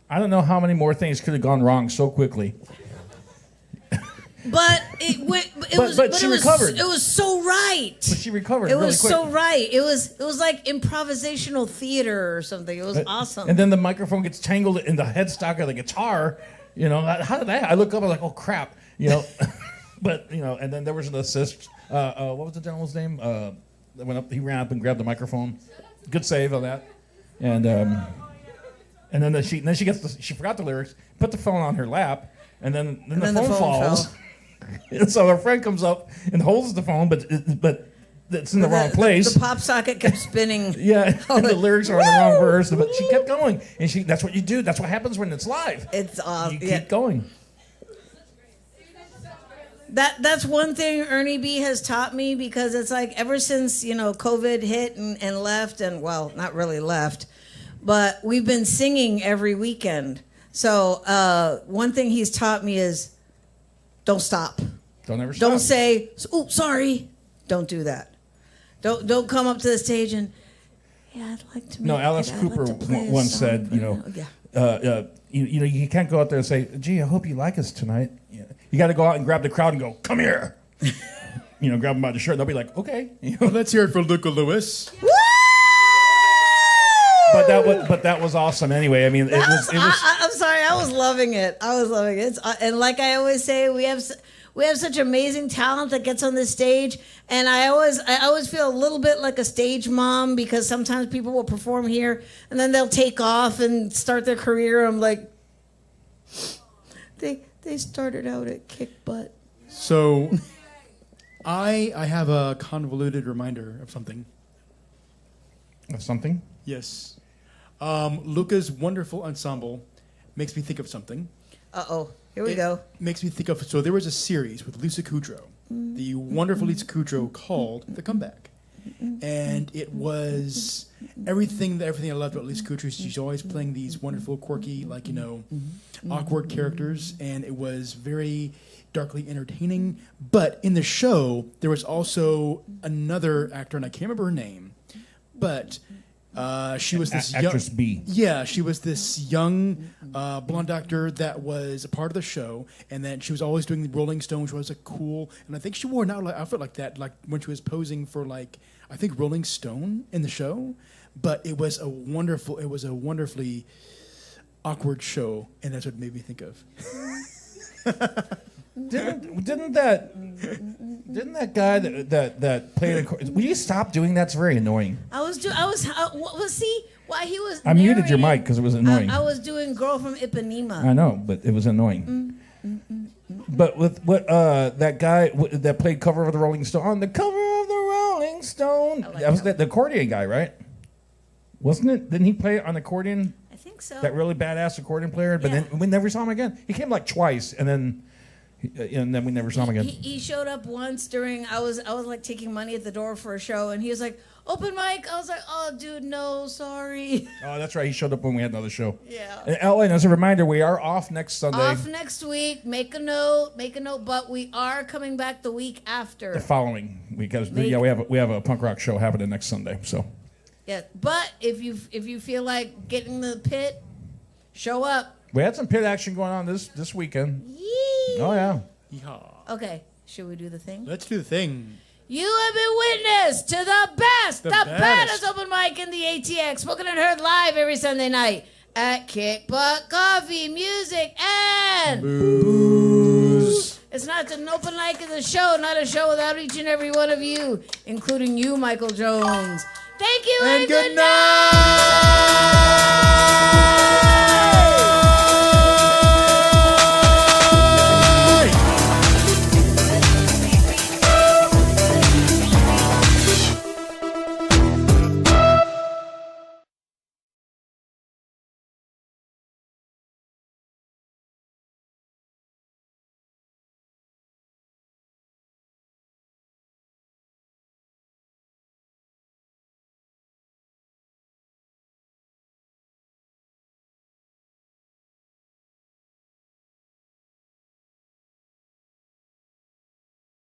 I don't know how many more things could have gone wrong so quickly. But it went. But she recovered. It was so right. But she recovered It really was quick. so right. It was like improvisational theater or something. It was awesome. And then the microphone gets tangled in the headstock of the guitar. You know, how did that? I look up, I was like, oh crap. You know, but you know, and then there was an assist. What was the gentleman's name? That went up. He ran up and grabbed the microphone. Good save on that. And then she gets she forgot the lyrics. Put the phone on her lap, and then the phone falls. And so her friend comes up and holds the phone, but it's in the wrong place. The pop socket kept spinning. Yeah, and the lyrics are on the wrong verse, but she kept going. And that's what you do. That's what happens when it's live. It's You keep going. That's one thing Ernie B has taught me, because it's like ever since, COVID hit and left, and well, not really left, but we've been singing every weekend. So one thing he's taught me is don't stop. Don't ever stop. Don't say, "Oh, sorry." Don't do that. Don't come up to the stage and, yeah, I'd like to. No, Alice Cooper once said, you can't go out there and say, "Gee, I hope you like us tonight." You got to go out and grab the crowd and go, "Come here." Grab them by the shirt. They'll be like, "Okay." Well, let's hear it for Luca Lewis. But that was awesome. Anyway, I mean, it was. I'm sorry, I was loving it. And like I always say, we have such amazing talent that gets on this stage, and I always feel a little bit like a stage mom, because sometimes people will perform here and then they'll take off and start their career. I'm like, They started out at kick butt. So, I have a convoluted reminder of something. Of something? Yes. Luca's wonderful ensemble makes me think of something. Uh-oh. Here we go. Makes me think of... So there was a series with Lisa Kudrow, the wonderful Lisa Kudrow, called The Comeback. And it was everything I loved about Lisa Kudrow. She's always playing these wonderful, quirky, awkward characters. And it was very darkly entertaining. But in the show, there was also another actor, and I can't remember her name, but... she was this actress young, B. Yeah, she was this young blonde actor that was a part of the show, and then she was always doing the Rolling Stones, which was a cool. And I think she wore an outfit like that, like when she was posing for I think Rolling Stone in the show. But it was a wonderfully awkward show, and that's what it made me think of. Didn't that guy that played? Will you stop doing that? It's very annoying. Why he was. I muted your mic because it was annoying. I was doing "Girl from Ipanema." I know, but it was annoying. But with what that guy that played cover of the Rolling Stone on the cover of the Rolling Stone, that was the accordion guy, right? Wasn't it? Didn't he play on accordion? I think so. That really badass accordion player. But then we never saw him again. He came twice, and then we never saw him again. He showed up once during I was taking money at the door for a show, and he was like, "Open mic." I was like, "Oh, dude, no, sorry." Oh, that's right. He showed up when we had another show. Yeah. And Ellen, as a reminder, we are off next Sunday. Off next week. Make a note. But we are coming back the week after. The following week, because we have a punk rock show happening next Sunday. So. Yeah, but if you feel like getting the pit, show up. We had some pit action going on this weekend. Yee. Oh yeah. Yeehaw. Okay, should we do the thing? Let's do the thing. You have been witness to the best, The the baddest. baddest open mic in the ATX, spoken and heard live every Sunday night at Kick Butt Coffee, Music, and Booze. It's not an open mic, it's a show, not a show without each and every one of you, including you, Michael Jones. Thank you and good night.